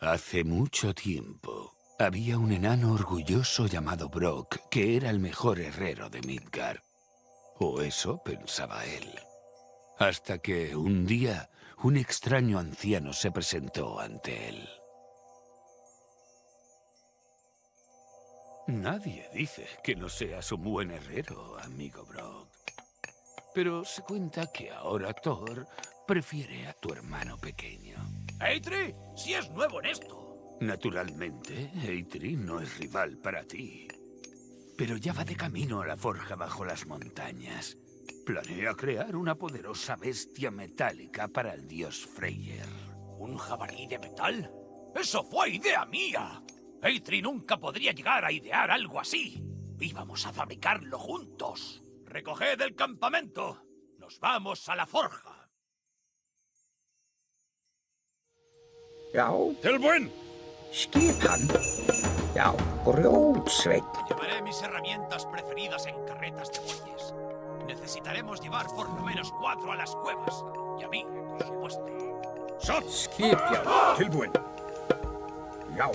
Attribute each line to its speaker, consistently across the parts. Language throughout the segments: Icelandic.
Speaker 1: Hace mucho tiempo, había un enano orgulloso llamado Brock, que era el mejor herrero de Midgard. O eso pensaba él. Hasta que, un día, un extraño anciano se presentó ante él. Nadie dice que no seas un buen herrero, amigo Brock. Pero se cuenta que ahora Thor prefiere a tu hermano pequeño.
Speaker 2: ¡Eitri! ¡Si es nuevo en esto!
Speaker 1: Naturalmente, Eitri no es rival para ti. Pero ya va de camino a la forja bajo las montañas. Planea crear una poderosa bestia metálica para el dios Freyr.
Speaker 2: ¿Un jabalí de metal? ¡Eso fue idea mía! Eitri nunca podría llegar a idear algo así. Íbamos a fabricarlo juntos. ¡Recoged el campamento! ¡Nos vamos a la forja!
Speaker 3: Já,
Speaker 2: ¡El buen!
Speaker 3: skipan. Já, grjótsveinn.
Speaker 2: Llevaré mis herramientas preferidas en carretas de bueyes. Necesitaremos llevar por lo menos 4 a las cuevas. Y a mí, por supuesto.
Speaker 3: Skipja.
Speaker 4: Tilbúin.
Speaker 3: Já,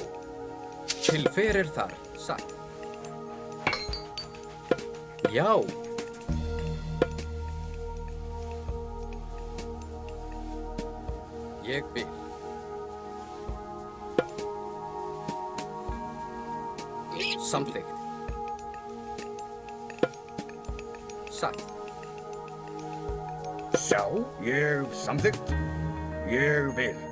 Speaker 5: Tilfer þar, satt. Já. Ég vil. Samþykkt. Satt.
Speaker 4: Sjá, ég samþykkt. Ég vil.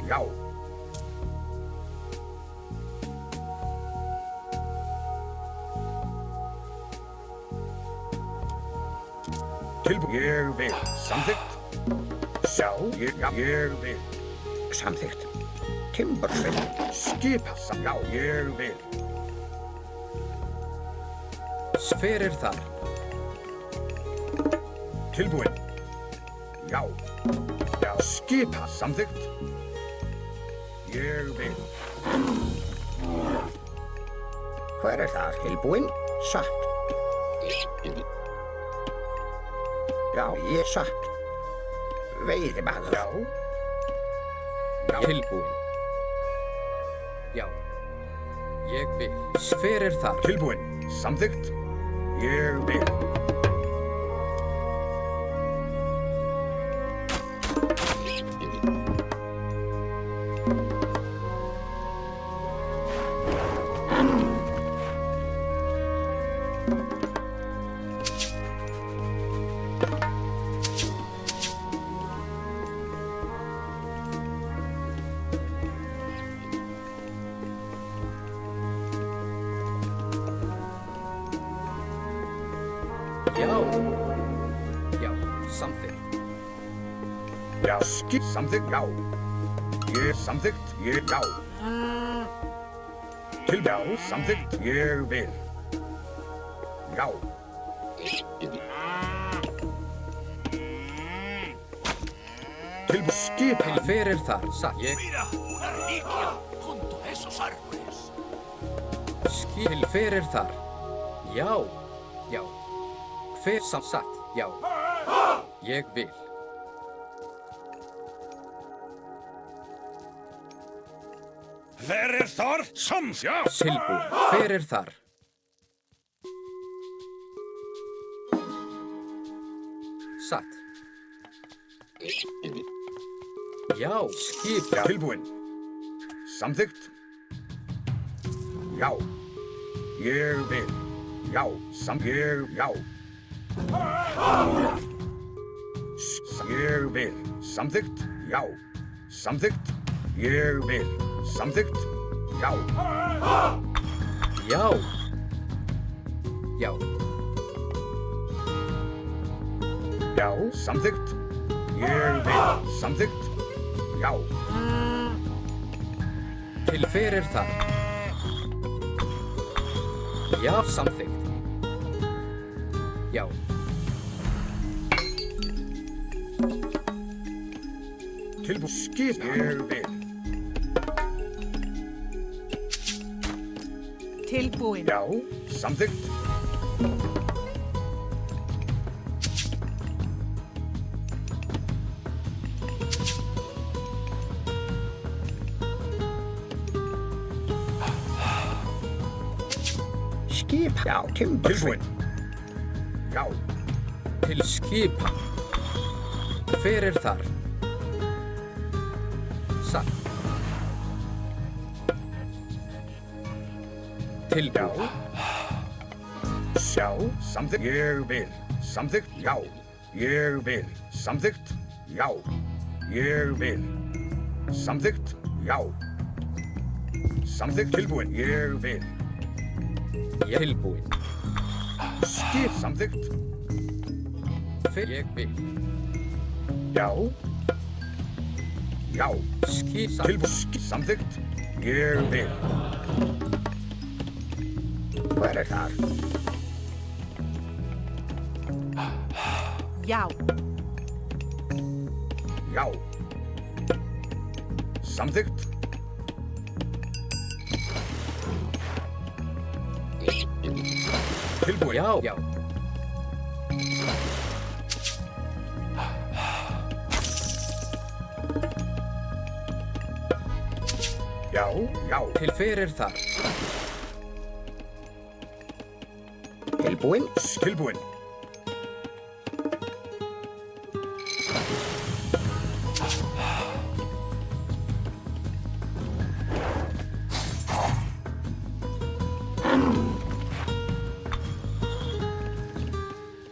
Speaker 3: já.
Speaker 4: Tilbúin. Ég vil. Samþykkt. Sjá, ég vil.
Speaker 3: Samþykkt. Timbersveinn.
Speaker 4: Skipa. Já, ég vil.
Speaker 5: Sferir þar.
Speaker 4: Tilbúin.
Speaker 3: Já.
Speaker 4: Já, skipa. Samþykkt. Ég vil.
Speaker 3: Hver það? Tilbúin? Satt. Já, ég satt. Veiðimaður.
Speaker 4: Já.
Speaker 5: Tilbúin. Já. Ég vil. Sferir þar.
Speaker 4: Tilbúin. Samþykkt. Ég vil.
Speaker 5: Já. Já, samþykkt.
Speaker 4: Já, samþykkt. Já. Ég samþykkt. Ég, já. Já, samþykkt. Ég vil. Já. Tilbúin. Skipa.
Speaker 5: Tilferir þar, satt. Ég
Speaker 2: ¡Mira! ¡Una reliquia! ¡Junto a esos árboles!
Speaker 5: Tilferir þar. Já. Já. Hver satt. Já. Ég vil.
Speaker 4: Hver þar? Já.
Speaker 5: Tilbúin. Hver þar? Satt. Já. Skip.
Speaker 4: Já. Tilbúin. Samþykkt. Já. Ég vil. Já. Ég, já. Ég vil. Samþykkt. Já. Samþykkt. Ég vil. Samþykkt. Já.
Speaker 5: Já. Já.
Speaker 4: Já. Samþykkt. Ég vil. Samþykkt. Já.
Speaker 5: Tilferir þar. Já, samþykkt. Já.
Speaker 4: Tilbúin. Skip. Ég vil.
Speaker 6: Tilbúin.
Speaker 4: Já. Samþykkt.
Speaker 3: Skip. Já, timbursveit.
Speaker 4: Tilbúin. Já.
Speaker 5: Til skipan. Hver er þar? Satt. Tilbúin.
Speaker 4: Já. Samþykkt. Ég vil. Samþykkt. Já. Ég vil. Samþykkt. Já. Ég vil. Samþykkt. Já. Samþykkt. Tilbúin. Ég vil.
Speaker 5: Tilbúin.
Speaker 4: Skip. Samþykkt.
Speaker 5: Ég vil.
Speaker 4: Já. Já.
Speaker 5: Skipan.
Speaker 4: Tilbúin. Samþykkt. Ég vil.
Speaker 3: Hver er þar?
Speaker 6: Já.
Speaker 4: Já. Samþykkt. Tilbúin.
Speaker 5: Já. Já.
Speaker 4: Já. Já.
Speaker 5: Til hver er þar?
Speaker 3: Tilbúin.
Speaker 4: Tilbúin.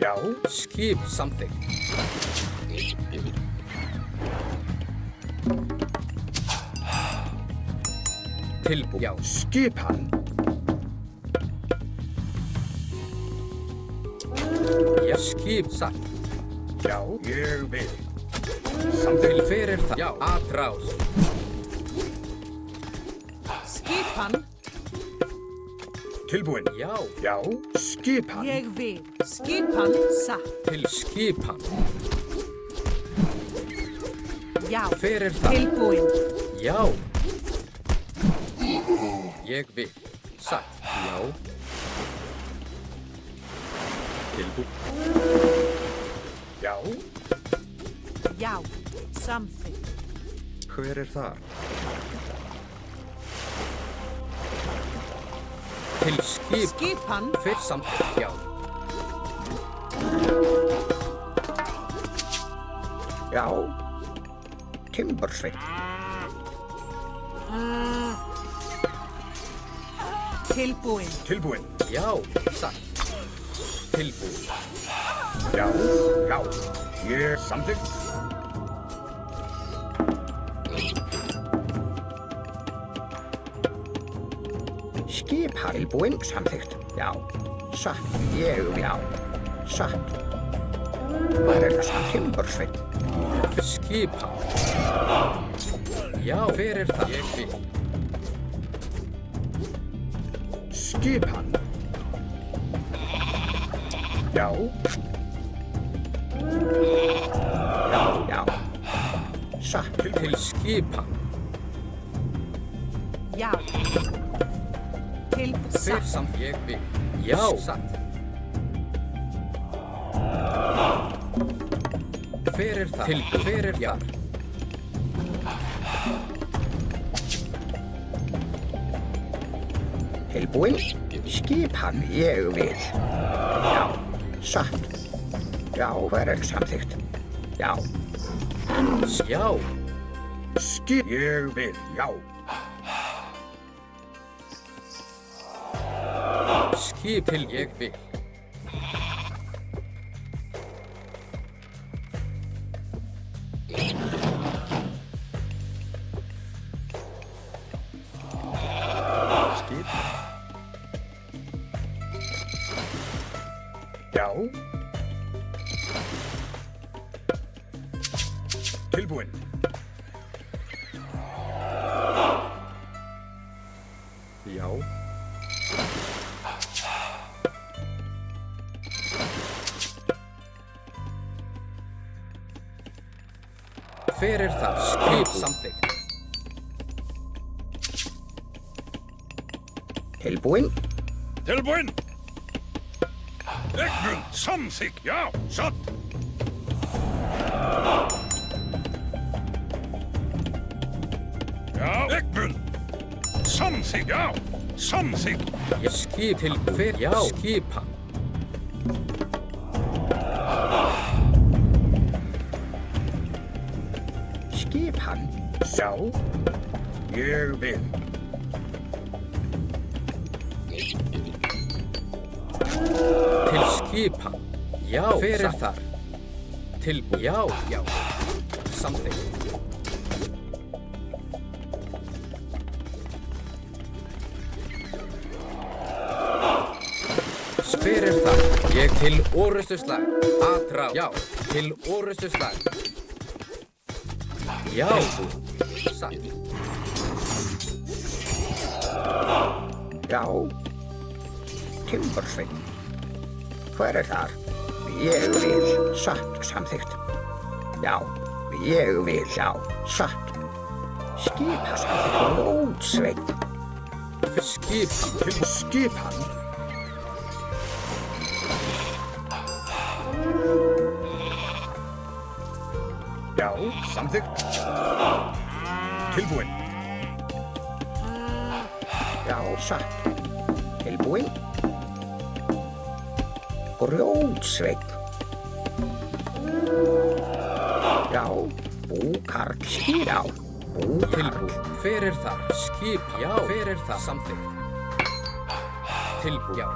Speaker 4: Já.
Speaker 5: Skip samþykkt. Tilbúin. Já.
Speaker 4: Skipan.
Speaker 5: Já. Skip satt.
Speaker 4: Já. Ég vil.
Speaker 5: Til
Speaker 4: Samþykkt.
Speaker 5: hver er þar? Já. Atrás.
Speaker 6: Skipan.
Speaker 4: Tilbúin.
Speaker 5: Já.
Speaker 4: Já. Skipan.
Speaker 6: Ég vil. Skipan satt.
Speaker 5: Til skipan.
Speaker 6: Já.
Speaker 5: Hver er þar?
Speaker 6: Tilbúin.
Speaker 5: Já. Ég vil. Satt. Já. Tilbúin.
Speaker 4: Já.
Speaker 6: Já. Samþykkt.
Speaker 5: Hver er þar? Til skip.
Speaker 6: Skipan.
Speaker 5: Hver samþykkt? Já.
Speaker 3: Já. Timbursveit.
Speaker 6: Tilbúin.
Speaker 4: Tilbúin.
Speaker 5: Já. Satt. Tilbúin.
Speaker 4: Já. Já. Ég. Samþykkt.
Speaker 3: Skipan. Tilbúin. Samþykkt. Já. Satt. Ég vil. Já. Satt. Hver er þess? Timbursveit.
Speaker 5: Skipan. Já. Hver er þar? Ég vil.
Speaker 4: Skipan. Já.
Speaker 3: Já. Já. Satt.
Speaker 5: Til skipan.
Speaker 6: Já. Tilbúin.
Speaker 5: Hver
Speaker 6: Satt.
Speaker 5: samt? Ég vil. Já. Satt. Hver er þar? Tilbúin. Hver er þar?
Speaker 3: Tilbúin. Skipan. Ég vil. Já. Satt. Já. Hver er samþykkt? Já.
Speaker 5: Já.
Speaker 4: Skip. Ég vil. Já.
Speaker 5: Skip til ég vil. Skip.
Speaker 4: Já. Tilbúin.
Speaker 5: Já. Hver er það? Skip samþykkt.
Speaker 3: Tilbúinn?
Speaker 4: Tilbúinn! Egmund, samþykk, já, satt! Já, Egmund! Samþykk, já, samþykk!
Speaker 5: Skip til hver? Já, skipan.
Speaker 3: Skipan?
Speaker 4: Já, ég vil.
Speaker 5: Til skipan. Já, hver er þar? Tilbúinn. Já, já. Samþykkt. Hver er það? Ég til orustuslag. Atrá. Já, til orustuslag. Já. Satt.
Speaker 3: Já. Timbursveinn. Hver er þar? Ég vil. Satt. Samþykkt. Já. Ég vil. Já. Satt. Skipa samþykkt. Lótsveinn.
Speaker 5: Skipan.
Speaker 4: Til skipan. Já, samþykkt. Tilbúinn.
Speaker 3: Já. Satt. Tilbúinn? Grjótsveinn. Já. Búkarl Skírá. Búkarl.
Speaker 5: Tilbúinn. Hver er þar? Skip. Já. Hver er það? Samþykkt. Tilbúinn. Já.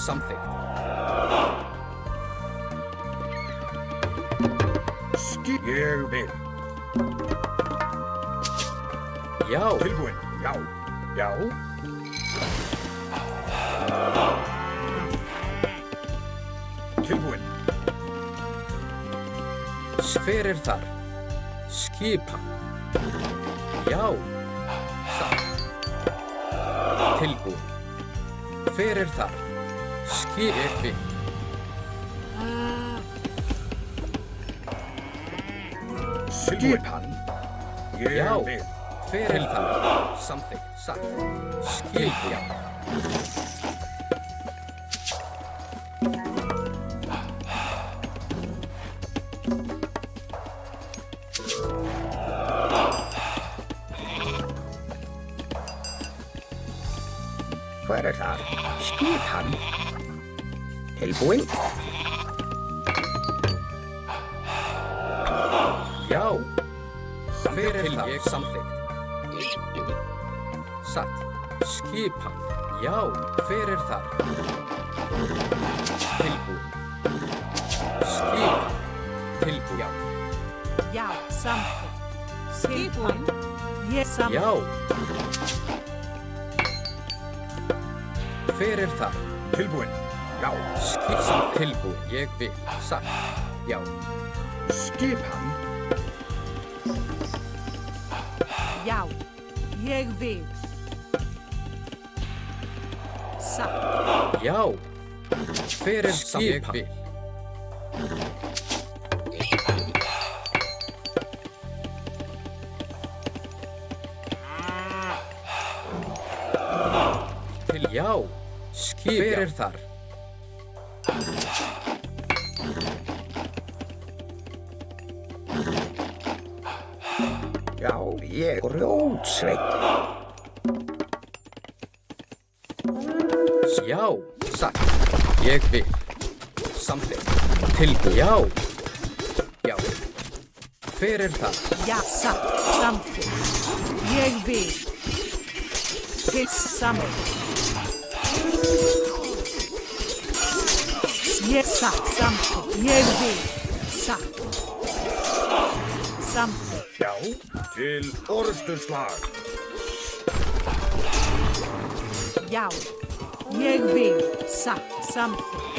Speaker 5: Samþykkt.
Speaker 4: Skip. Ég vil.
Speaker 5: Já.
Speaker 4: Tilbúinn. Já. Já. Tilbúinn.
Speaker 5: Hver er þar? Skipan. Já. Satt. Tilbúinn. Hver er þar? Skipi.
Speaker 4: Skipan. Ég
Speaker 5: Já.
Speaker 4: vil.
Speaker 5: Hver er þar? Samþykkt. Satt. Skip. Já.
Speaker 3: Hver er þar? Skipan. Tilbúinn?
Speaker 5: Já. Hver er það? Ég samþykkt. Satt. Skipan. Já. Hver er þar? Tilbúinn. Skipan. Tilbúinn. Já.
Speaker 6: Já. Samþykkt. Skipan. Ég samþykkt.
Speaker 5: Já. Hver er það?
Speaker 4: Tilbúinn. Já.
Speaker 5: Skipan. Tilbúinn. Ég vil. Satt. Já.
Speaker 4: Skipan.
Speaker 6: Já. Ég vil. Satt.
Speaker 5: Já. Hver er skipan? Ég vil. Já. Skip. Hver er þar?
Speaker 3: Já, ég grjótsveinn.
Speaker 5: Já. Satt. Ég vil. Samþykkt. Tilbúinn. Já. Já. Hver er það?
Speaker 6: Já. Satt. Samþykkt. Ég vil. Til samþykkt. Ég satt. Samþykkt. Ég vil. Satt. Samþykkt.
Speaker 4: Já. Til orðsturslag.
Speaker 6: Já. Ég vil. Satt. Samþykkt.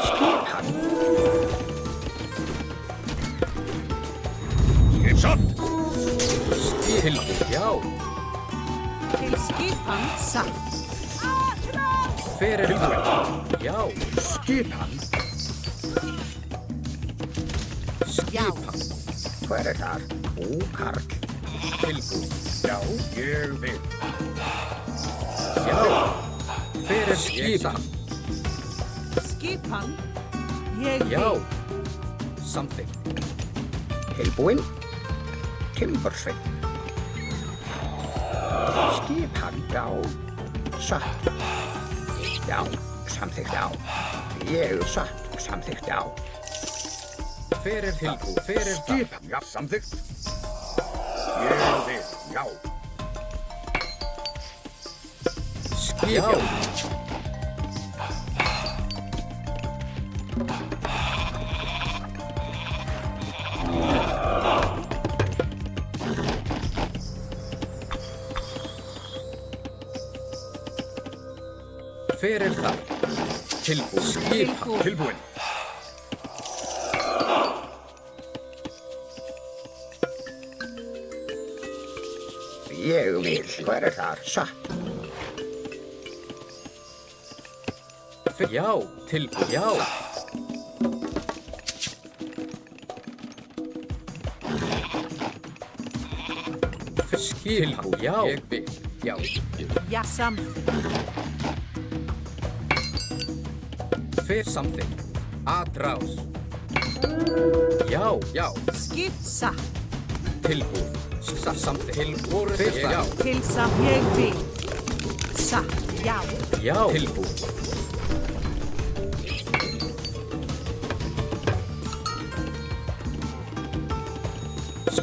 Speaker 3: Skipan.
Speaker 4: Skip satt.
Speaker 5: Tilbúinn. Já.
Speaker 6: Til skipan. Satt.
Speaker 5: Hver er það? Já.
Speaker 4: Skipan.
Speaker 5: Skipan.
Speaker 3: Hver er þar? Búkarl.
Speaker 5: Tilbúin.
Speaker 4: Já, ég vil.
Speaker 5: Já. Hver er skipan?
Speaker 6: Skipan. Ég
Speaker 5: Já.
Speaker 6: vil.
Speaker 5: Samþykkt.
Speaker 3: Tilbúinn. Timbursveinn. Skipan. Já. Satt. Já. Samþykkt. Já. Ég satt. Samþykkt. Já.
Speaker 5: Hver er tilbúin? Hver er það?
Speaker 4: Skipan. Já, samþykkt. Ég vil. Já.
Speaker 5: Skipan. Hver er það? Tilbúin. Skipan.
Speaker 4: Tilbúinn.
Speaker 3: Ég vil. Hver er þar? Satt.
Speaker 5: Já. Tilbúin. Já. Skipan. Já. Ég vil. Já.
Speaker 6: Ja, samþykkt.
Speaker 5: Hver samþykkt? Atrás. Já. Já.
Speaker 6: Skip. Satt.
Speaker 5: Tilbúin. Samþykkt. Tilbúin. Hver já.
Speaker 6: Til sam. Ég vil. Satt. Já.
Speaker 5: Já. Tilbúin.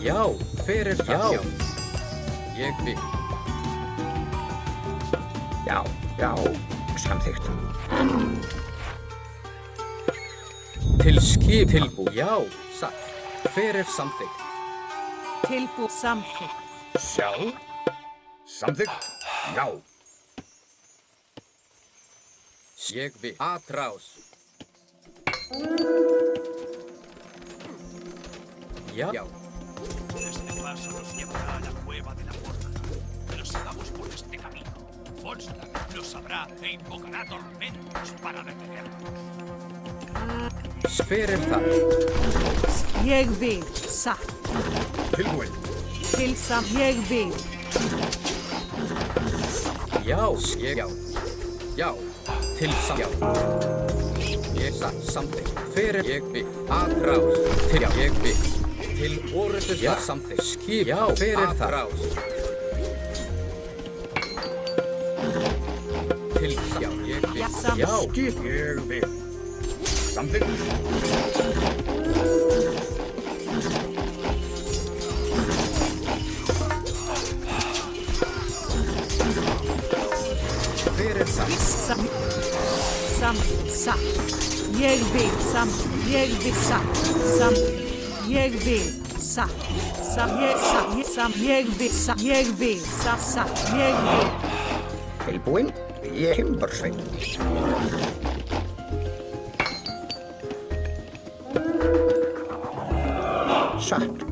Speaker 5: Já. Hver er það? Já. Ég vil.
Speaker 3: Já. Já. Samþykkt.
Speaker 5: Til skip. Tilbúin. Já. Satt. Hver er samþykkt?
Speaker 6: Tilbú. Samþykkt.
Speaker 4: Sjá. Samþykkt. Já.
Speaker 5: Ég vil. Atrás. Já. Já.
Speaker 2: Este paso nos llevará a la cueva de la puerta. Pero sigamos por este camino. Volstagg lo sabrá e invocará tormentos para detenernos.
Speaker 5: Hver er það?
Speaker 6: Ég vil. Satt.
Speaker 4: Tilbúinn.
Speaker 6: Til sam. Ég vil.
Speaker 5: Já. Ég. Já. Já. Til sam. Já. Ég satt samþykkt. Hver er ég vil? Atrás. Til. Já. Ég vil. Til orðus. Já. Samþykkt. Skip. Já. Hver er það? Atrás. Til. Já. Ég vil.
Speaker 6: Ja, samþykkt.
Speaker 5: Já.
Speaker 4: Skip. Ég vil. Samþykkt.
Speaker 5: Hver er það?
Speaker 6: Sam. Sam. Satt. Ég vil. Sam. Ég vil. Satt. Sam. Ég vil. Satt. Sam. Ég satt. Sam. Ég vil. Satt. Ég vil. Satt. Satt. Ég vil.
Speaker 3: Tilbúinn. Ég Timbursveinn. Satt.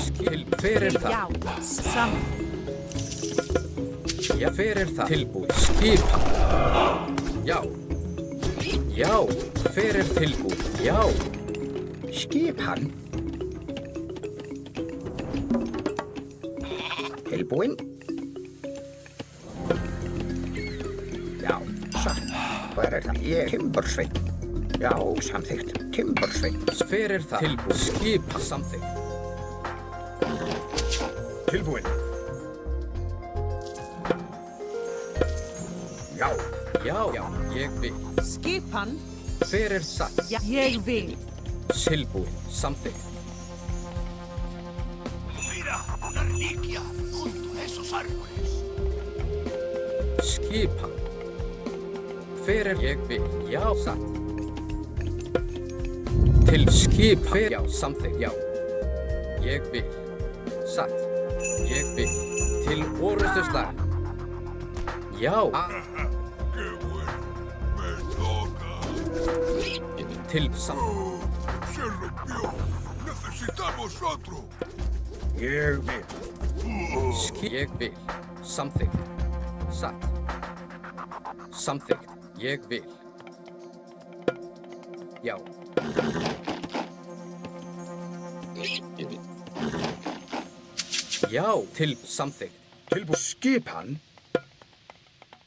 Speaker 5: Skil. Hver er það?
Speaker 6: Já. Sam.
Speaker 5: Já. Hver er það? Tilbúin. Skipan. Já. Já. Hver er tilbúin? Já.
Speaker 3: Skipan. Tilbúinn. Já. Satt. Hver er það? Ég Timbursveinn. Já. Samþykkt. Timbursveinn.
Speaker 5: Hver er það? Tilbúin. Skipan. Samþykkt.
Speaker 4: Tilbúinn. Já.
Speaker 5: Já. Já. Ég vil.
Speaker 6: Skipan.
Speaker 5: Hver er satt?
Speaker 6: Ja. Ég vil.
Speaker 5: Tilbúin. Samþykkt.
Speaker 2: Mira, una reliquia junto a esos árboles.
Speaker 5: Skipan. Hver er ég vil? Já. Satt. Til skipan. Hver? Já. Samþykkt. Já. Ég vil. Satt. Ég vil. Til orðusslag. Já.
Speaker 2: ¡Qué bueno! ¡Me toca!
Speaker 5: Til samþykkt.
Speaker 2: ¡Se rompió! ¡Necesitamos otro!
Speaker 4: Ég vil.
Speaker 5: Ég vil. Samþykkt. Satt. Samþykkt. Ég vil. Já. Já, til samþykkt.
Speaker 4: Tilbúið. Skipan.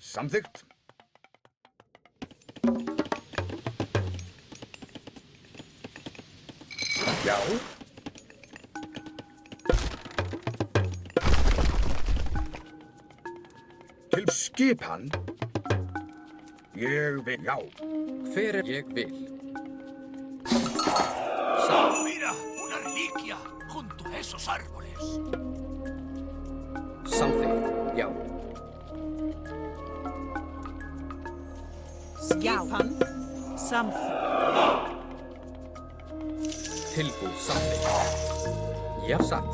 Speaker 4: Samþykkt. Já. Til skipan. Ég vil. Já.
Speaker 5: Hver er ég vil?
Speaker 2: Mira, una reliquia junto a esos árboles.
Speaker 5: Samþykkt. Já.
Speaker 6: Skipan. Samþykkt.
Speaker 5: Tilbúið samþykkt. Já, satt.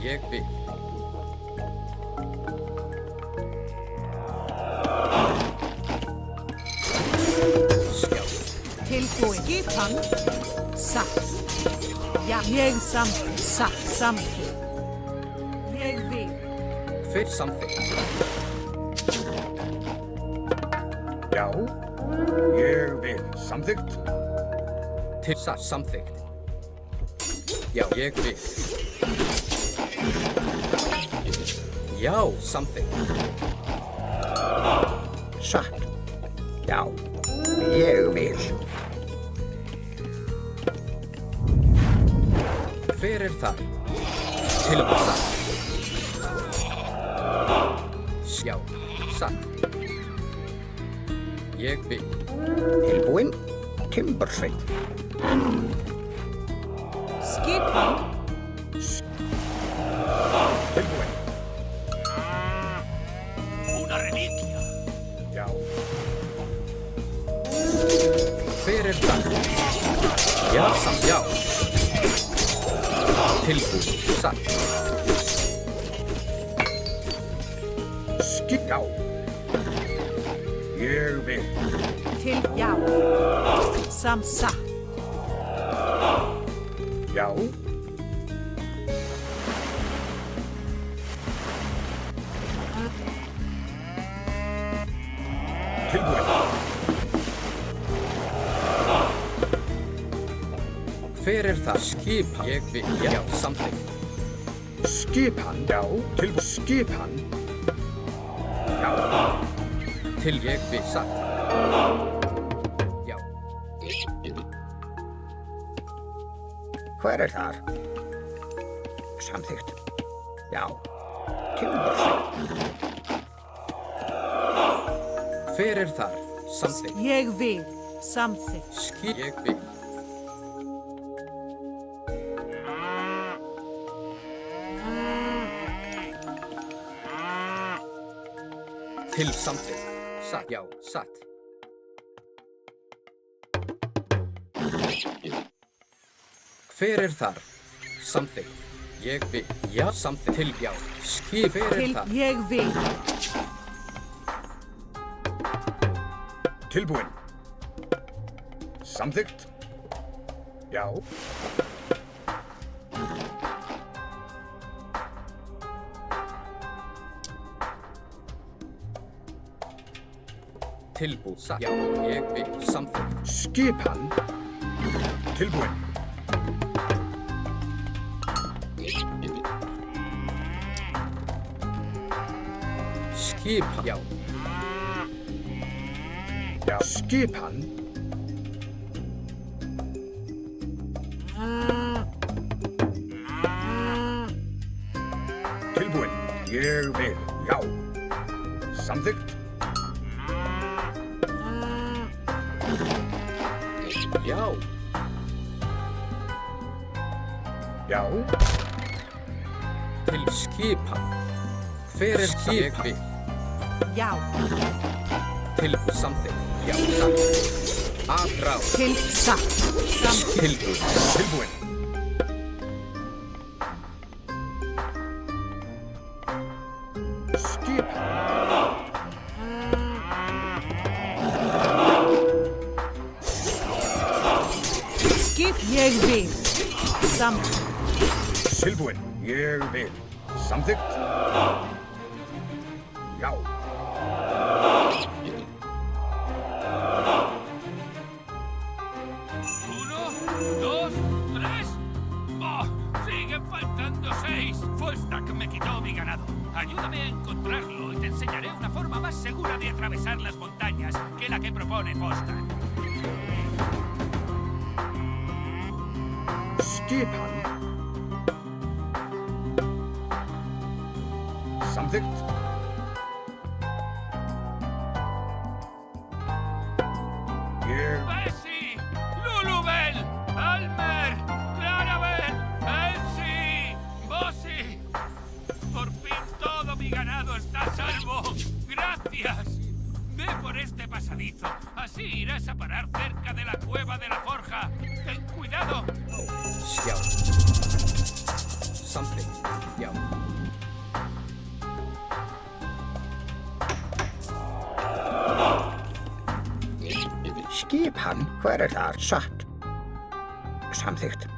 Speaker 5: Ég vil. Skjá.
Speaker 6: Tilbúið. Skipan. Satt. Já, ég samþykkt. Satt. Samþykkt. Ég vil.
Speaker 5: Hver samþykkt?
Speaker 4: Já. Ég vil. Samþykkt.
Speaker 5: Til satt samþykkt. Já, ég vil. Já, samþykkt.
Speaker 3: Satt. Já. Ég vil.
Speaker 5: Hver er þar? Tilbúið satt. Já, satt. Ég vil.
Speaker 3: Tilbúinn. Timbersveit.
Speaker 6: Skipan.
Speaker 4: Tilbúinn.
Speaker 2: Una reliquia.
Speaker 4: Já.
Speaker 5: Hver er þar? Já, samt já. Tilbúið satt.
Speaker 4: Já. Ég vil.
Speaker 6: Til já. Satt.
Speaker 4: Já. Tilbúinn.
Speaker 5: Hver er það? Skip. Ég vil. Já, samþykkt.
Speaker 4: Skipan. Já. Tilbúinn. Skipan. Já.
Speaker 5: Til ég vil satt. Já.
Speaker 3: Hver er þar? Samþykkt. Já. Timbersveit.
Speaker 5: Hver er þar? Samþykkt.
Speaker 6: Ég vil. Samþykkt.
Speaker 5: Skip. Ég vil. Til samþykkt. Satt. Já, satt. Hver er þar? Samþykkt. Ég vil. Já, samþykkt. Til já. Skip. Hver er
Speaker 6: Til
Speaker 5: þar?
Speaker 6: ég vil.
Speaker 4: Tilbúinn. Samþykkt. Já.
Speaker 5: Tilbúið satt. Já, ég vil. Samþykkt.
Speaker 4: Skipan. Tilbúinn.
Speaker 5: Skip. Já.
Speaker 4: Já. Skipan. Tilbúinn. Ég vil. Já. Samþykkt.
Speaker 5: Já.
Speaker 4: Já.
Speaker 5: Til skipan. Hver er skip? Ég vil.
Speaker 6: Já.
Speaker 5: Tilbúið samþykkt. Já, satt. Aðrá.
Speaker 6: Til satt. Samþykkt.
Speaker 5: Tilbúið.
Speaker 4: Tilbúinn. Skipan.
Speaker 6: Skip ég vil. Samþykkt.
Speaker 4: Tilbúinn. Ég vil. Samþykkt. Já.
Speaker 2: más segura de atravesar las montañas que la que propone Foster.
Speaker 4: Skipan. Samþykkt.
Speaker 2: Bessie, Lulubel, Almer, Clarabel, Elsie, Bossy. Por fin todo mi ganado está a salvo. ¡Gracias! Ve por este pasadizo. Así irás a parar cerca de la cueva de la forja. ¡Ten cuidado!
Speaker 5: Já. Something. Já.
Speaker 3: Skipan, hver þar? Satt. Samþykkt.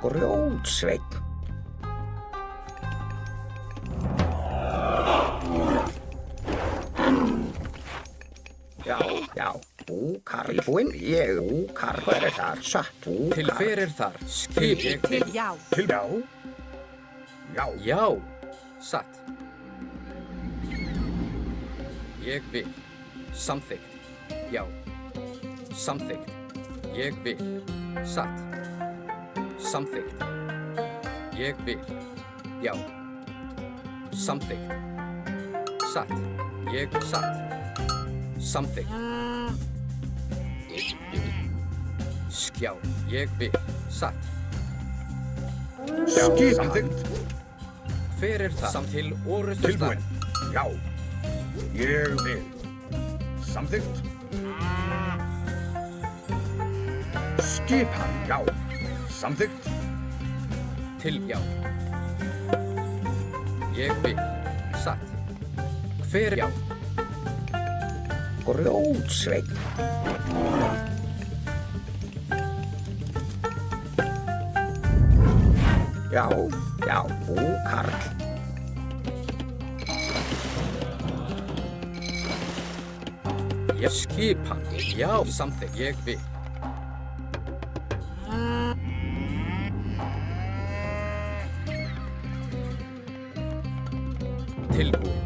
Speaker 3: Grjótsveinn. Já. Búkarl. Búinn. Búkarl, hver þar? Satt.
Speaker 5: Til hver þar? Skip ég
Speaker 6: Til
Speaker 5: vil.
Speaker 6: já.
Speaker 4: Til já. Já.
Speaker 5: Já. Satt. Ég vil. Samþykkt. Já. Samþykkt. Ég vil. Satt. Samþykkt. Ég vil. Já. Samþykkt. Satt. Ég satt. Samþykkt. Skjá. Ég vil. Satt.
Speaker 4: Skipan. Samþykkt.
Speaker 5: Hver það? Samt til orustu
Speaker 4: Tilbúinn. Já. Ég vil. Samþykkt. Skipan. Já. Samþykkt.
Speaker 5: Til já. Ég vil. Satt. Hver já.
Speaker 3: Grjótsveinn. Já. Búkarl.
Speaker 5: Ég skipan. Já. Samþykkt. Ég vil. Tilbúin.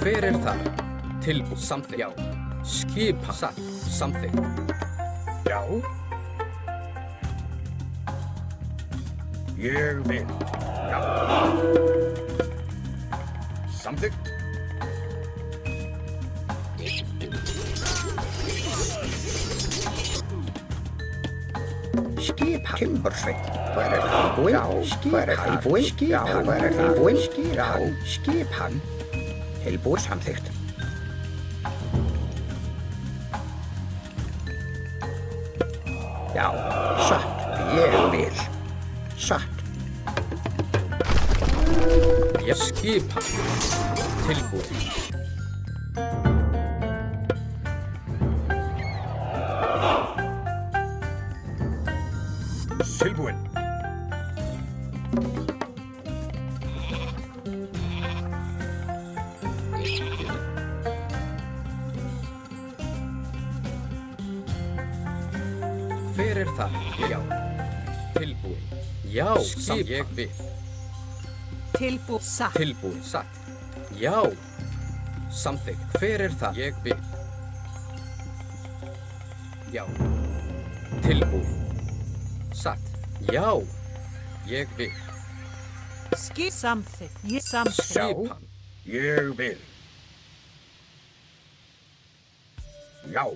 Speaker 5: Hver þar? Tilbúin. Samþykkt. Já. Skipan. Satt. Samþykkt.
Speaker 4: Já. Ég vil. Já. Samþykkt.
Speaker 3: Skipan. Timbursveinn. Hver þar? Búinn. Skipan. Búinn. Skipan. Hver þar? Búinn. Skipan. Skipan. Tilbúinn. Samþykkt. Já. Satt. Ég vil. Satt.
Speaker 5: Ég skipan. Tilbúin.
Speaker 4: Tilbúinn.
Speaker 5: Hver það? Já. Tilbúin. Já. Skipan. Ég vil.
Speaker 6: Tilbú. Satt.
Speaker 5: Tilbúin. Satt. Já. Samþykkt. Hver það? Ég vil. Já. Tilbúin. Satt. Já. Ég vil.
Speaker 6: Skip. Samþykkt. Ég samþykkt.
Speaker 5: Skipan.
Speaker 4: Ég vil. Já.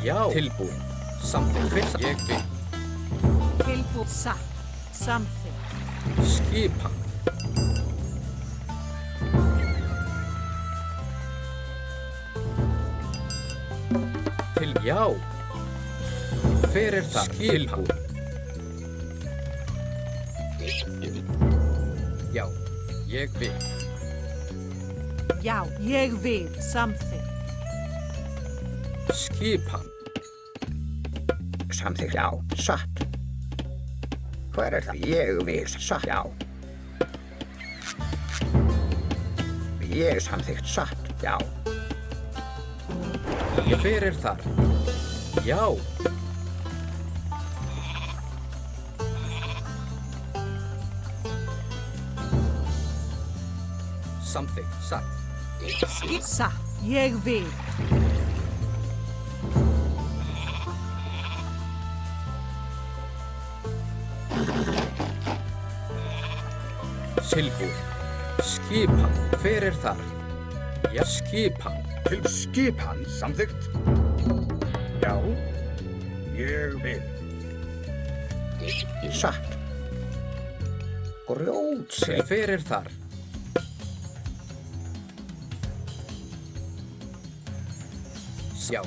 Speaker 5: Já. Tilbúin. Samþykkt. Hver ég vil.
Speaker 6: Tilbú. Satt. Samþykkt.
Speaker 5: Skipan. Til já. Hver það? Skipan. Já. Ég vil.
Speaker 6: Já. Ég vil. Samþykkt.
Speaker 5: Skipan.
Speaker 3: Samþykkt. Já. Satt. Hver það? Ég vil satt, já. Ég samþykkt satt, já.
Speaker 5: Hver þar? Já. Samþykkt satt.
Speaker 6: Satt. Ég vil.
Speaker 5: Tilbúið. Skipan. Hver þar? Já, skipan.
Speaker 4: Til skipan samþykkt. Já. Ég vil.
Speaker 3: Satt. Grjótsleik.
Speaker 5: Hver þar? Já.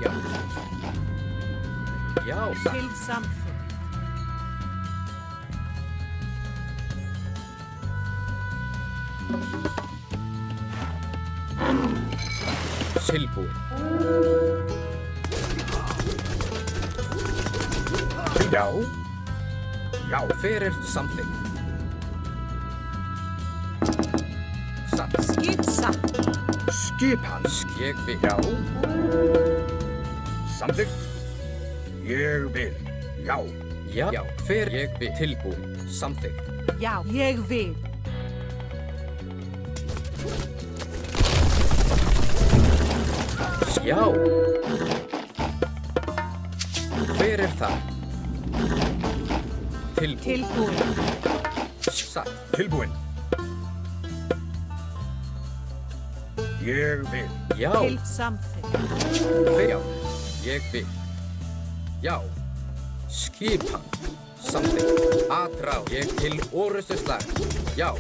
Speaker 5: Já. Já, satt.
Speaker 6: Til samþykkt.
Speaker 5: Tilbúið.
Speaker 4: Já. Já.
Speaker 5: Hver samþykkt? Satt.
Speaker 6: Satt.
Speaker 4: Skipan.
Speaker 5: Ég vil.
Speaker 4: Já. Samþykkt. Ég vil. Já.
Speaker 5: Já. Hver ég vil. Tilbúið. Samþykkt.
Speaker 6: Já. Ég vil.
Speaker 5: Já. Hver það? Tilbúið.
Speaker 6: Tilbúið.
Speaker 5: Satt.
Speaker 4: Tilbúinn. Ég vil.
Speaker 5: Já.
Speaker 6: Til samþykkt.
Speaker 5: Já. Ég vil. Já. Skipan. Samþykkt. Atrá. Ég til orrustuslag. Já.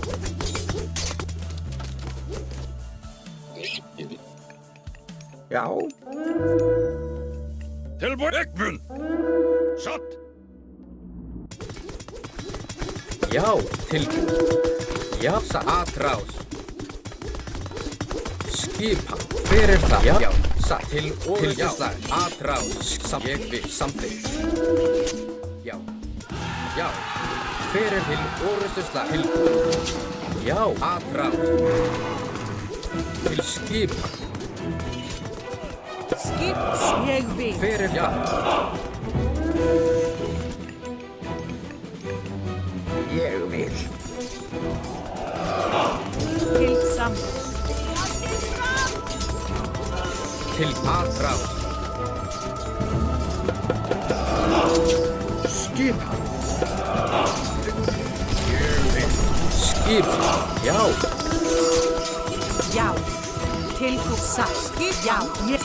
Speaker 3: Já.
Speaker 4: Tilbúinn. Ekmun. Satt.
Speaker 5: Já. Tilbúið. Já. Atrás. Skipan. Hver það? Já. Satt. Til orrustuslag. Atrás. Ég vil. Samþykkt. Já. Já. Hver til orrustuslag. Tilbúið. Já. Atrás. Til skipan.
Speaker 6: Ég vil.
Speaker 5: Hver það?
Speaker 3: Ég vil.
Speaker 6: Til samþykkt.
Speaker 5: Til atrás.
Speaker 3: Skipan.
Speaker 4: Ég vil.
Speaker 5: Skipan. Já.
Speaker 6: Já. Tilbúið. Satt. Já. Ég.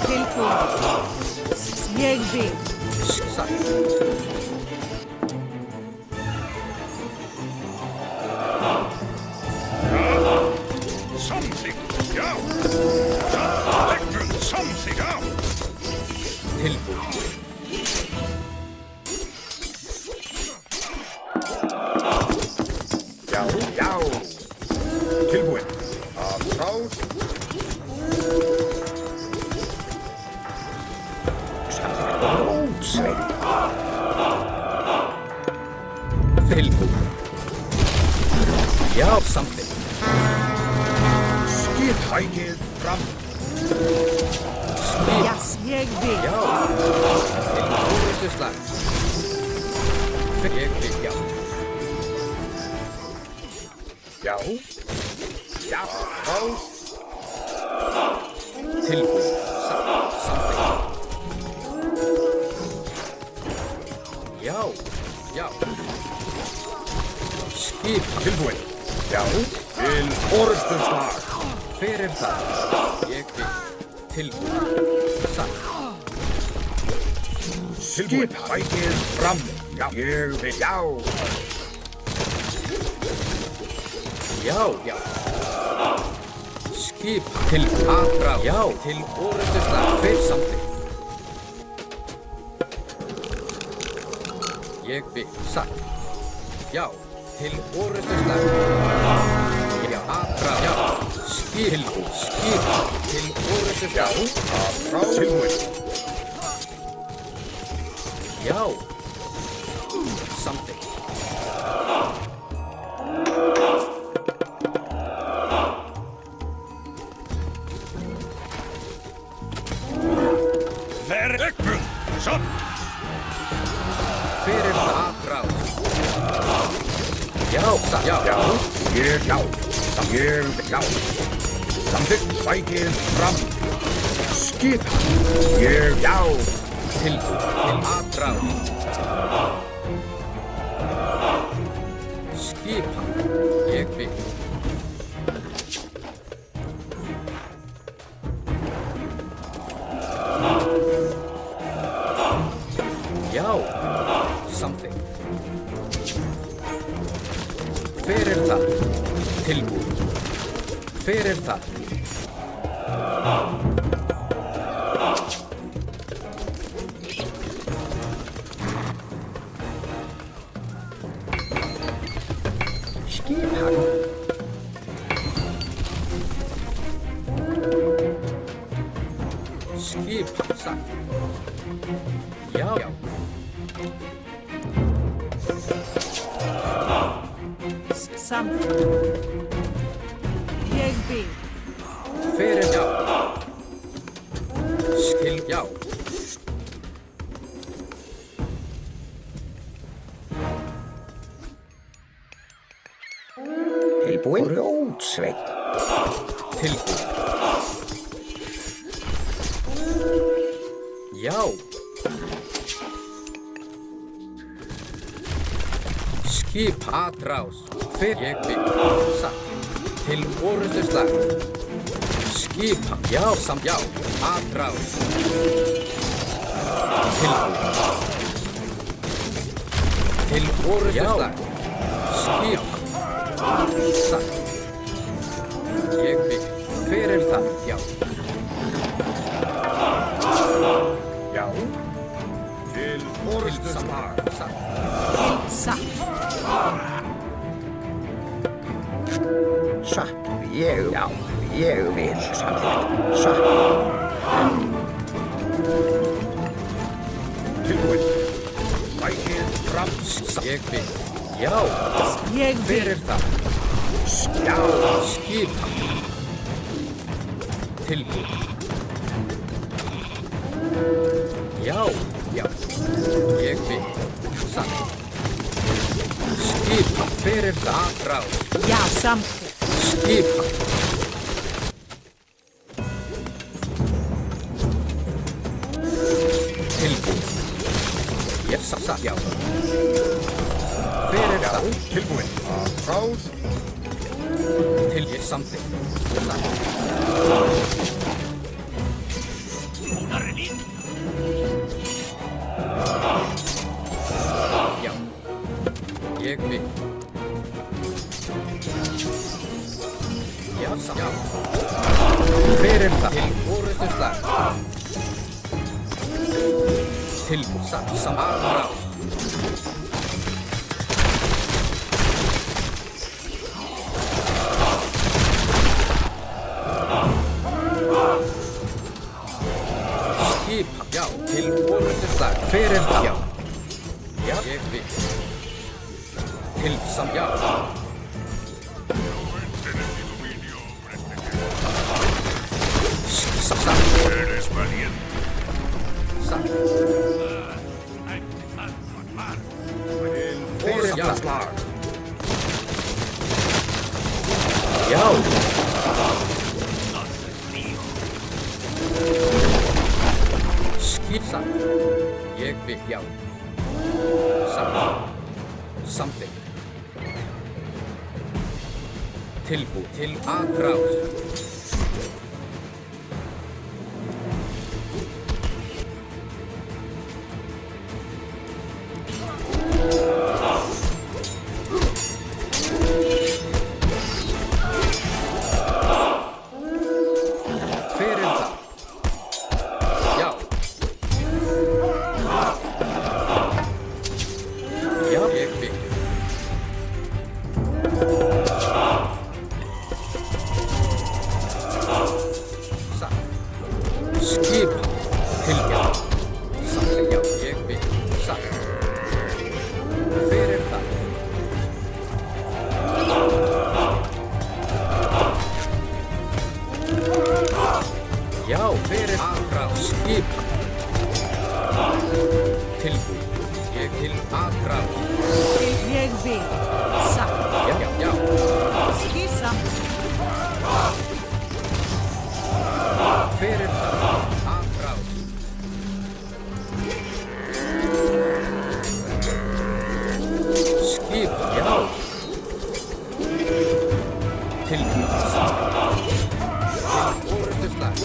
Speaker 6: Tilbúið. Ég vil.
Speaker 5: Satt.
Speaker 4: Samþykkt. Já. Ekmun. Samþykkt. Já.
Speaker 5: Tilbúið.
Speaker 4: Já. Já. Tilbúinn. Atrás.
Speaker 3: Grjótsleik.
Speaker 5: Tilbúið. Já. Samþykkt.
Speaker 4: Skiptækið fram.
Speaker 6: Já. Ég vil.
Speaker 5: Já. Til orrustuslag. Ég vil. Já.
Speaker 4: Já. Já. Atrás.
Speaker 5: Tilbúið. Samþykkt. Já. Já. Skipan.
Speaker 4: Tilbúinn. Já. Til orrustuslag.
Speaker 5: Hver það? Ég vil. Tilbúið. Satt.
Speaker 4: Skiptækið fram. Já. Ég vil. Já.
Speaker 5: Já. Já. Skipan. Til atrás. Já. Til orrustuslag. Hver samþykkt? Ég vil. Satt. Já. Til orrustuslag. Já. Aðra, já. Tilbúið. Skip. Til orðustu
Speaker 4: Já,
Speaker 5: slag.
Speaker 4: tilbúið.
Speaker 5: Já. Samþykkt.
Speaker 2: Verkbund! Satt!
Speaker 5: Fyrir aðra. Já, já.
Speaker 4: Já, já. Já. Samþykkt, sækið fram. Skipa. Já.
Speaker 5: Tilbúið. Til aðra. Skipa. Ég vil. Já. Samþykkt. Fyrir það. Tilbúið. Fyrir það.
Speaker 3: Skipan.
Speaker 5: Skipa. Sagt. Já. Já.
Speaker 6: Samþykkt. Ég vil.
Speaker 5: Fyrir já. Skil já.
Speaker 3: Tilbúin ljótsveit.
Speaker 5: Tilbúið. Já. Skip atrás. Fyrir ég vil. Satt. Til orðustu slag. Skipa. Já, samt já. Atrás. Tilbúið. Til orðustu slag. Skipa. Satt. Ég vil. Fyrir það, já.
Speaker 4: Já. Til orðustu slag.
Speaker 5: Satt.
Speaker 6: Satt.
Speaker 3: Satt. Ég vil. Samþykkt. Satt.
Speaker 4: Tilbúið. Sækið fram.
Speaker 5: Ég vil. Já.
Speaker 6: Ég vil.
Speaker 5: Fyrir það.
Speaker 3: Já.
Speaker 5: Skipa. Tilbúið. Já. Já. Ég vil. Satt. Skipa. Fyrir það. Ráð.
Speaker 6: Já, samþykkt.
Speaker 5: Skipa. Tilbúið. Ég satt. Já. Fyrir
Speaker 4: Já,
Speaker 5: það.
Speaker 4: tilbúið. Aðráð.
Speaker 5: Til ég samþykkt. Satt.
Speaker 2: Una reliquia!
Speaker 5: Já. Ég vil. Já, samt. Já. Fyrir það. Til orðustu slag. Til satt. Samara. Skipa. Já. Til orðustu slag. Fyrir það. Já. Já. Ég vil. Til samt. Já. Satt.
Speaker 2: Eres valiente.
Speaker 5: Satt.
Speaker 2: Hay que dejarlo armar.
Speaker 5: Fyrir já.
Speaker 4: Slag.
Speaker 5: Já. Skýrsa. Ég vil já. Samt. Samþykkt. Tilbúið. Til aðrás. Fyrir það. Já. Já, ég vil. Skipa. Til já. Samþykkt já. Ég vil. Satt. Hver það? Já, hver aðrás. Skipa. Tilbúið. Ég til aðrás.
Speaker 6: Ég vil. Satt.
Speaker 5: Já.
Speaker 6: Samt.
Speaker 5: Hver það? Aðrás. Skipa, já. Tilbúið. Til orðuslag.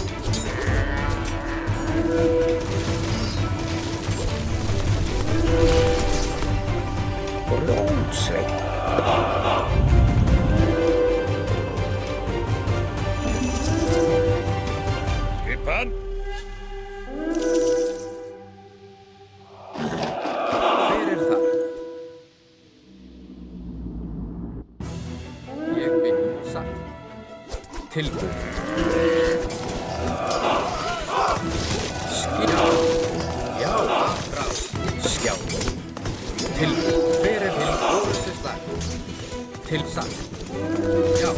Speaker 3: Blótsveit.
Speaker 4: Skipan.
Speaker 5: Hver það? Ég vil satt. Tilbúið. Skjá. Já, aðrás. Skjá. Tilbúið. Hver til orðuslag. Til satt. Já.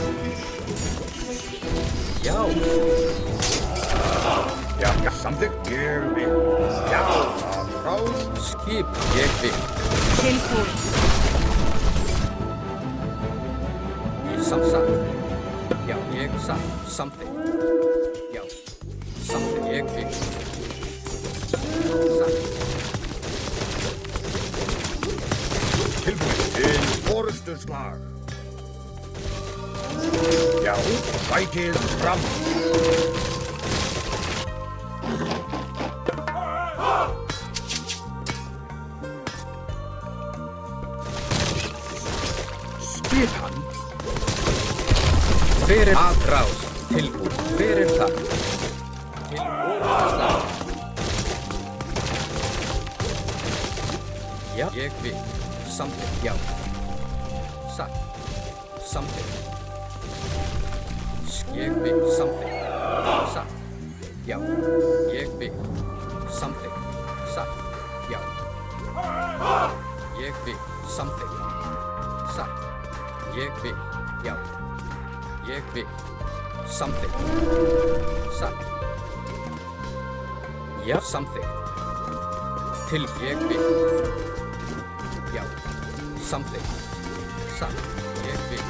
Speaker 5: Já.
Speaker 4: Já, samþykkt. Ég vil. Já, aðrás.
Speaker 5: Skip. Ég vil.
Speaker 6: Tilbúið.
Speaker 5: Satt. Já, ég satt. Samþykkt. Já. Samþykkt. Ég vil. Satt.
Speaker 4: Tilbúið. Til orðuslag. Já, sætið fram.
Speaker 3: Skipan.
Speaker 5: Hver aðrás. Tilbúið. Hver það? Til orðuslag. Já, ég vil. Samþykkt. Já. Satt. Samþykkt. Ég vil. Samþykkt. Satt. Já. Ég vil. Samþykkt. Satt. Já. Ég vil. Samþykkt. Satt. Ég vil. Já. Ég vil. Samþykkt. Satt. Já. Samþykkt. Til ég vil. Já. Samþykkt. Satt. Ég vil.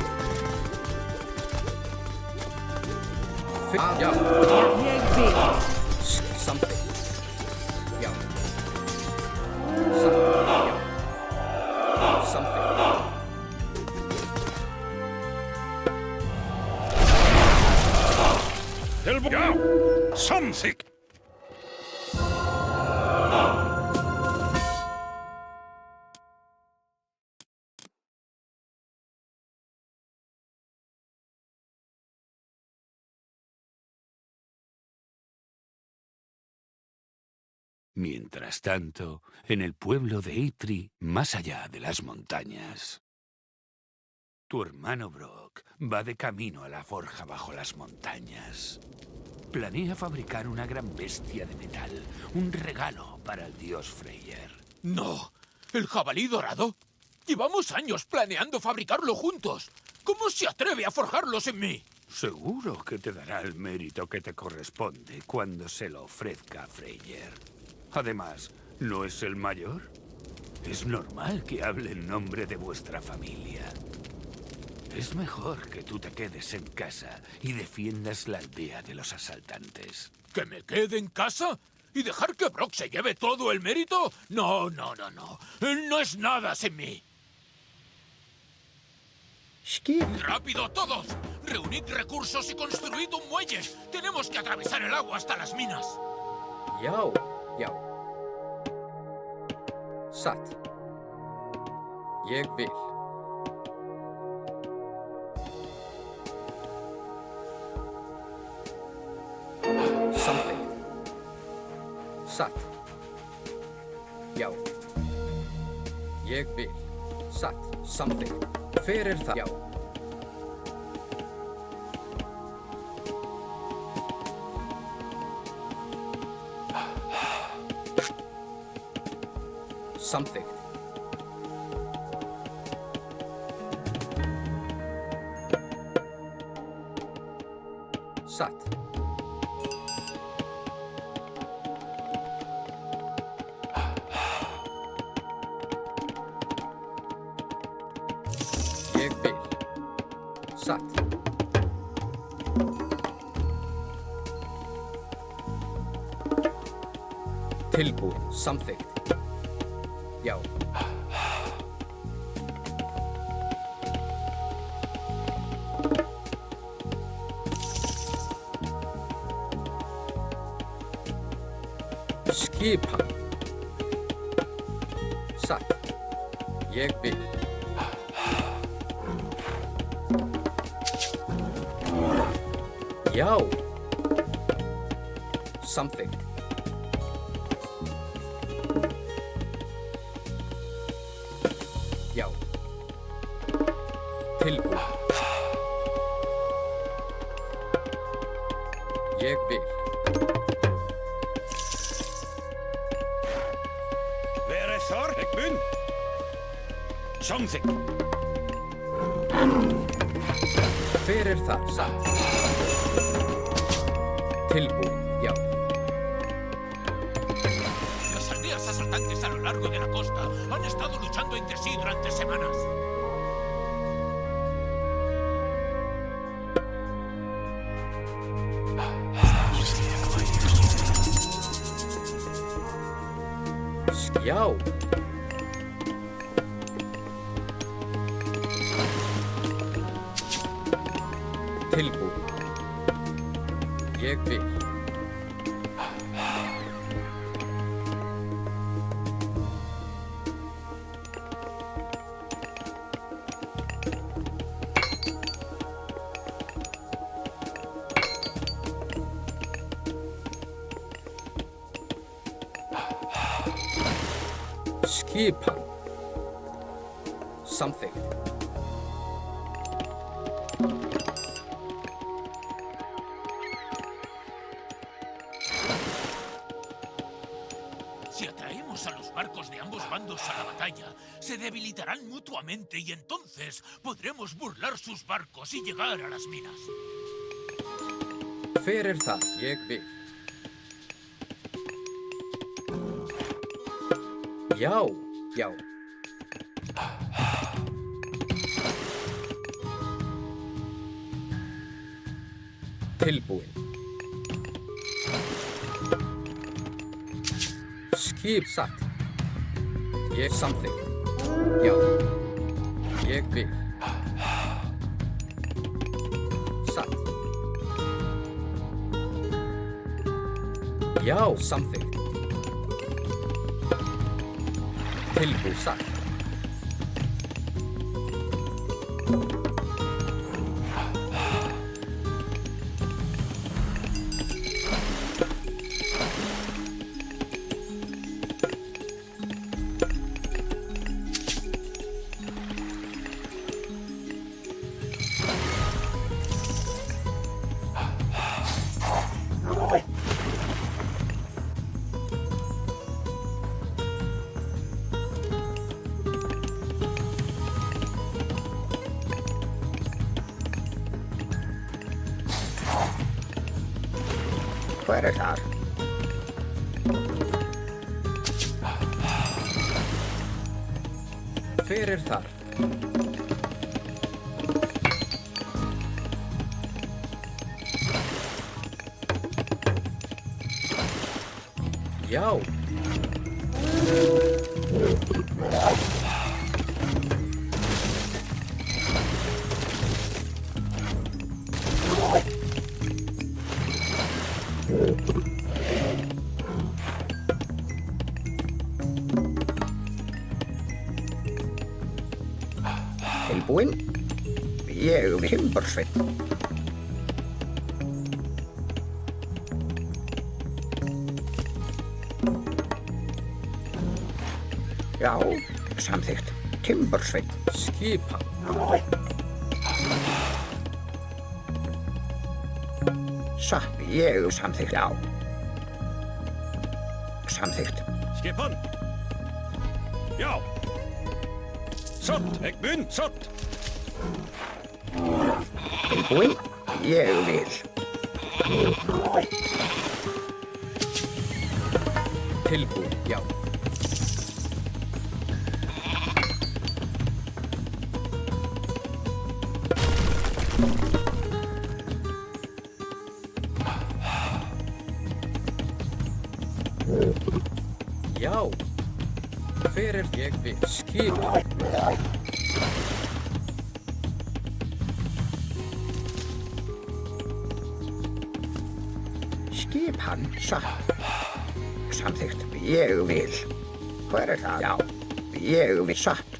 Speaker 5: Já.
Speaker 6: Ég vil.
Speaker 5: Samþykkt. Já. Satt. Já. Samþykkt.
Speaker 4: Tilbúið. Já, samþykkt.
Speaker 1: Mientras tanto, en el pueblo de Eitri, más allá de las montañas. Tu hermano Brock va de camino a la forja bajo las montañas. Planea fabricar una gran bestia de metal, un regalo para el dios Freyr.
Speaker 2: No, ¿el jabalí dorado? Llevamos años planeando fabricarlo juntos. ¿Cómo se atreve a forjarlo sin mí?
Speaker 1: Seguro que te dará el mérito que te corresponde cuando se lo ofrezca a Freyr. Además, ¿no es el mayor? Es normal que hable en nombre de vuestra familia. Es mejor que tú te quedes en casa y defiendas la aldea de los asaltantes.
Speaker 2: ¿Que me quede en casa? ¿Y dejar que Brock se lleve todo el mérito? No. Él no es nada sin mí.
Speaker 3: Skip.
Speaker 2: ¡Rápido todos! Reunid recursos y construid un muelle. Tenemos que atravesar el agua hasta las minas.
Speaker 5: Já. Já. Satt. Ég vil. Samþykkt. Satt. Já. Ég vil. Satt. Samþykkt. Hver það? Já. Samþykkt. Satt. Ég vil. Satt. Tilbúin. Samþykkt. Já. Skipan. Satt. Ég vil. Já. Samþykkt. Já. Tilbúin. Ég vil.
Speaker 4: Hver þar? Ég mun. Samþykkt.
Speaker 5: Hver það? Satt. Tilbúin. Já.
Speaker 2: Las aldeas asaltantes a lo largo de la costa han estado luchando entre sí durante semanas.
Speaker 5: Já. Tilbúin. Ég vil. Skipan. Samþykkt.
Speaker 2: Si atraemos a los barcos de ambos bandos a la batalla, se debilitarán mutuamente y entonces podremos burlar sus barcos y llegar a las minas.
Speaker 5: Hver það? Ég vil. Já. Já. Tilbúin. Skip. Satt. Ég samþykkt. Já. Ég vil. Satt. Já. Samþykkt. Tilbúin. Satt.
Speaker 3: Hver þar?
Speaker 5: Hver þar? Já.
Speaker 3: Tilbúin. Ég Timbursveinn. Já, samþykkt. Timbursveinn.
Speaker 5: Skipan.
Speaker 3: Satt, ég samþykkt. Já. Samþykkt.
Speaker 4: Skipan. Já. Sott, ég mun, sott.
Speaker 3: Tilbúin? Ég vil.
Speaker 5: Tilbúin, já. Já. Hver er ég vil? Skip.
Speaker 3: Skipan satt. Samþykkt. Ég vil. Hver er það? Já. Ég vil satt.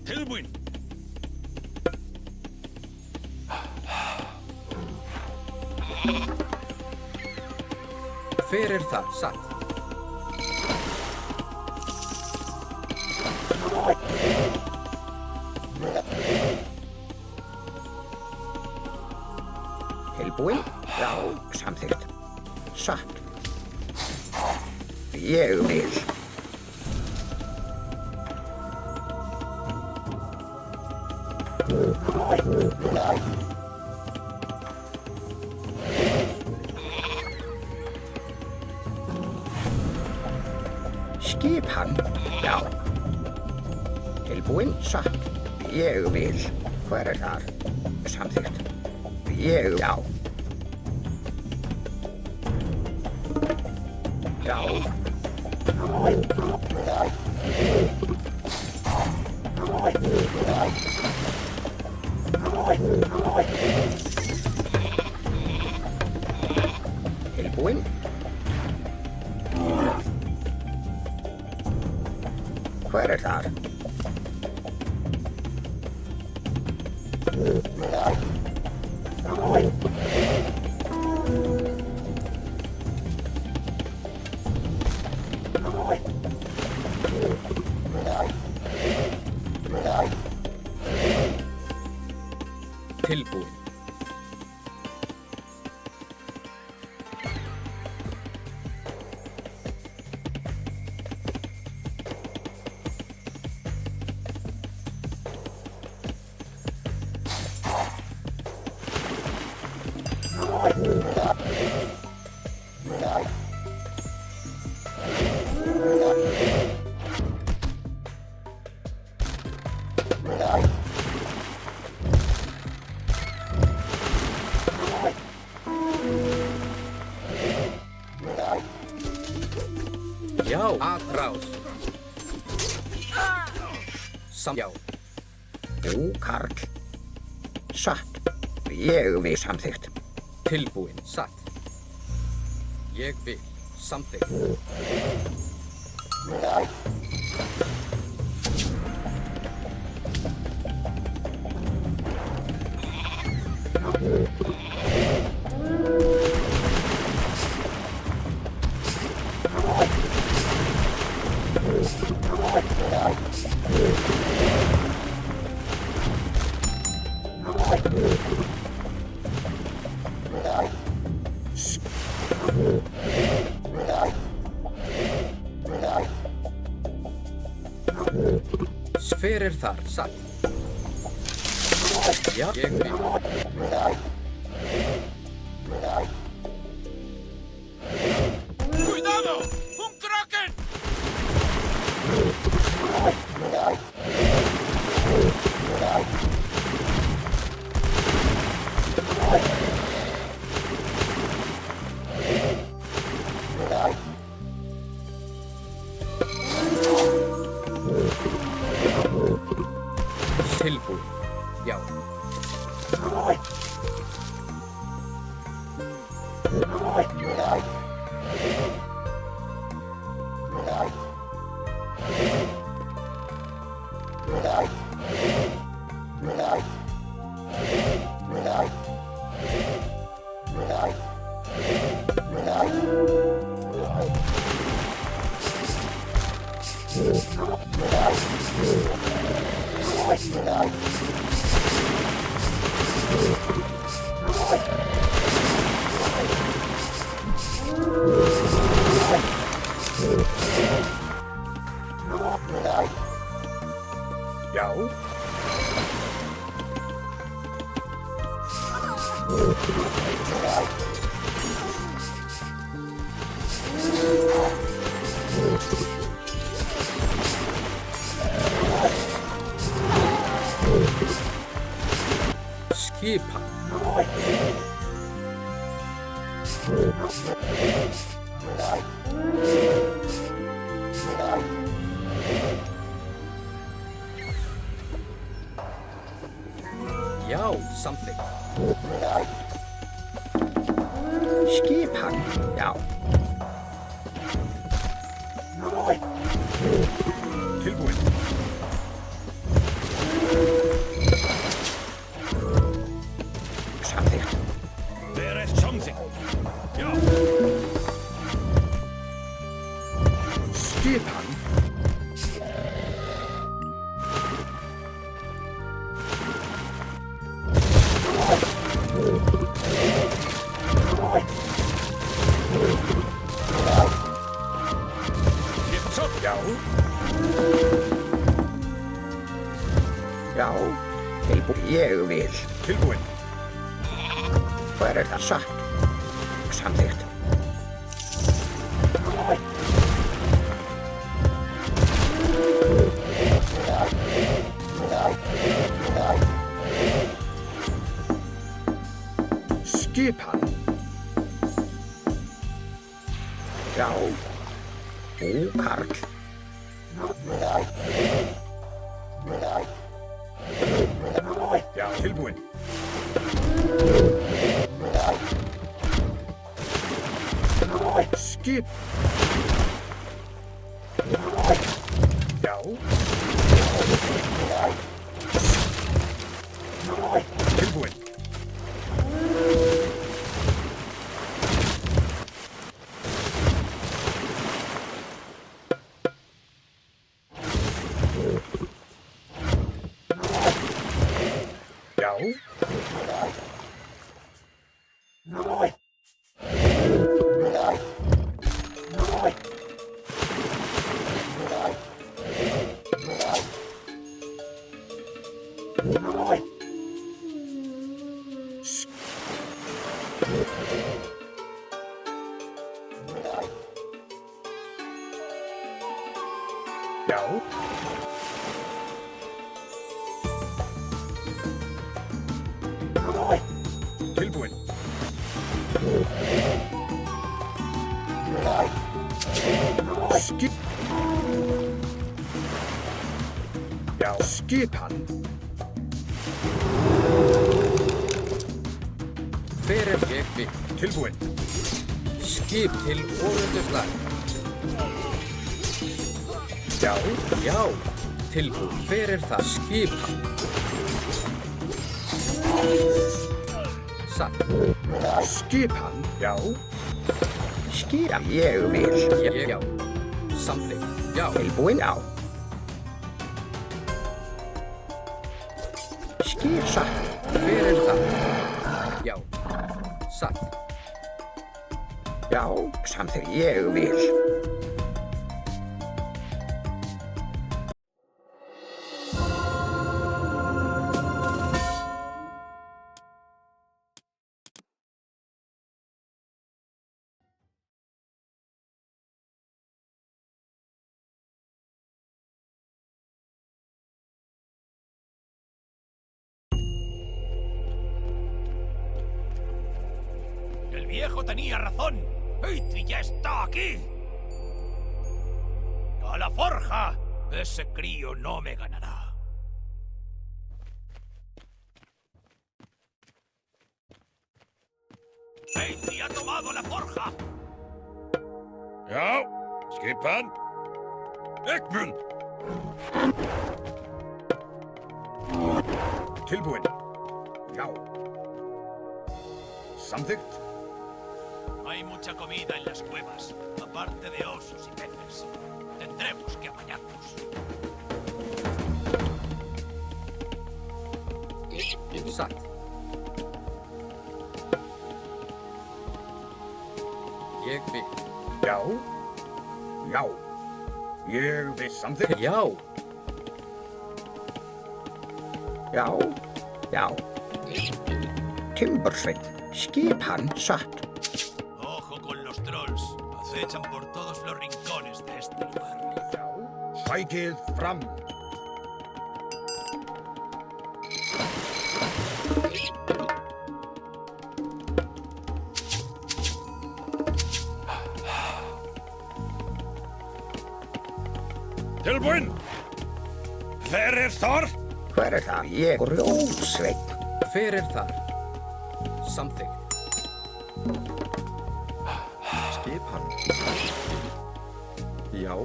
Speaker 4: Tilbúin.
Speaker 5: Hver er það? Satt.
Speaker 3: Tilbúin? Já. Samþykkt. Satt. Ég vil. Skipan? Já. Tilbúin? Satt. Ég vil. Hver er þar? Samþykkt. Ég, já. Já. Tilbúin? Hver er þar?
Speaker 5: Tilbúin. Já. Atrás. Já.
Speaker 3: Jú, Karl. Satt. Ég vil. Samþykkt.
Speaker 5: Tilbúin. Satt. Ég vil. Samþykkt. Hver er þar? Satt. Já. Ég vil.
Speaker 2: ¡Cuidado! ¡Un kraken!
Speaker 5: Tilbúin. Já.
Speaker 3: Tilbúin?
Speaker 4: Já.
Speaker 5: Skipan. Já, something.
Speaker 3: Skipan. Já.
Speaker 4: Tilbúin.
Speaker 3: Samþykkt.
Speaker 2: Verið something. Já.
Speaker 4: Skipan. Já.
Speaker 3: Já. Tilbúin. Ég vil.
Speaker 4: Tilbúin.
Speaker 3: Hver er það satt? Samþykkt.
Speaker 4: Skipan.
Speaker 3: Já. Ókarl.
Speaker 4: Já. Tilbúin. Skip. Já. Tilbúin. Já. Já. Tilbúin. Skip. Já. Skipan.
Speaker 5: Hver er ég við?
Speaker 4: Tilbúin.
Speaker 5: Skip til orðunduslag.
Speaker 4: Já.
Speaker 5: Já, tilbúin. Hver er það? Skipan. Satt.
Speaker 4: Skipan. Já.
Speaker 3: Skipan. Ég vil.
Speaker 5: Já. Something. Já.
Speaker 3: Tilbúin. Já. Skip satt.
Speaker 5: Hver er það? Já. Satt.
Speaker 3: Já. Samþykkt. Ég vil.
Speaker 2: El viejo tenía razón. Eitri ya está aquí. ¡A la forja! Ese crío no me ganará. Eitri ha tomado la forja.
Speaker 4: Já. Skipan. Ekmun. Tilbúin. Já. Samþykkt.
Speaker 2: No hay mucha comida en las cuevas, aparte de osos y peces. Tendremos que apañarnos.
Speaker 5: Satt. Ég vil.
Speaker 4: Já. Já. Ég vil. Samþykkt.
Speaker 5: Já.
Speaker 3: Já, já. Timbursveinn, skipan satt.
Speaker 2: Ojo con los trolls. Acechan por todos los rincones de este lugar.
Speaker 4: Já. Sækið fram.
Speaker 2: Tilbúin! Hver þar?
Speaker 3: Hver það? Ég Grjótsveinn.
Speaker 5: Hver þar? Samþykkt.
Speaker 3: Skipan. Já.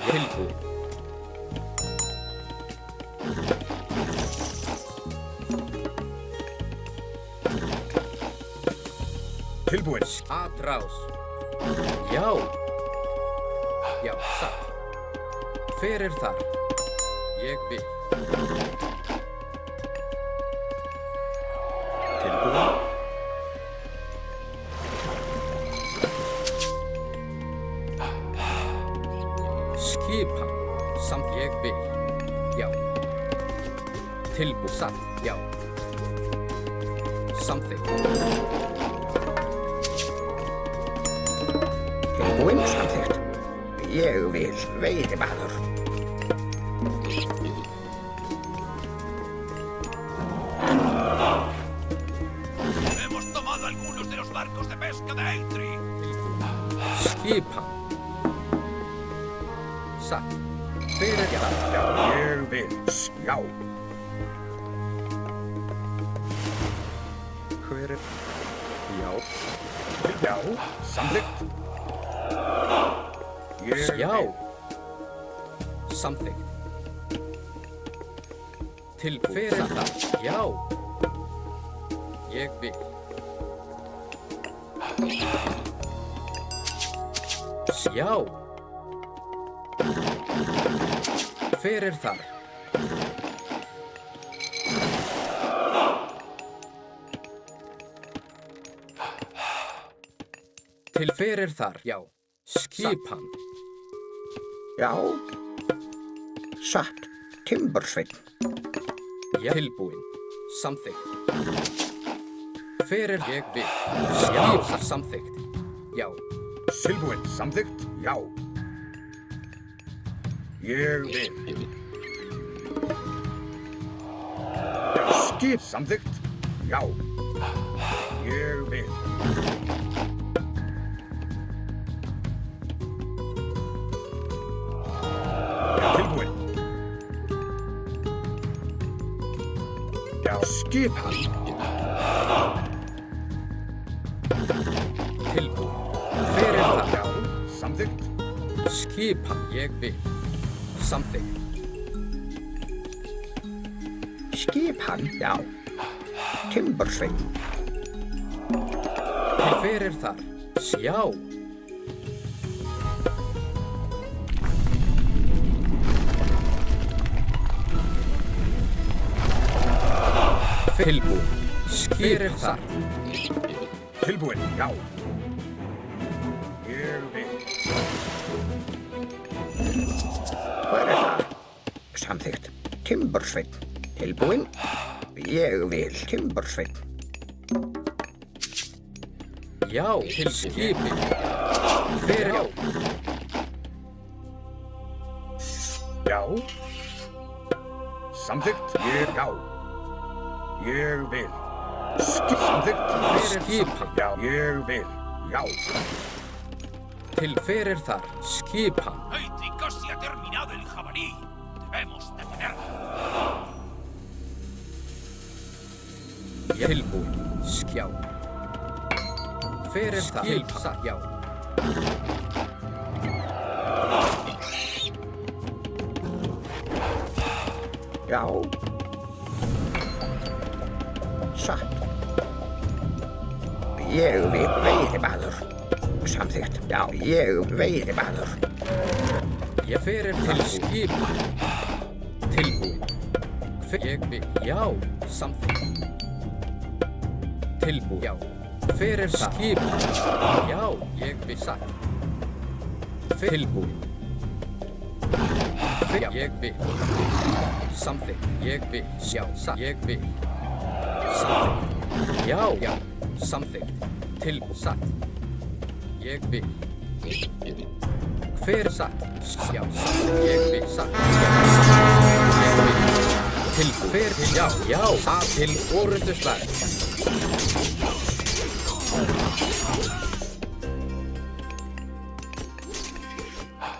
Speaker 5: Tilbúin.
Speaker 4: Tilbúin.
Speaker 5: Atrás. Já. Já, satt. Hver þar? Ég vil.
Speaker 3: Tilbúin.
Speaker 5: Skipan. Samt ég vil. Já. Tilbúin. Satt. Já. Samþykkt.
Speaker 3: Tilbúin samþykkt. Ég vil veiðimaður.
Speaker 2: Hemos tomado algunos de los barcos de pesca de Eitri.
Speaker 5: Skipan. Satt. Hver þar?
Speaker 4: Já. Ég vil. Já.
Speaker 3: Hver Já.
Speaker 4: Já. Samþykkt. Ég
Speaker 5: Já.
Speaker 4: vil.
Speaker 5: Samþykkt. Tilbúin. Hver þar? Já. Ég vil. Já. Hver þar? Til hver þar? Já. Skipan.
Speaker 3: Já. Satt. Timbursveinn.
Speaker 5: Já. Tilbúin. Samþykkt. Hver ég vil. Já. Samþykkt. Já.
Speaker 4: Tilbúin. Samþykkt. Já. Ég vil. Já. Skip. Samþykkt. Já. Ég vil. Tilbúin. Já. Skipan.
Speaker 5: Tilbúin. Hver þar?
Speaker 4: Já. Samþykkt.
Speaker 5: Skipan. Ég vil. Samþykkt.
Speaker 3: Skipan, já. Timbursveinn.
Speaker 5: Til hver þar? Já. Tilbúin. Hver þar?
Speaker 4: Tilbúin. Já. Ég vil.
Speaker 3: Hver það? Samþykkt. Timbursveinn. Tilbúin. Ég vil Timbursveinn.
Speaker 5: Já. Til skipin. Hver já?
Speaker 4: Já. Samþykkt. Ég já. Ég vil. Samþykkt.
Speaker 5: Skipan.
Speaker 4: Já. Ég vil. Já.
Speaker 5: Til hver þar? Skipan.
Speaker 2: Eitri casi ha terminado el jabalí. Debemos detenerlo.
Speaker 5: Tilbúin. Skjá. Hver þar? Skipan. Já.
Speaker 3: Já. Satt. Ég veiðimaður. Samþykkt. Já, ég veiðimaður.
Speaker 5: Ég fyrir til skipa. Tilbúin. Ég vil. Já, samþykkt. Tilbúin. Já. Fyrir skipa. Já, ég vil satt. Tilbúin. Ég vil. Samþykkt. Ég vil. Já, satt. Ég vil. Samþykkt. Já, já. Samþykkt. Tilbúin. Satt. Ég vil. Hver satt? Já, satt. Ég vil satt. Ég vil. Tilbúin. Hver til. Já, já. Satt til orrunduslag.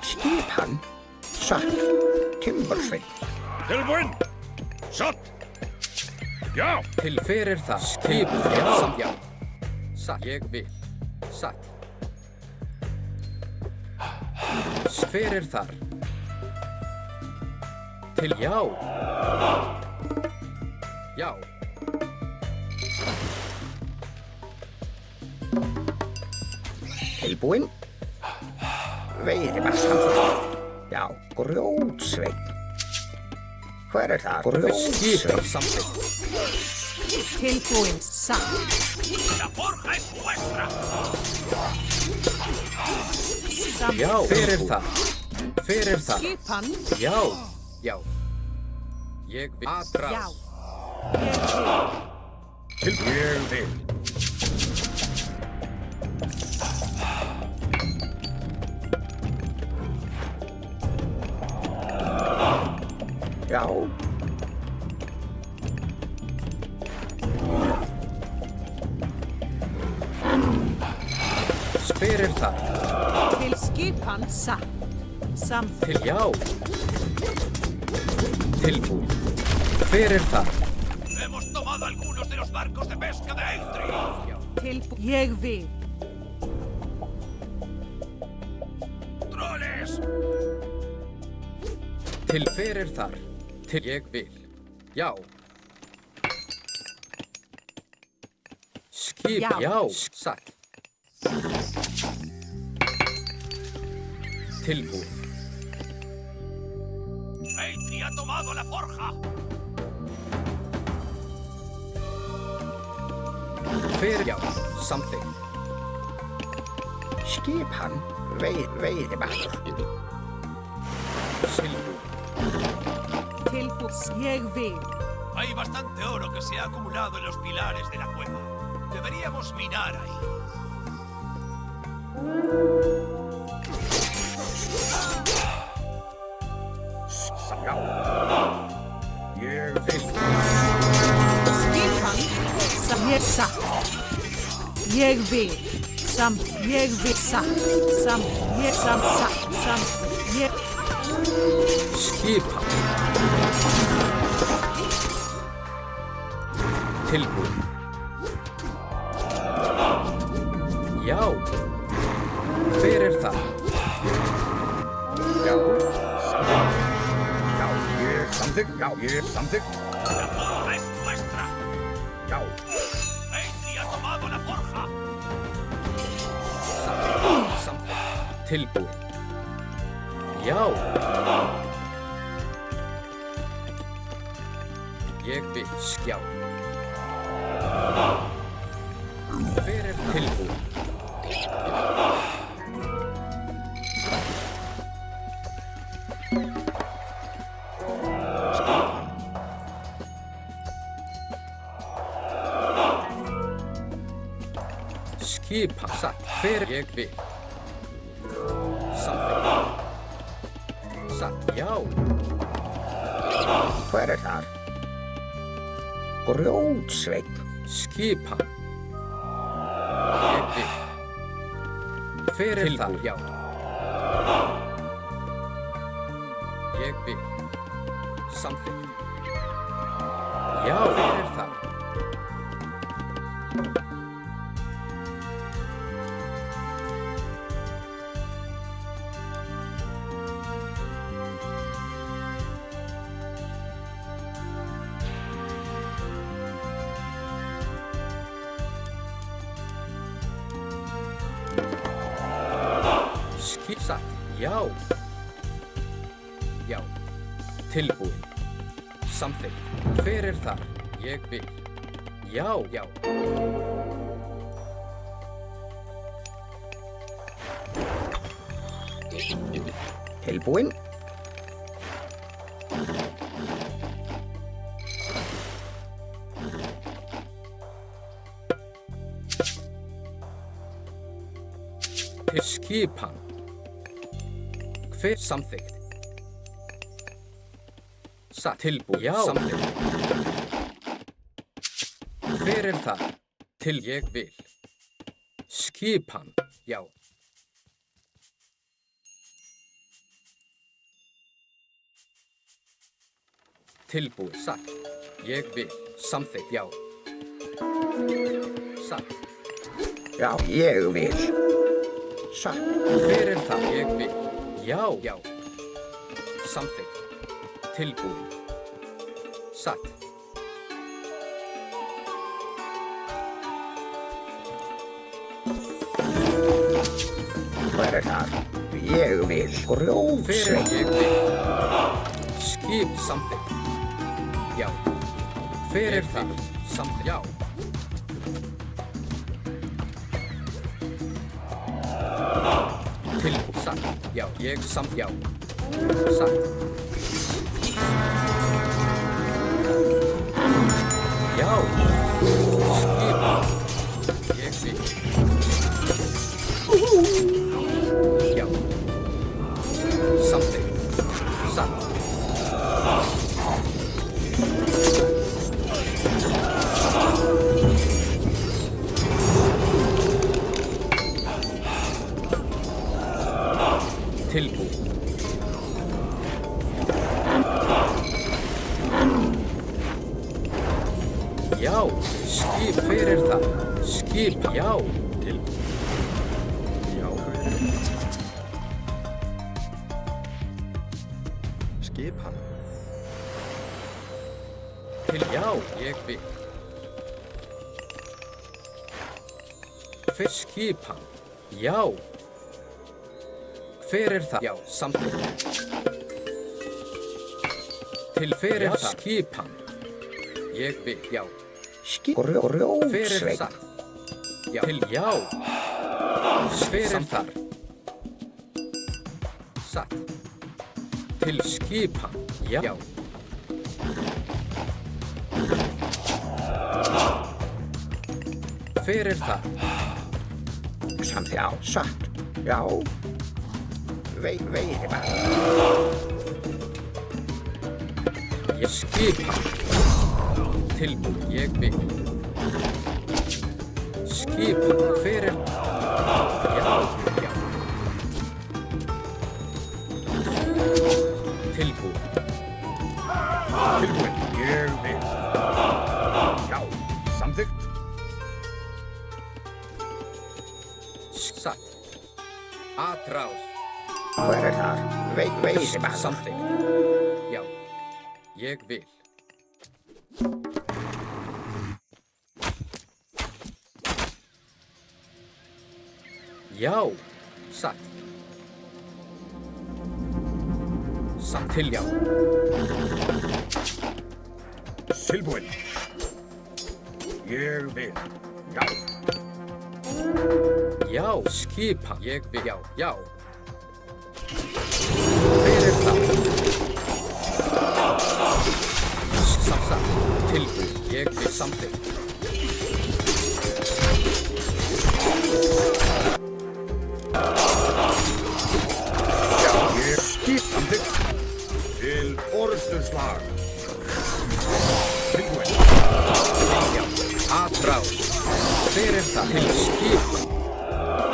Speaker 3: Skipan. Satt. Timbursveinn.
Speaker 4: Tilbúinn. Satt. Já.
Speaker 5: Til fyrir það. Skip. Já, já. Satt. Ég vil. Satt. Fyrir þar. Til já. Já.
Speaker 3: Tilbúinn. Veiðimaður samþykkt. Já, grjótsveinn. Hver það?
Speaker 5: Skipar
Speaker 3: Grjótsveinn.
Speaker 5: samþykkt.
Speaker 6: Tilbúin. Satt.
Speaker 2: La forja es vuestra.
Speaker 5: Já, fyrir það. Fyrir það.
Speaker 6: Skipan.
Speaker 5: Já. Já. Ég vil. Atrás.
Speaker 6: Já. Ég vil.
Speaker 4: Ég vil.
Speaker 3: Já.
Speaker 5: Fyrir það.
Speaker 6: Til skipan. Satt. Samþykkt.
Speaker 5: Til já. Tilbúin. Fyrir það.
Speaker 2: Hemos tomado algunos de los barcos de pesca de Eitri.
Speaker 6: Tilbúin. Ég vil.
Speaker 2: ¡Troles!
Speaker 5: Til fyrir þar. Til ég vil. Já. Skip.
Speaker 6: Já.
Speaker 5: Já. Satt. Tilbúin.
Speaker 2: Eitri ha tomado la forja.
Speaker 5: Fyrir já. Samþykkt.
Speaker 3: Skipan. Veiðimaður.
Speaker 5: Tilbúin.
Speaker 6: Tilbúin. Ég vil.
Speaker 2: Hay bastante oro que se ha acumulado en los pilares de la cueva. Deberíamos minar ahí.
Speaker 3: Já.
Speaker 4: Ég vil.
Speaker 6: Skipan. Ég satt. Ég vil. Ég vil satt. Ég satt. Ég.
Speaker 5: Skipa. Tilbúin. Já. Fyrir það.
Speaker 4: Já. Samþykkt. Já. Ég samþykkt. Já. Ég samþykkt.
Speaker 2: La forja es vuestra.
Speaker 4: Já.
Speaker 2: Eitri ha tomado la forja.
Speaker 5: Samþykkt. Tilbúin. Já. Ég vil skjá. Fyrir tilbúin. Skipa satt. Fyrir ég vil. Samþykkt. Satt. Já.
Speaker 3: Hver það? Grjótsveinn.
Speaker 5: Skipa. Ég vil. Fyrir það. Já. Ég vil. Samþykkt. Já, fyrir það. Satt. Já. Já. Tilbúin. Samþykkt. Hver þar? Ég vil. Já. Já.
Speaker 3: Tilbúin.
Speaker 5: Til skipan. Hver samþykkt? Satt. Tilbúin. Já. Samþykkt. Hver það? Til ég vil. Skipan. Já. Tilbúið. Satt. Ég vil. Samþykkt. Já. Satt.
Speaker 3: Já, ég vil. Satt.
Speaker 5: Hver það? Ég vil. Já. Já. Samþykkt. Tilbúið. Satt.
Speaker 3: Hver það? Ég vil. Grjótsveinn.
Speaker 5: Ég vil. Skip. Samþykkt. Já. Hver það? Samþykkt. Já. Tilbúið. Satt. Já. Ég samþykkt. Já. Satt. Já. Skip. Ég vil. Já. Samþykkt. Satt. Tilbúið. Já, skip, hver það? Skip, já. Tilbúið. Já.
Speaker 3: Skipan.
Speaker 5: Já, ég vil. Hver skipan? Já. Hver það? Já, samþykkt. Til hver það? Skipan. Ég vil, já.
Speaker 3: Grjótsveinn.
Speaker 5: Satt. Já. Til já. Hver þar? Satt. Til skipan. Já. Já. Hver það?
Speaker 3: Samþykkt. Já, satt. Já. Veiði bara.
Speaker 5: Ég skipan. Tilbúið. Ég vil. Skipan. Hver Já. Já. Tilbúið.
Speaker 4: Tilbúin. Ég vil. Já. Samþykkt.
Speaker 5: Satt. Atrás.
Speaker 3: Hver það? Veiði bara.
Speaker 5: Samþykkt. Já. Ég vil. Já. Satt. Satt til já.
Speaker 4: Tilbúin. Ég vil. Já.
Speaker 5: Já. Skipan. Ég vil. Já. Já. Hver það? Satt. Tilbúið. Ég vil. Samþykkt.
Speaker 4: Ég skip samþykkt. Til orðsturslag. Tilbúin.
Speaker 5: Já. Atrás. Hver það? Til skipan.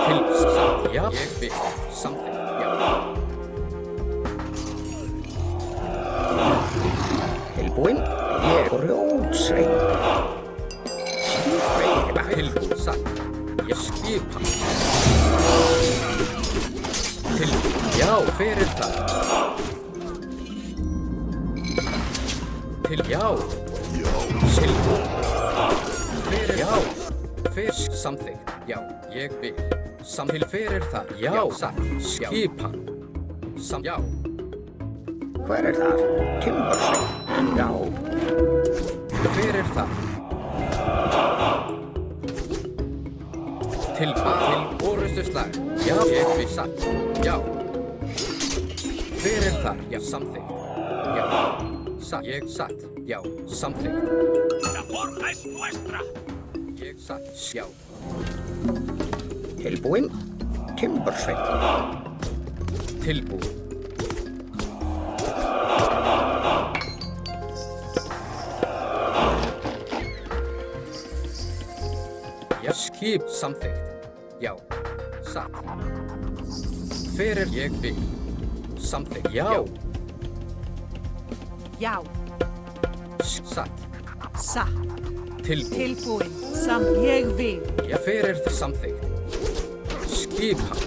Speaker 5: Til satt. Já. Ég vil. Samþykkt. Já.
Speaker 3: Tilbúin. Ég grjótsveinn. Veiði bara.
Speaker 5: Tilbúið. Satt. Ég skipan. Tilbúið. Já. Hver það? Til já. Tilbúið. Hver já. Hver samþykkt. Já. Ég vil. Til fyrir það. Já, satt. Skipan. Já.
Speaker 3: Hver það? Timbersveit. Já.
Speaker 5: Fyrir það. Til orustuslag. Já, ég við satt. Já. Fyrir það. Já, samþykkt. Já. Satt. Ég satt. Já, samþykkt.
Speaker 2: La forja es nuestra.
Speaker 5: Ég satt. Já.
Speaker 3: Tilbúinn. Timbersveit.
Speaker 5: Tilbúin. Já, skip samþykkt. Já, satt. Fyrir ég vil. Samþykkt. Já.
Speaker 6: Já.
Speaker 5: Satt.
Speaker 6: Satt.
Speaker 5: Tilbúin.
Speaker 6: Tilbúin. Ég vil.
Speaker 5: Já, fyrir það samþykkt. Skipan.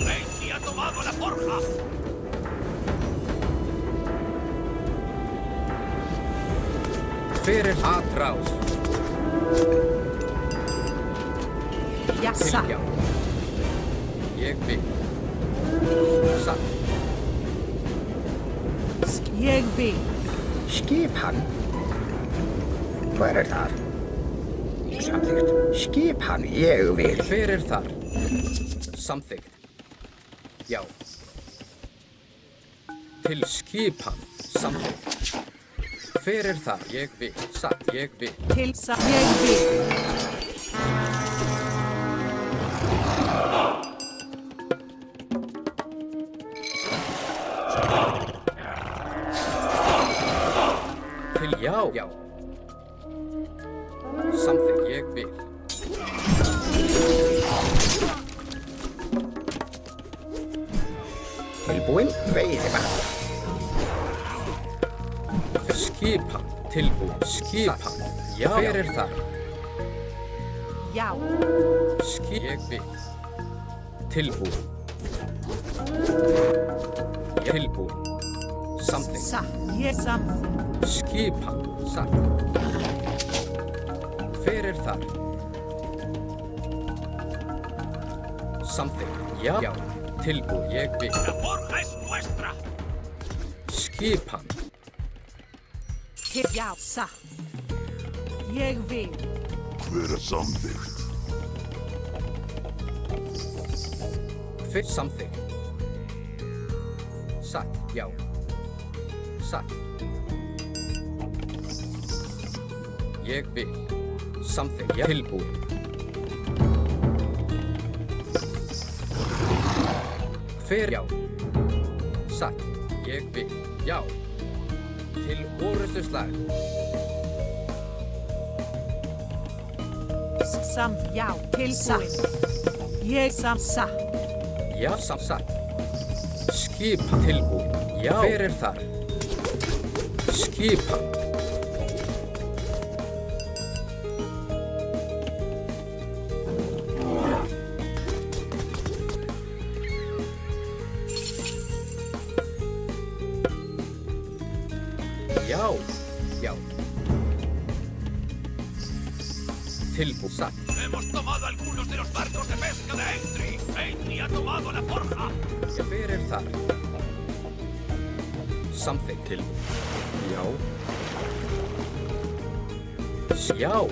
Speaker 2: Eitri ha tomado la forja.
Speaker 5: Fyrir atrás.
Speaker 6: Já, satt.
Speaker 5: Já. Ég vil. Satt.
Speaker 6: Ég vil.
Speaker 3: Skipan. Hver það? Samþykkt. Skipan. Ég vil.
Speaker 5: Fyrir þar. Samþykkt. Já. Til skipan. Samþykkt. Fyrir þar. Ég vil. Satt. Ég vil.
Speaker 6: Til ég vil.
Speaker 5: Til já. Já. Samþykkt. Ég vil.
Speaker 3: Tilbúinn. Veiðimann.
Speaker 5: Skipan. Tilbúin. Skipan. Já. Fyrir þar.
Speaker 6: Já.
Speaker 5: Ég vil. Tilbúin. Tilbúin. Samþykkt.
Speaker 6: Satt. Ég samþykkt.
Speaker 5: Skipan. Satt. Fyrir þar. Samþykkt. Já. Já. Tilbúin. Ég vil.
Speaker 2: La forja es nuestra.
Speaker 5: Skipan.
Speaker 6: Já, satt. Ég vil.
Speaker 4: Vera samþykkt.
Speaker 5: Fyrir samþykkt. Satt. Já. Satt. Ég vil. Samþykkt. Já. Tilbúin. Fyrir. Já. Satt. Ég vil. Já. Til orustuslag.
Speaker 6: Já. Til satt. Ég satt.
Speaker 5: Já, satt. Skipan. Tilbúin. Já. Fyrir þar. Skipan. Já. Já. Tilbúin. Satt.
Speaker 2: Hemos tomado algunos de los barcos de pesca de Eitri. Eitri ha tomado la forja.
Speaker 5: Já, fyrir þar. Samþykkt. Tilbúin. Já. Já.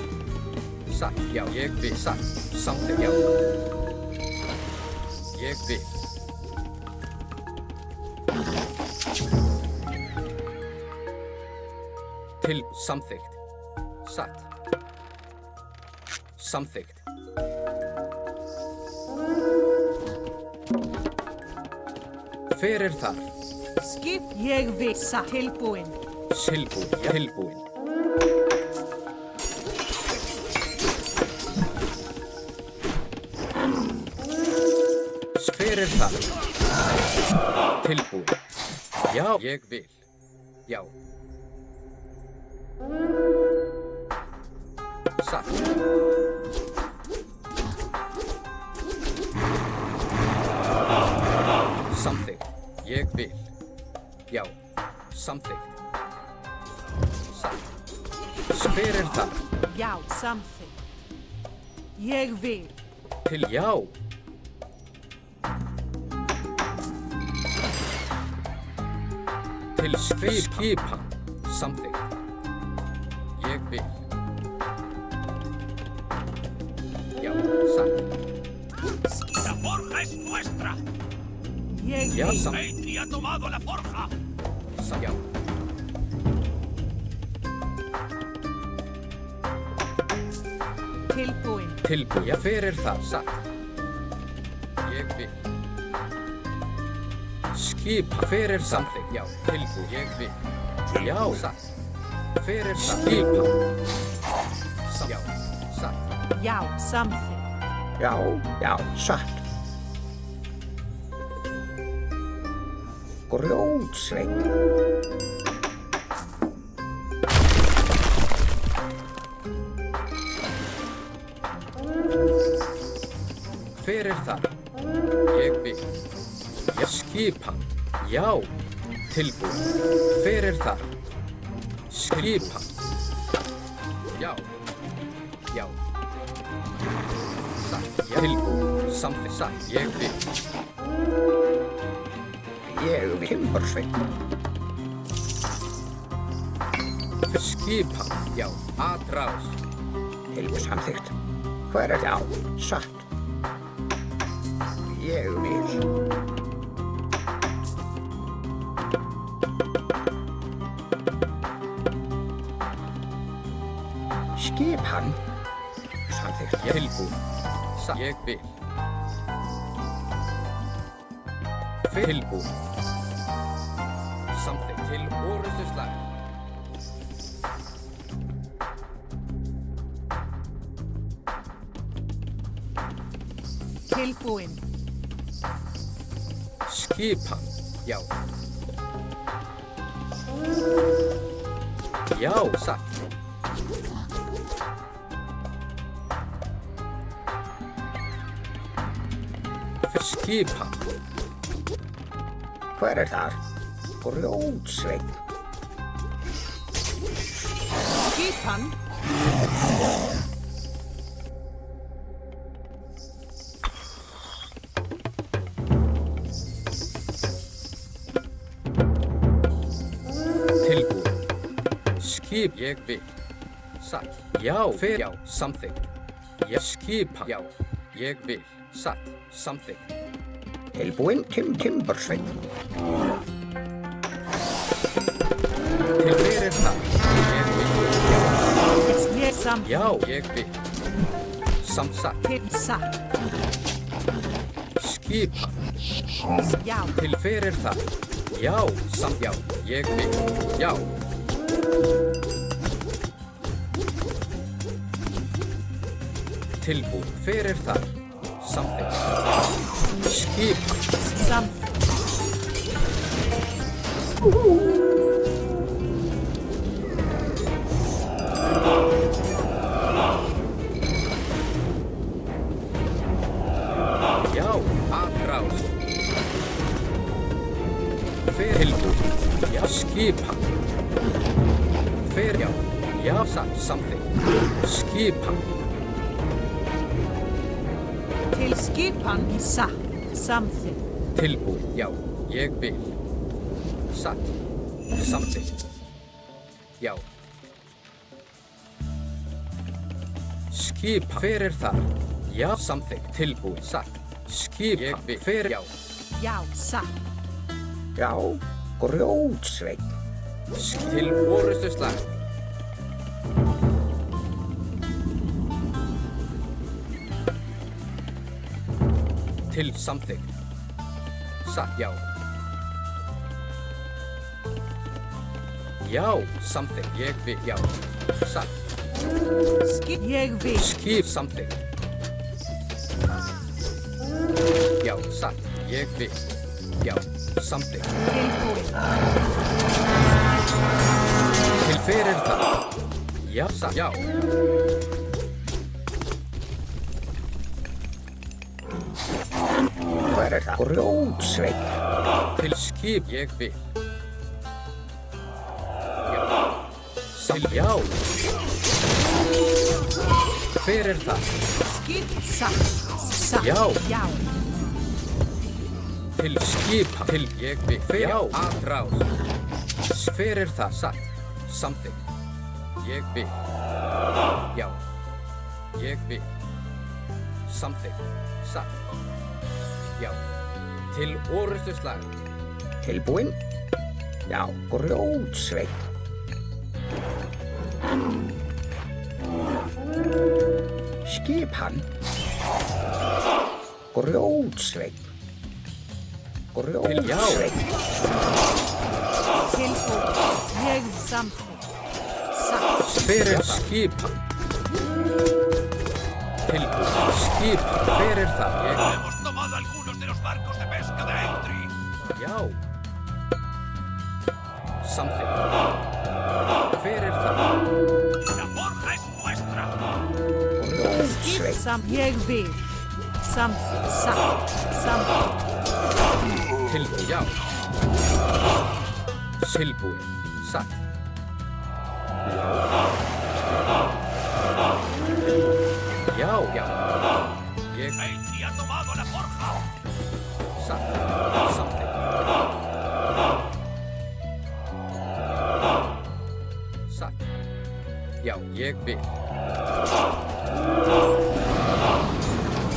Speaker 5: Satt. Já, ég vil. Satt. Samþykkt. Já. Ég vil. Til samþykkt. Satt. Samþykkt. Fyrir þar.
Speaker 6: Skip. Ég vil. Satt. Tilbúin.
Speaker 5: Tilbúin. Já. Tilbúin. Fyrir þar. Tilbúin. Já, ég vil. Já. Satt. Samþykkt. Ég vil. Já. Samþykkt. satt. Hver það?
Speaker 6: Já, samþykkt. Ég vil.
Speaker 5: Til já. Til skipa. Samþykkt. Ég vil. Já, satt.
Speaker 2: ¡La forja es nuestra!
Speaker 6: Ég
Speaker 5: Já,
Speaker 6: vil.
Speaker 5: satt.
Speaker 2: ¡Eitri ha tomado la forja!
Speaker 5: Já.
Speaker 6: Tilbúin.
Speaker 5: Tilbúin. Já, hver það? Satt. Ég vil. Skipa. Hver samþykkt? Já, tilbúin. Ég vil. Já, satt. Hver það? Skipa. Já, satt.
Speaker 6: Já, samþykkt.
Speaker 3: Já, já, satt. Grjótsveinn.
Speaker 5: Hver það? Ég vil. Já, skipa. Já, tilbúin. Hver það? Skipa. Já. Já. Satt. Já. Tilbúin. Samþykkt. Satt. Ég vil.
Speaker 3: Ég vil. Timbursveinn.
Speaker 5: Skipa. Já. Atrás.
Speaker 3: Tilbúin samþykkt. Hver já, satt. Ég vil. Skipan. Samþykkt.
Speaker 5: Tilbúin. Satt. Ég vil. Tilbúin. Samþykkt. Til orustu slag.
Speaker 6: Tilbúin.
Speaker 5: Skipan. Já. Já, satt. Skipan.
Speaker 3: Hver þar? Grjótsveinn.
Speaker 6: Skipan.
Speaker 5: Tilbúin. Skip. Ég vil. Satt. Já. Fer. Já. Samþykkt. Já. Skipa. Já. Ég vil. Satt. Samþykkt.
Speaker 3: Tilbúin. Timbursveinn.
Speaker 5: Til hver það? Ég vil.
Speaker 6: Ég samþykkt.
Speaker 5: Já. Ég vil. Samsatt.
Speaker 6: Til satt.
Speaker 5: Skipa.
Speaker 6: Já.
Speaker 5: Til hver það? Já. Já. Ég vil. Já. Tilbúin. Hver það? Samþykkt. Skipa.
Speaker 6: Samþykkt.
Speaker 5: Já. Atrás. Tilbúin. Já. Skipa. Hver já. Já. Satt. Samþykkt. Skipa.
Speaker 6: Til skipan. Satt. Samþykkt.
Speaker 5: Tilbúin. Já. Ég vil. Satt. Samþykkt. Já. Skipa. Hver það? Já. Samþykkt. Tilbúin. Satt. Skipa. Ég vil. Hver já.
Speaker 6: Já, satt.
Speaker 3: Já, grjótsveinn.
Speaker 5: Til orustu slag. Til samþykkt. Satt. Já. Já. Samþykkt. Ég vil. Já. Satt.
Speaker 6: Ég vil.
Speaker 5: Skip. Samþykkt. Já. Satt. Ég vil. Já. Samþykkt.
Speaker 6: Tilbúin.
Speaker 5: Til hver það? Já. Satt. Já.
Speaker 3: Hver það? Grjótsveinn.
Speaker 5: Til skip. Ég vil. Já. Til, já. Hver það?
Speaker 6: Skip, satt,
Speaker 5: Já.
Speaker 6: já.
Speaker 5: Til skipa. Til, ég vil. Já. Aðrás. Hver það? Satt. Something. Ég vil. Já. Ég vil. Something. Satt. Já. Til orrustuslag.
Speaker 3: Tilbúinn? Já, grjótsveinn. Skipan. Grjótsveinn. Grjótsveinn.
Speaker 6: Tilbúið. Ég samþykk. Satt.
Speaker 5: Hver skipan? Tilbúið. Skipan. Hver það? Ég.
Speaker 2: Hemos tomado algunos de los barcos de pesca de Eitri.
Speaker 5: Já. Something. Hver það?
Speaker 2: La forja es nuestra.
Speaker 6: Skip, ég vil. Samþykk. Satt. Samþykk.
Speaker 5: Tilbúið. Já. Tilbúið. Satt. Já. Já. Ég.
Speaker 2: Eitri ha tomado la forja.
Speaker 5: Satt. Something. Satt. Já, ég vil.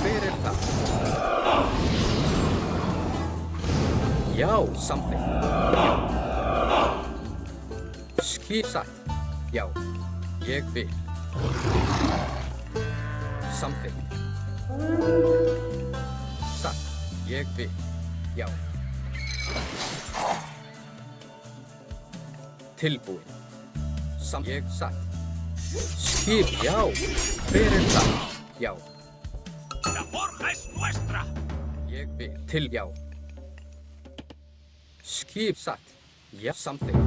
Speaker 5: Hver það? Já, something. Já. Skip. Satt. Já, ég vil. Something. Satt. Ég vil. Já. Tilbúin. Ég satt. Skip, já. Hver það? Já.
Speaker 2: La forja es nuestra.
Speaker 5: Ég vil. Til, já. Skip, satt. Já, something.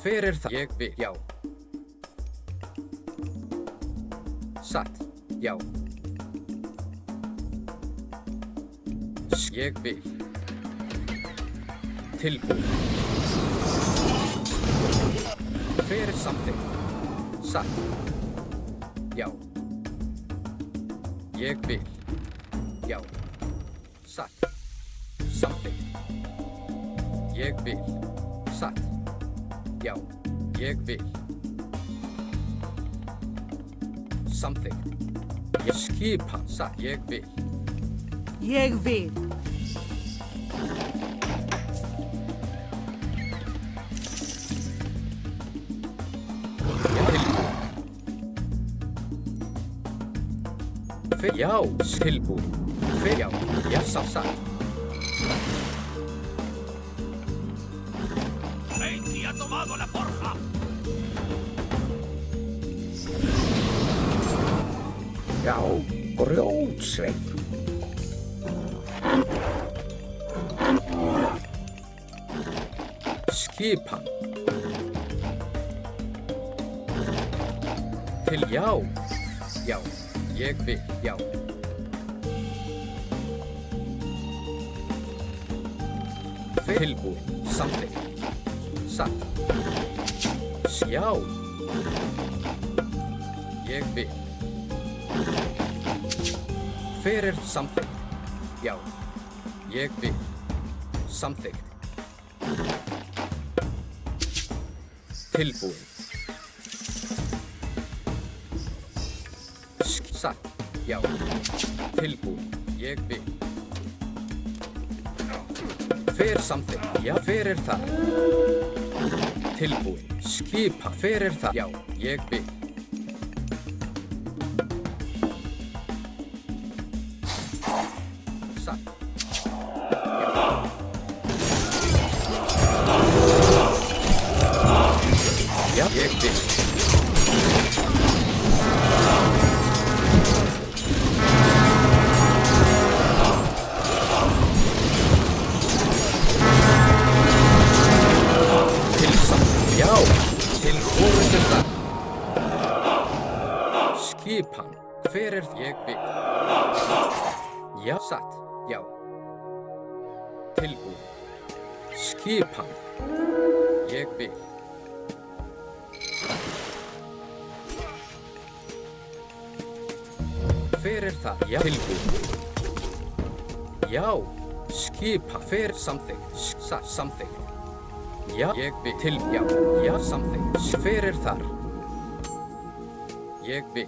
Speaker 5: Hver það? Ég vil, já. Satt, já. Ég vil. Tilbúin. Hver something? Satt. Já. Ég vil. Já. Satt. Something. Ég vil. Satt. Já. Ég vil. Something. Ég skipa. Satt. Ég vil.
Speaker 6: Ég vil.
Speaker 5: Já, tilbúin. Já, já, satt.
Speaker 2: Eitri ha tomado la forja.
Speaker 3: Já, grjótsveinn.
Speaker 5: Skipan. Til, já. Já, ég vil, já. Tilbúin. Something. Satt. Já. Ég vil. Hver something? Já. Ég vil. Something. Tilbúin. Satt. Já. Tilbúin. Ég vil. Hver something? Já. Hver það? Tilbúin. Skipa. Hver það? Já. Ég vil. Satt. Já. Já. Ég vil. Já, til orrustusslag. Skipan. Hver ég vil? Já, satt. Já. Tilbúin. Skipan. Ég vil. Hver þar? Já. Tilbúin. Já. Skipa. Hver samþykkt? Samþykkt. Já. Ég vil. Til. Já. Já. Samþykkt. Hver þar? Ég vil.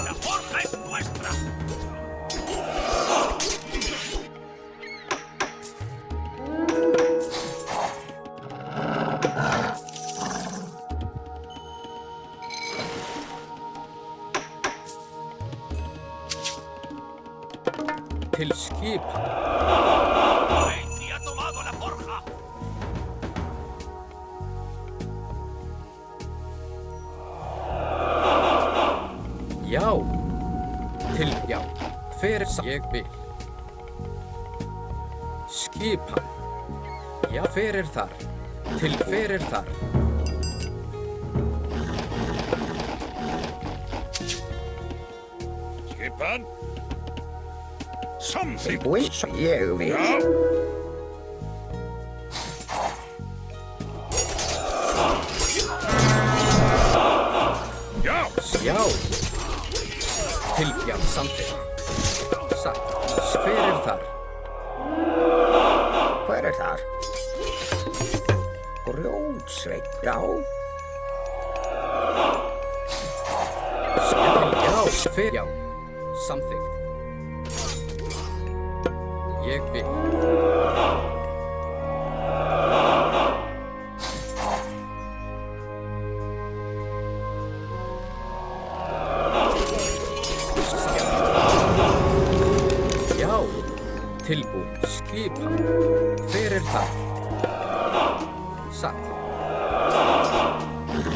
Speaker 2: La forja es nuestra.
Speaker 5: Til skipa.
Speaker 2: Eitri ha tomado la forja.
Speaker 5: Já. Til. Já. Hver ég vil. Skipan. Já. Hver þar? Til. Hver þar?
Speaker 4: Skipan. Samþykkt.
Speaker 3: Tilbúin, svo ég vil.
Speaker 4: Já. Já.
Speaker 5: Já. Til. Já. Samþykkt. Satt. Hver þar?
Speaker 3: Hver þar? Grjótsveit, já.
Speaker 5: Já. Hver. Já. Samþykkt. Ég vil. Já. Tilbúin. Skipa. Hver þar? Satt.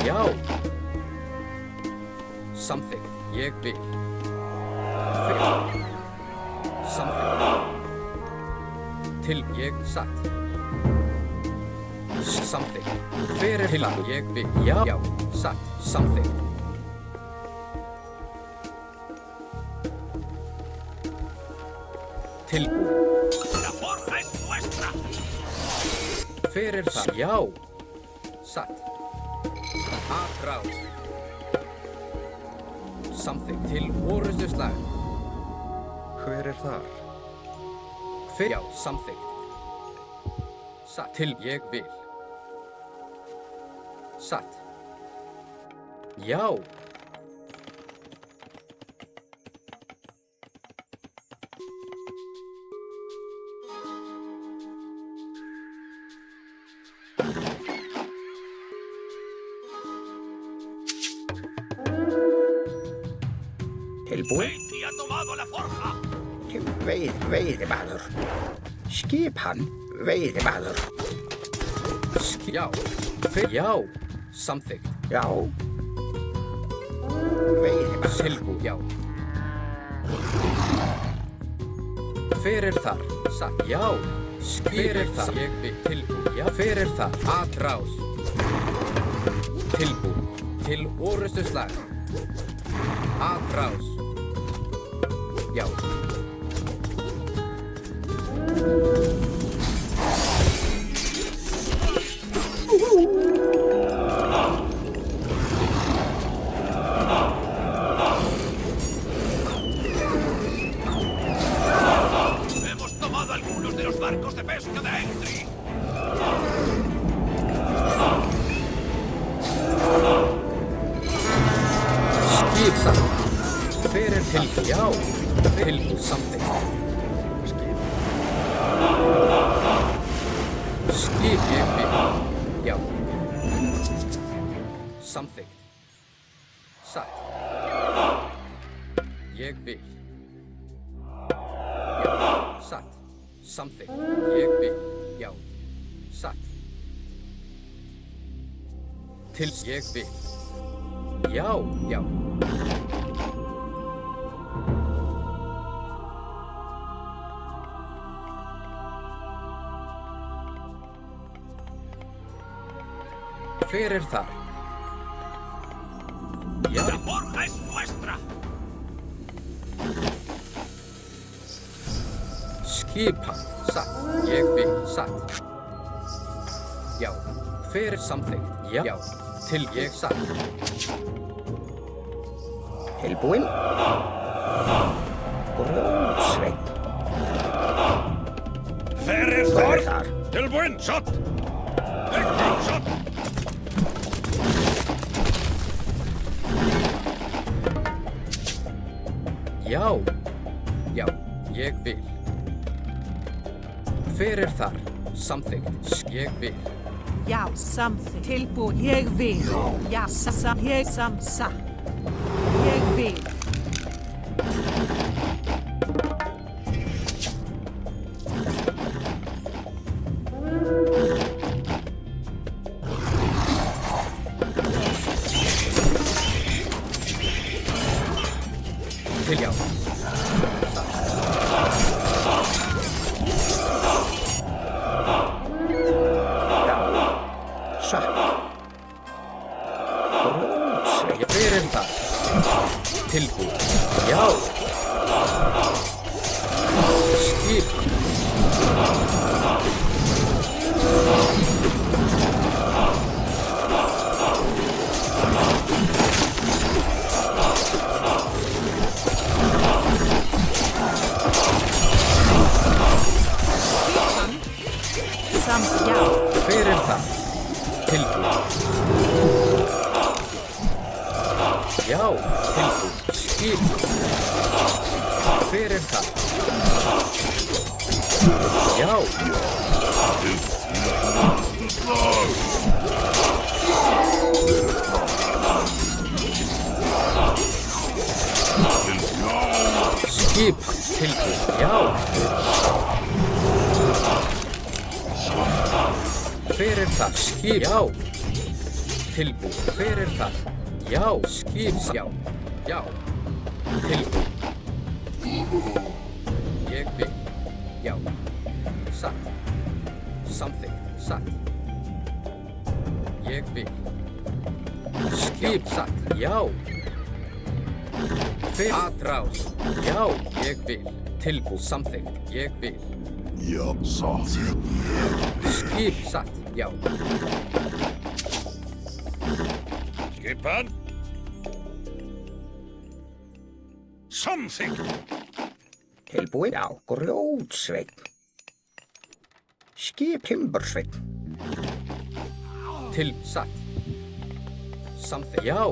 Speaker 5: Já. Samþykkt. Ég vil. Hver. Samþykkt. Til. Ég. Satt. Samþykkt. Hver til það? Ég vil. Já. Já. Satt. Samþykkt. Tilbúin.
Speaker 2: La forja es nuestra.
Speaker 5: Hver það? Já. Satt. Aðráð. Samþykkt. Til orustu slag.
Speaker 3: Hver þar?
Speaker 5: Hver. Já. Samþykkt. Satt. Til. Ég vil. Satt. Já.
Speaker 3: Tilbúin,
Speaker 2: Eitri ha tomado la forja.
Speaker 3: til veiðimaður. Skipan, veiðimaður.
Speaker 5: Já. Hver. Já. Samþykkt.
Speaker 3: Já. Veiðimaður.
Speaker 5: Tilbúin. Já. Hver þar? Satt. Já. Hver þar? Ég vil. Tilbúin. Já. Hver þar? Aðráð. Tilbúin. Til orustu slag. Aðráð. Já.
Speaker 2: Hemos tomado algunos de los barcos de pesca de Eitri.
Speaker 5: Skipsa. Hver til? Já. Tilbúin. Samþykkt. Skip. Ég vil. Já. Samþykkt. Satt. Ég vil. Já. Satt. Samþykkt. Ég vil. Já. Satt. Til. Ég vil. Já. Já. Hver þar? Já.
Speaker 2: La forja es nuestra.
Speaker 5: Skipan. Satt. Ég vil. Satt. Já. Fyrir samþykkt. Já. Já. Til ég satt.
Speaker 3: Tilbúin. Grjótsveit.
Speaker 4: Fyrir
Speaker 3: Hver er
Speaker 4: þar.
Speaker 3: þar?
Speaker 4: Tilbúin, satt. Ekki, satt.
Speaker 5: Já. Já. Ég vil. Fyrir þar. Samþykkt. Ég vil.
Speaker 6: Já, samþykkt. Tilbúin. Ég vil. Já, ég satt. Ég vil.
Speaker 5: Til já.
Speaker 3: Satt. Grjótsveit.
Speaker 5: Ég fyrir þar. Tilbúin. Já. Skipan.
Speaker 6: Já.
Speaker 5: Fyrir þar. Tilbúin. Já. Tilbúin. Skipan. Fyrir þar. Já. Skipan. Tilbúin. Já. Fyrir þar. Skip. Já. Tilbúin. Fyrir þar. Já. Skip. Já. Já. Tilbúin. Ég vil. Já. Satt. Samþykkt. Satt. Ég vil. Skip. Satt. Já. Fyrir. Atrás. Já. Ég vil. Tilbúin. Samþykkt. Ég vil.
Speaker 4: Ja, satt.
Speaker 5: Skip. Satt. Já.
Speaker 4: Skipan. Samþykkt.
Speaker 3: Tilbúin. Já, grjótsveit. Skip timbursveit.
Speaker 5: Til. Satt. Samþykkt. Já.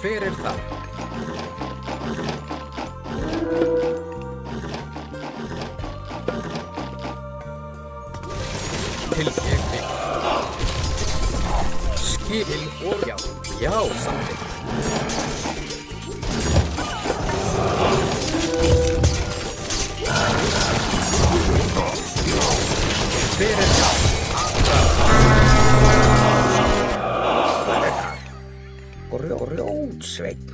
Speaker 5: Fyrir þar. Til ég vil. Skil og já. Já, samþykkt. Fyrir þar.
Speaker 3: Hver er þar? Grjótsveit.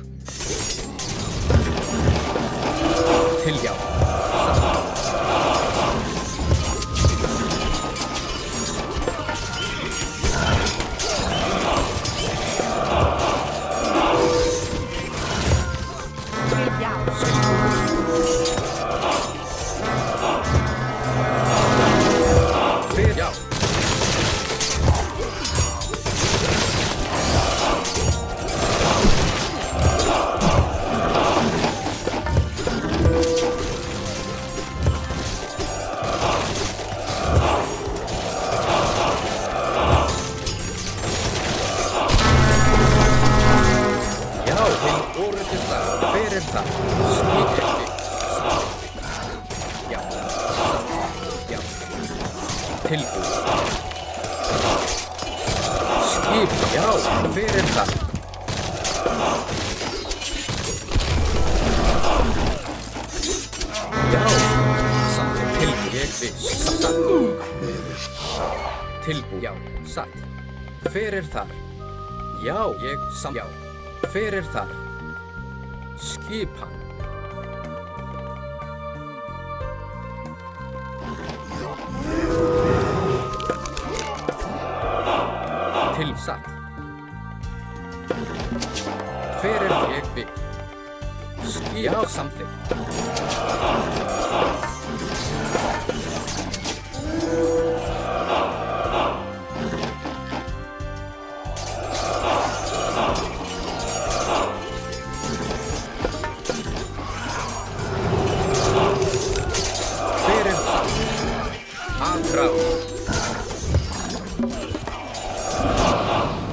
Speaker 5: Til já. Fyrir já. Já, til orðið það. Fyrir það. Skip ekki. Já. Já. Tilbúið. Skip. Já. Fyrir það. Já. Satt. Tilbúið. Ég viss. Satt. Tilbúið. Já. Satt. Fyrir þar. Já. Ég samt. Já. Fyrir þar. Skipan. Til satt. vil. Já, samþykkt. Fyrir það. Aðráð.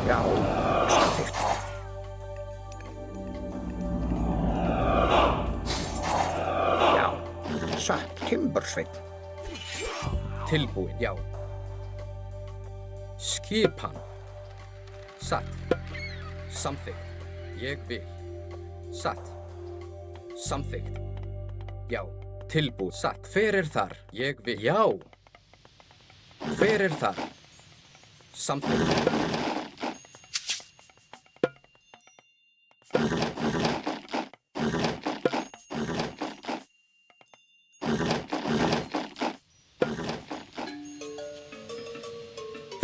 Speaker 3: Já, samþykkt. Já, satt timbursveinn.
Speaker 5: Tilbúin, já. Skipan. Satt. Samþykkt. Ég vil. Satt. Samþykkt. Já. Tilbúin. Satt. Hver er þar? Ég vil. Já. Hver er þar? Samþykkt.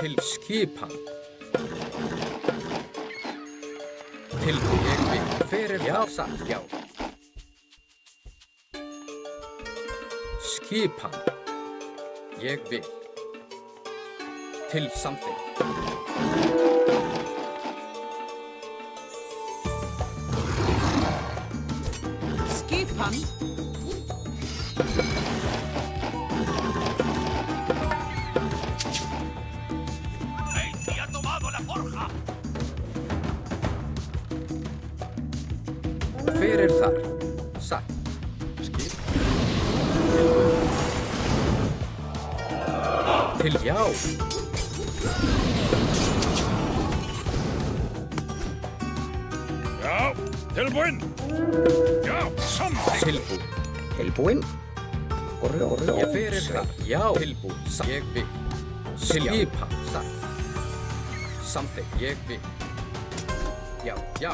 Speaker 5: Til skipan. Tilbúin. Ég vil. Hver er þar? Satt. Já. Skipan. Ég vil. Til samþykkt.
Speaker 6: Skipan.
Speaker 2: ¡Eitri ha tomado la forja!
Speaker 5: Hver er þar? Satt. Skip. Til já.
Speaker 4: Já, tilbúinn. Já, samþykkt.
Speaker 5: Tilbúin.
Speaker 3: Tilbúinn.
Speaker 5: Ég fyrir þar. Já. Tilbúin. Satt. Ég vil. Skipa. Satt. Samþykkt. Ég vil. Já. Já.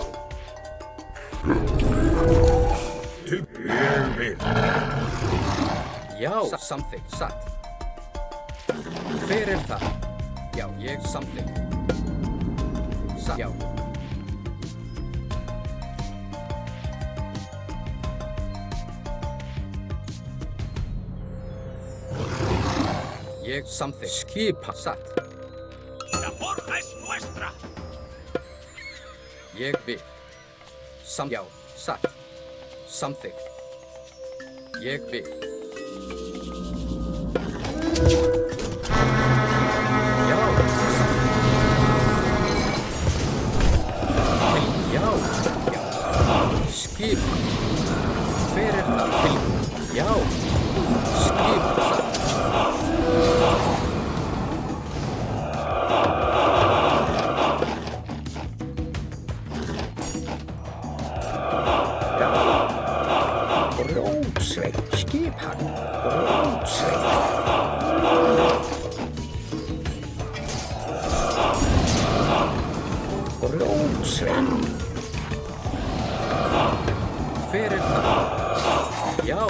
Speaker 4: Ég vil.
Speaker 5: Já. Samþykkt. Satt. Hver er það? Já. Ég samþykkt. Satt. Já. Ég samþykkt. Skipa. Satt.
Speaker 2: ¡La forja es nuestra!
Speaker 5: Ég vil. Já. Satt. Samþykkt. Ég vil. Já. Til já. Já. Skipa. Hver er það? Til já. Skipa. Satt.
Speaker 3: Grjótsveinn, skipan. Grjótsveinn. Grjótsveinn.
Speaker 5: Hver er það? Já.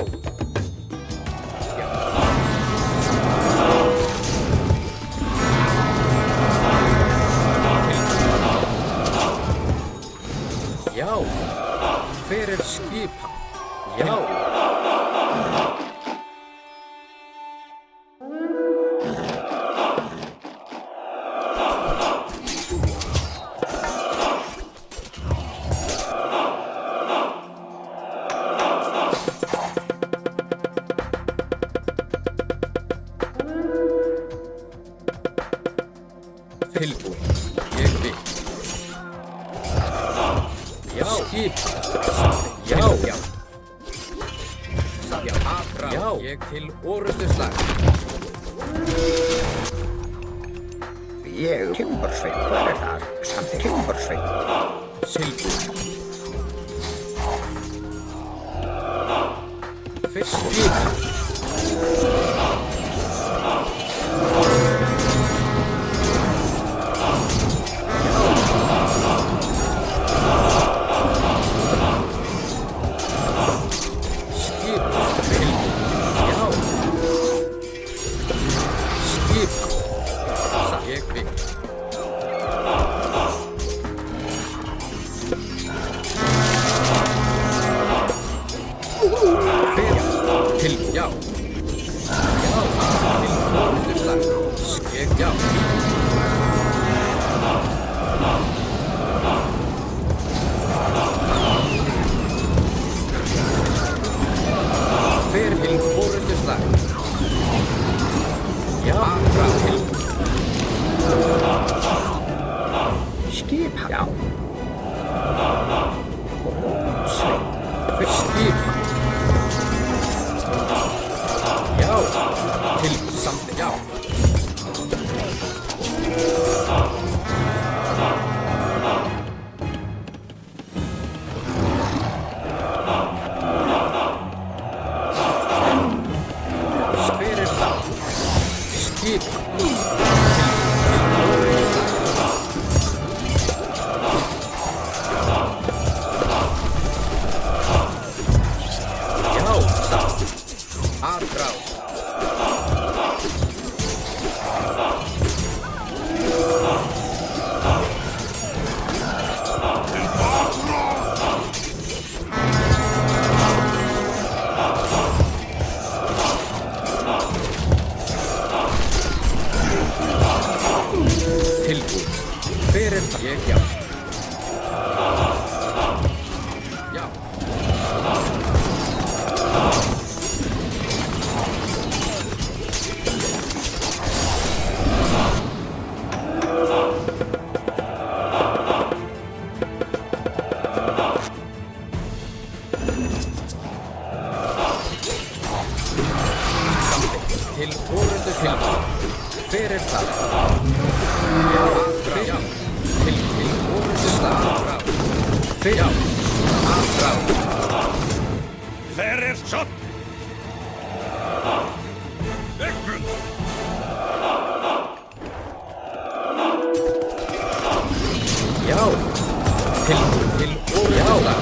Speaker 5: Já. Já. Hver er skipan? Já. Tilbúin. Ég vil. Já. Skipan. Já. Já. Já. Aðra. Já. Ég til orrustuslag.
Speaker 3: Ég timbursveinn. Hver er þar? Samþykkt. Timbursveinn.
Speaker 5: Tilbúin. Fyrst skipan. Tilbúið. Fyrir það. Ég já. Já. Til orðuðu tilbúið. Fyrir það. Já. Já. Til orðuðu slag. Fyrir. Já. Afrá.
Speaker 2: There is shot!
Speaker 5: Já. Til orðuðu slag.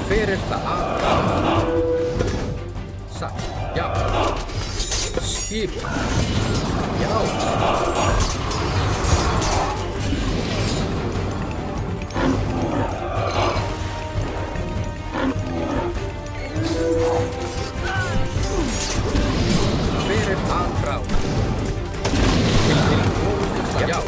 Speaker 5: Fyrir það. Satt. Já. Skip. Já. Fyrir aðrá. Til orðuðu. Já.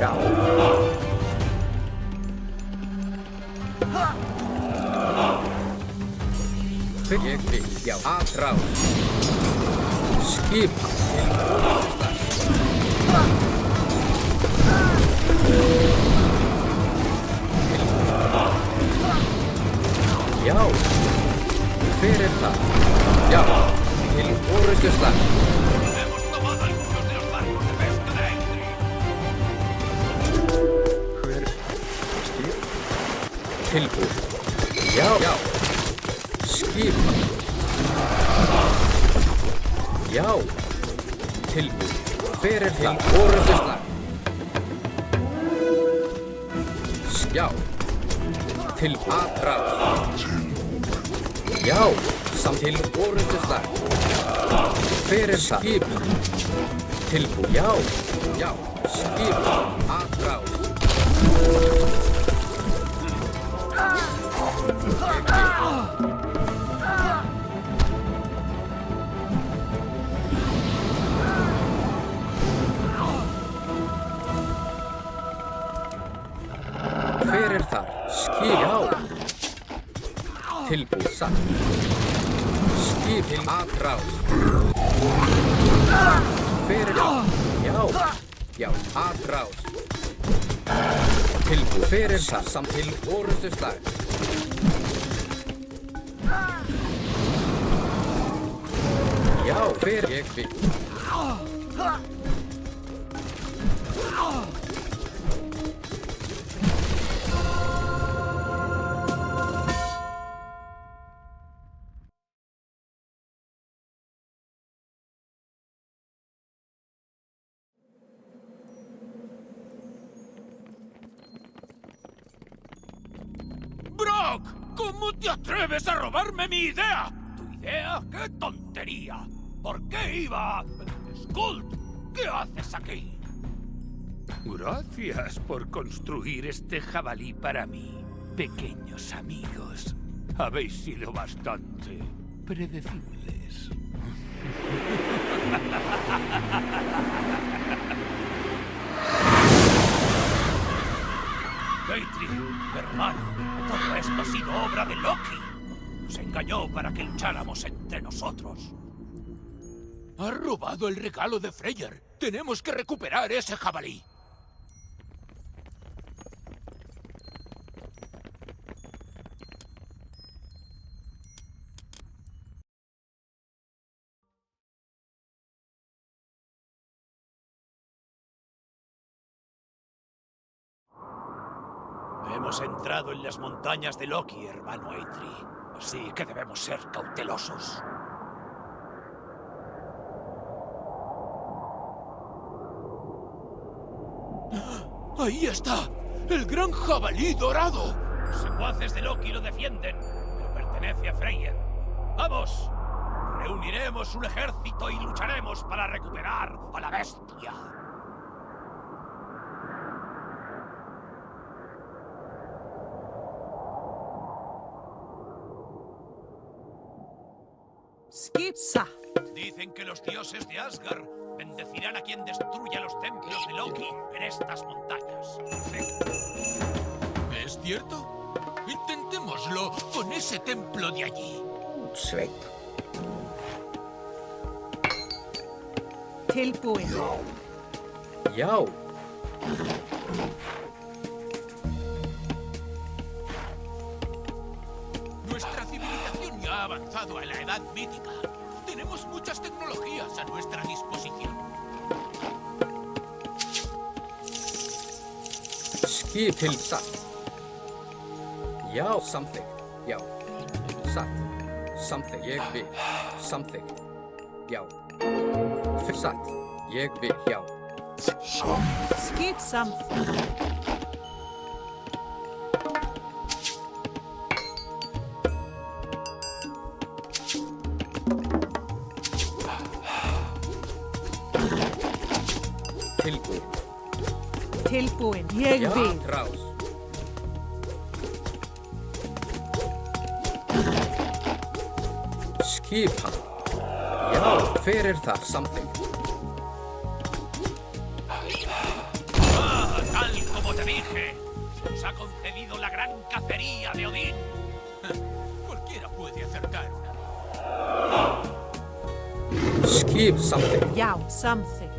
Speaker 3: Já.
Speaker 5: Ég vil. Já. Aðrá. Skipa. Til orðuðu. Já. Fyrir það. Já. Til orðuðu slag.
Speaker 2: Hemos tomado algunos de los barcos de pesca de Eitri.
Speaker 3: Hver? Skip?
Speaker 5: Tilbúið. Já. Já. Skipa. Já. Tilbúið. Fyrir það. Orðuðu slag. Já. Tilbúið. Aðrá. Já. Samt til orðuðu slag. Fyrir það. Skip. Tilbúið. Já. Já. Skip. Aðrá. Fyrir þar. Skip. Já. Tilbúið. Satt. Skip. Aðrá. Fyrir. Já. Já. Aðrá. Tilbúið. Fyrir það. Samt til orðuðu slag. Já. Fyrir. Ég vil.
Speaker 2: ¡Brock! ¿Cómo te atreves a robarme mi idea? ¿Tu idea? ¡Qué tontería! ¿Por qué iba? ¡Skuld! ¿Qué haces aquí?
Speaker 1: Gracias por construir este jabalí para mí, pequeños amigos. Habéis sido bastante predecibles.
Speaker 2: Eitri, hermano, todo esto ha sido obra de Loki. Nos engañó para que lucháramos entre nosotros. ¡Ha robado el regalo de Freyr! ¡Tenemos que recuperar ese jabalí! Hemos entrado en las montañas de Loki, hermano Eitri. Así que debemos ser cautelosos. ¡Ahí está! ¡El gran jabalí dorado! Los secuaces de Loki lo defienden, pero pertenece a Freyr. ¡Vamos! Reuniremos un ejército y lucharemos para recuperar a la bestia.
Speaker 6: Skip satt.
Speaker 2: Dicen que los dioses de Asgard bendecirán a quien destruya los templos de Loki en estas montañas.
Speaker 7: ¿Es cierto? Intentémoslo con ese templo de allí.
Speaker 3: Sveit.
Speaker 6: Tilbúin.
Speaker 5: Já.
Speaker 7: Nuestra civilización ya ha avanzado a la edad mítica. Tenemos muchas tecnologías a nuestra disposición.
Speaker 5: Skip til satt. Já, samþykkt. Já. Satt. Samþykkt. Ég vil. Samþykkt. Já. Satt. Ég vil. Já.
Speaker 6: Skip something.
Speaker 5: Tilbúin.
Speaker 6: Tilbúin. Ég
Speaker 5: Já,
Speaker 6: vil.
Speaker 5: rás. Skipa. Já, hver er það? Samþykkt.
Speaker 2: Tal como te dije, nos ha concedido la gran cacería de Odín.
Speaker 7: Cualquiera puede acercar una.
Speaker 5: Skip samþykkt.
Speaker 6: Já, something.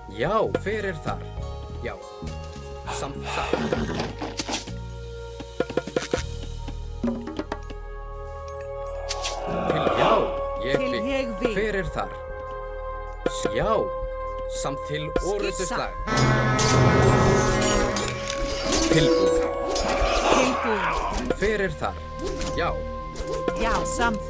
Speaker 5: Já, hver er þar? Já. Samþykkt. Til já, ég
Speaker 6: Til
Speaker 5: vil.
Speaker 6: ég vil.
Speaker 5: Hver er þar? Já. Samt til orrustuslag. Tilbúin.
Speaker 6: Tilbúin.
Speaker 5: Hver er þar? Já.
Speaker 6: Já, something.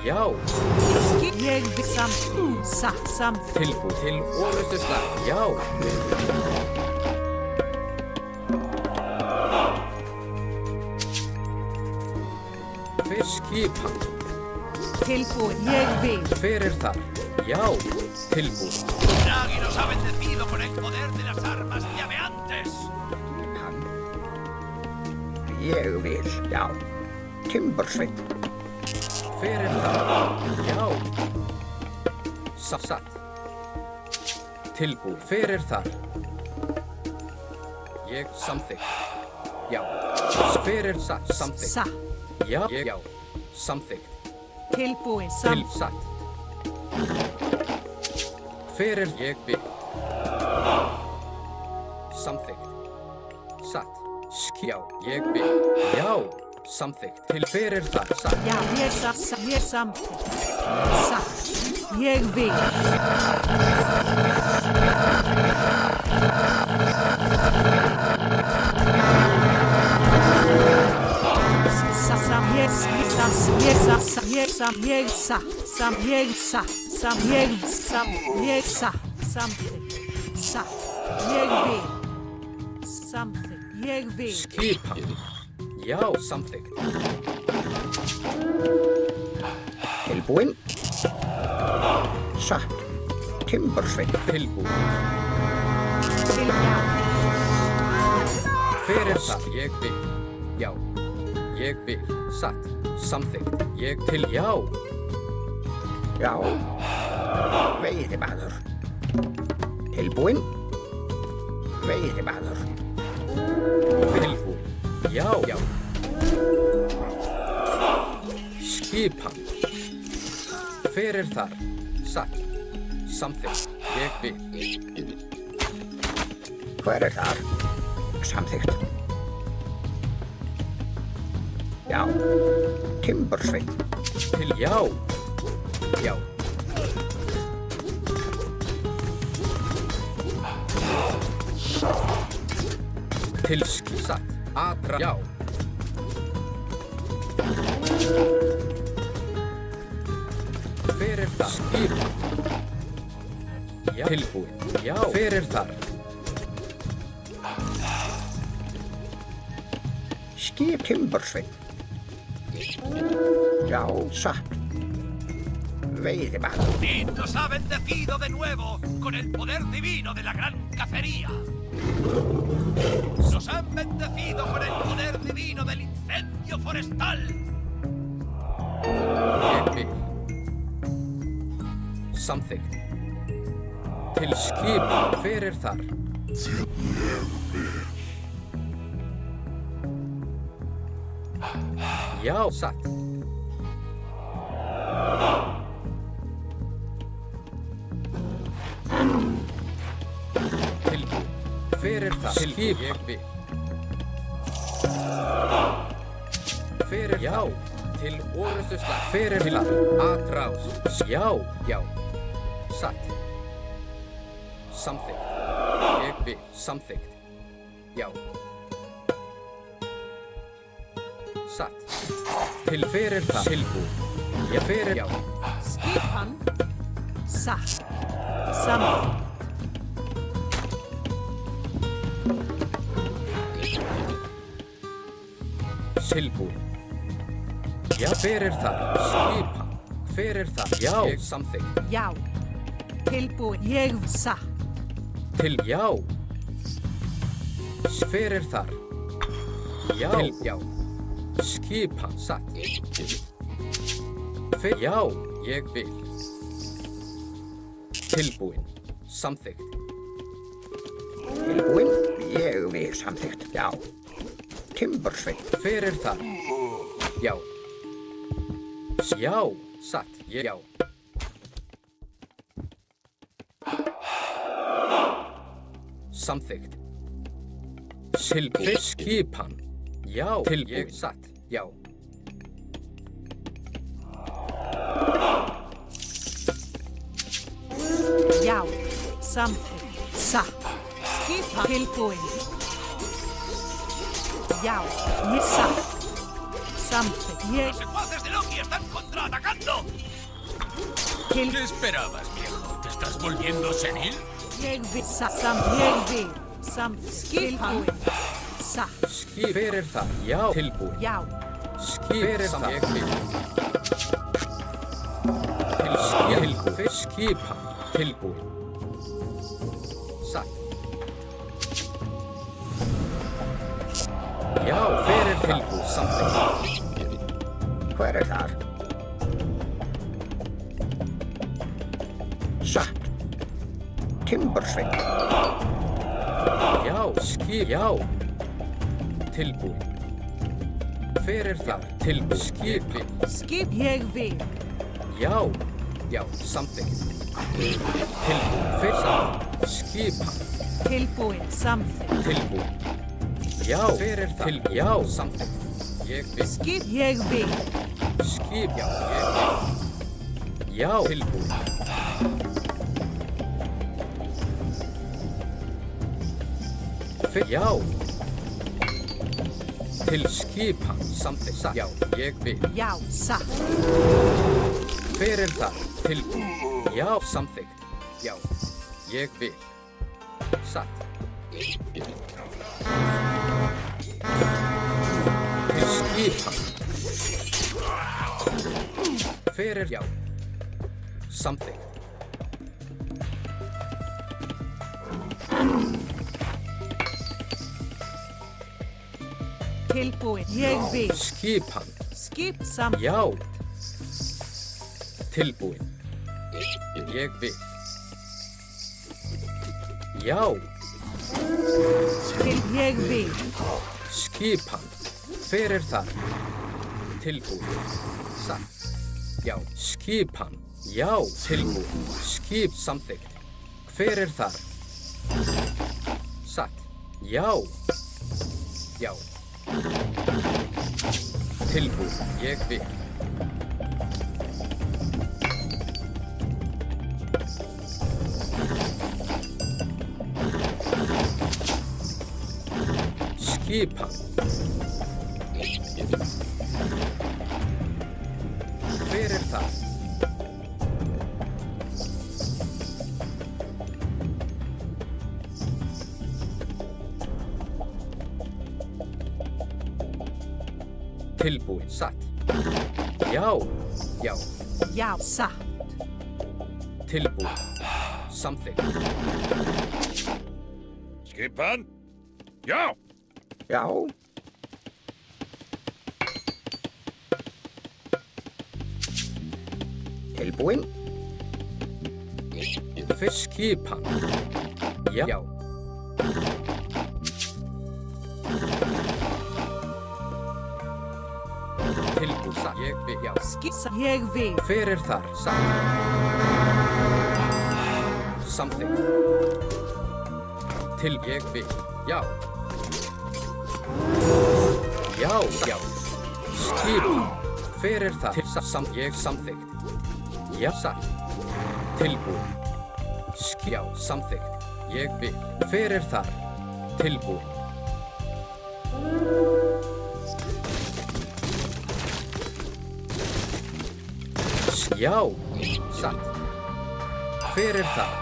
Speaker 5: Já.
Speaker 6: Skip. Ég vil something. Satt something.
Speaker 5: Tilbúin. Til orrustuslag. Já. Hver skipa?
Speaker 6: Tilbúin. Ég vil.
Speaker 5: Hver er þar? Já. Tilbúin.
Speaker 2: Nagi nos ha bendecido con el poder de las armas llameantes.
Speaker 3: Hann. Ég vil. Já. Timbursveit.
Speaker 5: Hver er það? Já. Satt. Tilbúin. Hver er þar? Ég samþykkt. Já. Hver er satt? Samþykkt.
Speaker 6: Satt.
Speaker 5: Já. Ég já. Samþykkt.
Speaker 6: Tilbúin.
Speaker 5: Til
Speaker 6: Something.
Speaker 5: satt. Hver er ég vil? Samþykkt. Satt. Já. Ég vil. Já. Samþykkt. Til hver er það? Satt.
Speaker 6: Já, ég satt. Ég something. Satt. Ég vil. Sam ég vil.
Speaker 5: Skipa. Já, samþykkt.
Speaker 3: Tilbúin. Satt. Timbursveit.
Speaker 5: Tilbúin.
Speaker 6: Til já.
Speaker 5: Hver er það? Ég vil. Já. Ég vil. Satt. Samþykkt. Ég til já.
Speaker 3: Já. Veiðimaður. Tilbúin. Veiðimaður.
Speaker 5: Tilbúin. Já. Já. Skipan. Hver er þar? Satt. Samþykkt. Ég vil.
Speaker 3: Hver er þar? Samþykkt. Já. Timbursveit.
Speaker 5: Til já. Já. Til satt. Atra. Já. Hver er það? Skipa. Já. Tilbúin. Já. Hver er þar?
Speaker 3: Skip Timbursveit. Já, satt. Veiðimaður.
Speaker 2: Odín nos ha bendecido de nuevo con el poder divino de la gran cacería. Nos han bendecido con el poder divino del incendio forestal.
Speaker 5: Ég vil. Samþykkt. Til skipan. Hver er þar? Já, satt. Tilbúin. Hver er það? Skip. Ég vil. Hver er já. Til orustu slag. Hver er það? Atrás. Já, já. Satt. Samþykkt. Ég vil. Samþykkt. Já. Satt. Til hver er það? Tilbúin. Já, hver er já.
Speaker 6: Skipan. Satt. Samþykkt.
Speaker 5: Tilbúin. Já, hver er það? Skipan. Hver er það? Já, ég samþykkt.
Speaker 6: Já. Tilbúin. Ég satt.
Speaker 5: Til já. Hver er þar? Já. Til já. Skipan. Satt. Hver já. Ég vil. Tilbúin. Samþykkt.
Speaker 3: Tilbúin? Ég vil samþykkt, já. Timbursveit.
Speaker 5: Hver er þar? Já. Já. Satt. Ég já. Samþykkt. Tilbúin. Skipan. Já. Tilbúin. Ég satt. Já.
Speaker 6: Já. Samþykkt. Satt. Skipan. Tilbúin. Já. Ég satt. Samþykkt. Ég
Speaker 2: Los secuaces de Loki están contraatacando.
Speaker 6: til.
Speaker 7: ¿Qué esperabas, viejo? ¿Te estás volviendo senil?
Speaker 6: Ég vil satt. Ég vil. Skipan. Satt.
Speaker 5: Skip. Hver er það? Já. Tilbúin.
Speaker 6: Já.
Speaker 5: Skip. Hver er það? Ég vil. Til skip. Tilbúin. Skipan. Tilbúin. Satt. Já. Hver er tilbúin? Samþykkt.
Speaker 3: Hver er þar? Satt. Timbursveit.
Speaker 5: Já. Skip. Já. Tilbúin. Hver er það? Tilbúin. Skipi.
Speaker 6: Skip. Ég vil.
Speaker 5: Já. Já. Samþykkt. Tilbúin. Hver satt? Skipan.
Speaker 6: Tilbúin. Samþykkt.
Speaker 5: Tilbúin. Já. Hver er það? Tilbúin. Já. Samþykkt. Ég vil.
Speaker 6: Skip. Ég vil.
Speaker 5: Skip. Já. Ég vil. Já. Tilbúin. Já. Til skipan. Samþykkt. Satt. Já. Ég vil.
Speaker 6: Já. Satt.
Speaker 5: Hver er það? Tilbúin. Já. Samþykkt. Já. Ég vil. Satt. Til skipan. Hver er já. Samþykkt.
Speaker 6: Tilbúin. Ég vil.
Speaker 5: Skipan.
Speaker 6: Skip. Samþykkt.
Speaker 5: Já. Tilbúin. Ég vil. Já.
Speaker 6: Til. Ég vil.
Speaker 5: Skipan. Hver er það? Tilbúin. Satt. Já. Skipan. Já. Tilbúin. Skip. Samþykkt. Hver er það? Satt. Já. Já. Tilbúin. Ég vil. Skipan. Hver er það? Tilbúin. Satt. Já. Já.
Speaker 6: Já. Satt.
Speaker 5: Tilbúin. Samþykkt.
Speaker 4: Skipan? Já!
Speaker 3: Já. Tilbúinn.
Speaker 5: Skipan. Já. Tilbúinn. Ég vil. Já.
Speaker 6: Ég vil.
Speaker 5: Hver er þar? Something. Til ég vil. Já. Já, já. Skipan. Hver er það? Ég samþykkt. Já, satt. Tilbúinn. Já, samþykkt. Ég vil. Hver er þar? Tilbúinn. Já, satt. Hver er það?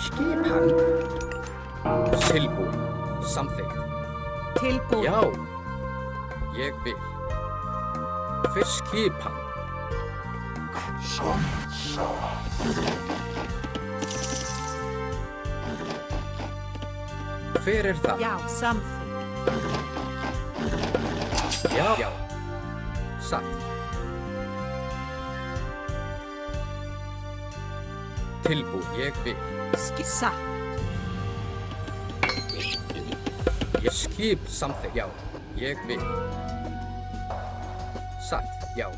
Speaker 3: Skipan.
Speaker 5: Tilbúinn. Samþykkt.
Speaker 6: Tilbúinn.
Speaker 5: Já, ég vil. Skipan. Hver er það?
Speaker 6: Já, samþykkt.
Speaker 5: Já, já. Satt. Tilbúinn. Ég vil.
Speaker 6: Satt.
Speaker 5: Ég skip samþykkt. Já, ég vil. Satt. Já.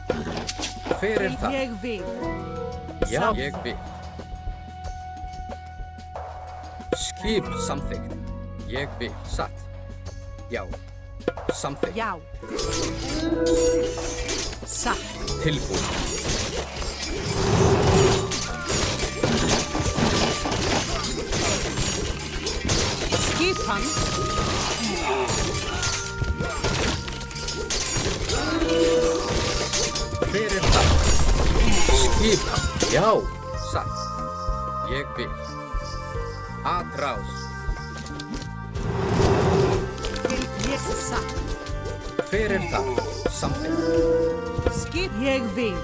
Speaker 5: Hver er það?
Speaker 6: Ég vil.
Speaker 5: Já, ég vil. Skip samþykkt. Ég vil. Satt. Já. Samþykkt.
Speaker 6: Já. Satt.
Speaker 5: Tilbúinn.
Speaker 6: Skipan.
Speaker 5: Hver er það? Skipan. Já. Satt. Ég vil. Atrás.
Speaker 6: Ég satt.
Speaker 5: Hver er það? Samþykkt.
Speaker 6: Skip. Ég vil.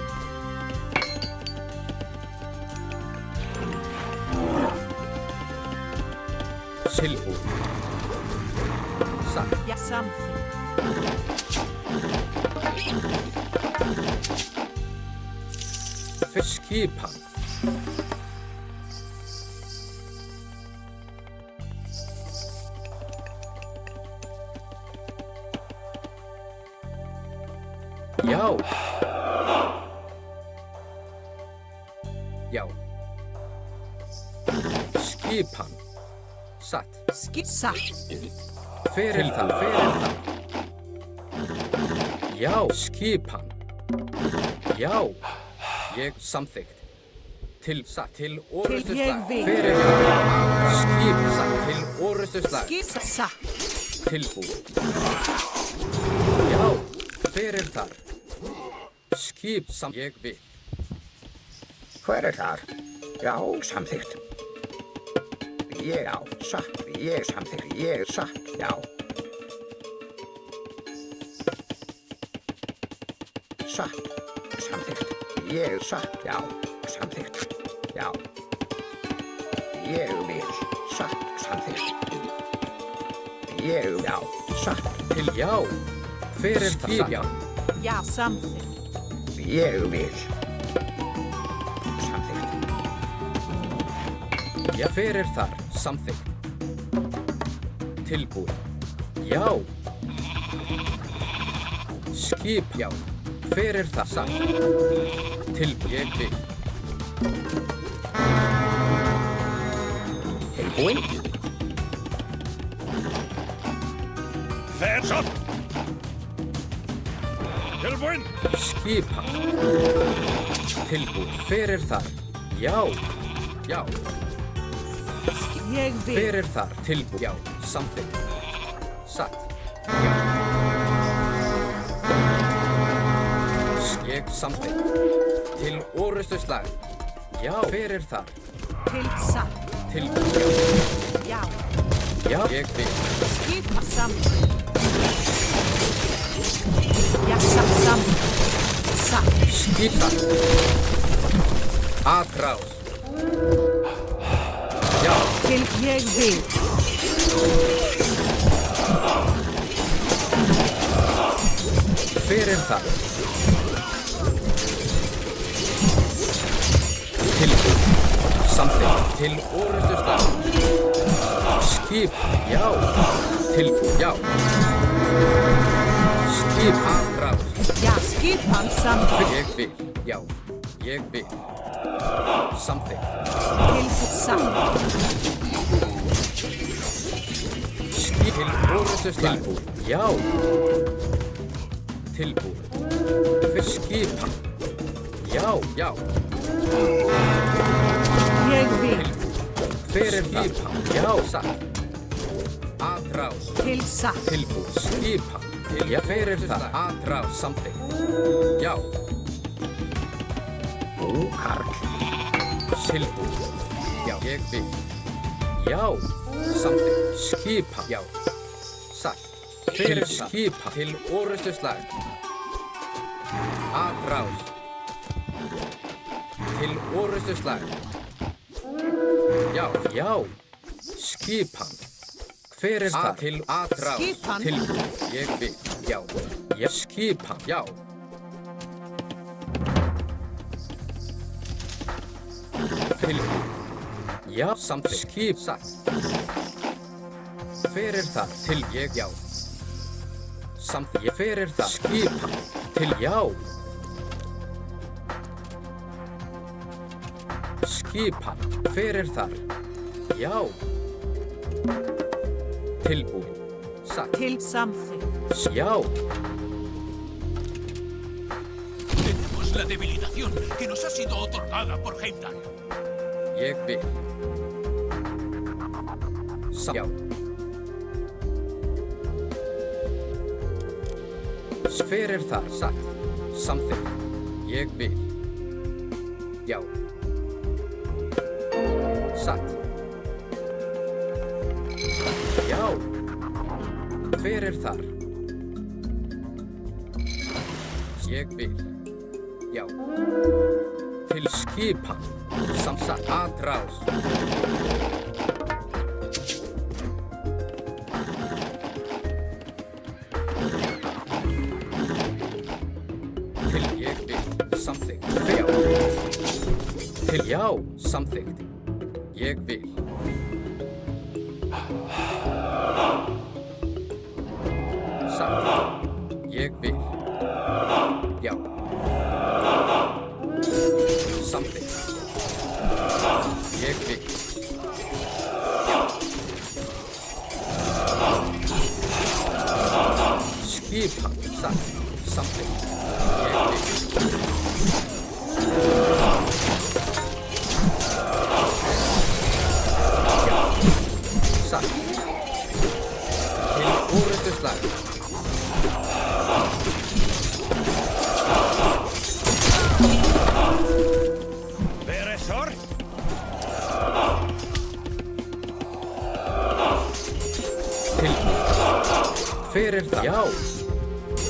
Speaker 5: Tilbúinn. Satt.
Speaker 6: Já, samþykkt.
Speaker 5: Skipan. Já. Já. Skipan. Satt.
Speaker 6: Satt.
Speaker 5: Hver er það? Hver er það? Já. Skipan. Já. Ég samþykkt. Til satt. Til orustu
Speaker 6: Til ég
Speaker 5: slag.
Speaker 6: vil.
Speaker 5: Hver er það? Skip satt. Til orustu slag.
Speaker 6: Skip. Satt.
Speaker 5: Tilbúinn. Já. Hver er þar? Skip sam. Ég vil.
Speaker 3: Hver er þar? Já, samþykkt. Ég á. Satt. Ég samþykkt. Ég satt. Já. Satt. Samþykkt. Ég satt. Já. Samþykkt. Já. Ég vil. Satt. Samþykkt. Ég já. Satt.
Speaker 5: Til já. Hver er það? Já.
Speaker 6: Já, samþykkt.
Speaker 3: Ég vil. Samþykkt.
Speaker 5: Já, hver er þar? Samþykkt. Tilbúinn. Já. Skip, já. Hver er það? Satt. Tilbúinn. Ég vil.
Speaker 3: Tilbúinn.
Speaker 4: Ferdsson! Tilbúinn!
Speaker 5: Skipa. Tilbúinn. Hver er þar? Já. Já.
Speaker 6: Ég vil.
Speaker 5: Hver er þar? Tilbúinn. Já. Samþykkt. Satt. Já. Ég samþykkt. Til orustu slag. Já. Hver er þar?
Speaker 6: Til satt.
Speaker 5: Tilbúinn.
Speaker 6: Já.
Speaker 5: Já. Ég vil.
Speaker 6: Skipa samþykkt. Já, satt, samþykkt. Satt.
Speaker 5: Skipa. Atrás. Já.
Speaker 6: Til ég vil.
Speaker 5: Hver það? Tilbúið. Samþykkt. Til orrustustað. Skip. Já. Tilbúið. Já. Skip. Atrás.
Speaker 6: Já, skipan samþykkt.
Speaker 5: Ég vil. Já. Ég vil. Samþykkt.
Speaker 6: Til samt.
Speaker 5: Skip. Til orrustustað. Tilbúið. Já. Tilbúið. Fyrir skipan. Já, já.
Speaker 6: Ég vil.
Speaker 5: Hver það? Já, satt. Atrás.
Speaker 6: Til satt.
Speaker 5: Tilbúið. Skipan. Til, já, hver það? Atrás. Samþykkt. Já.
Speaker 3: Búkarl.
Speaker 5: Tilbúið. Já, ég vil. Já. Samþykkt. Skipan. Já. Satt. Hver skipan. Til orrustuslag. Atrás. Til orrustuslag. Já, já. Skipan. Hver það? Til atrás.
Speaker 6: Skipan.
Speaker 5: Tilbúið. Ég vil. Já. Já. Skipan. Já. Tilbúið. Já. Samt skip. Satt. Hver það? Til ég. Já. Samt ég. Hver það? Skipan. Til já. Skipan. Hver þar? Já. Tilbúið. Satt.
Speaker 6: Til samþykkt.
Speaker 5: Já.
Speaker 7: Tenemos la debilitación que nos ha sido otorgada por Heimdall.
Speaker 5: Ég vil. Já. Hver það? Satt. Samþykkt. Ég vil. Já. Satt. Já. Hver þar? Ég vil. Já. Til skipan. Samsatt. Atrás. Til ég vil. Samþykkt. Já. Til já. Samþykkt. Ég vil. Satt. Ég vil. Já. Samþykkt. Ég vil. Já. Skipan. Satt. Samþykkt. Ég vil. Satt. Til orrustuslag.
Speaker 2: Veresor?
Speaker 5: Tilbúið. Hver það? Já.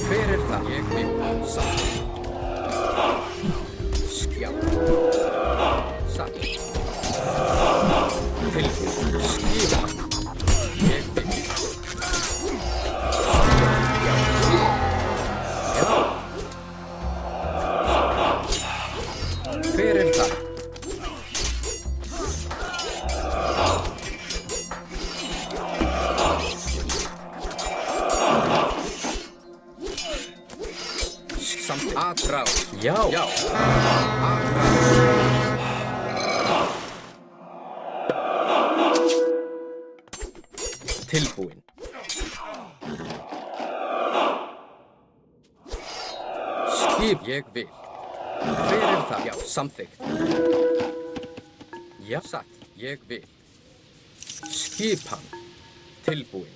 Speaker 5: Hver það? Ég vil. Satt. Já. Satt. Tilbúið. Skipan. Ég vil. Já. Já. Hver það? Samt atrás. Já. Já. Atrás. Tilbúin. Skip. Ég vil. Hver það? Já. Samþykkt. Já. Satt. Ég vil. Skipan. Tilbúin.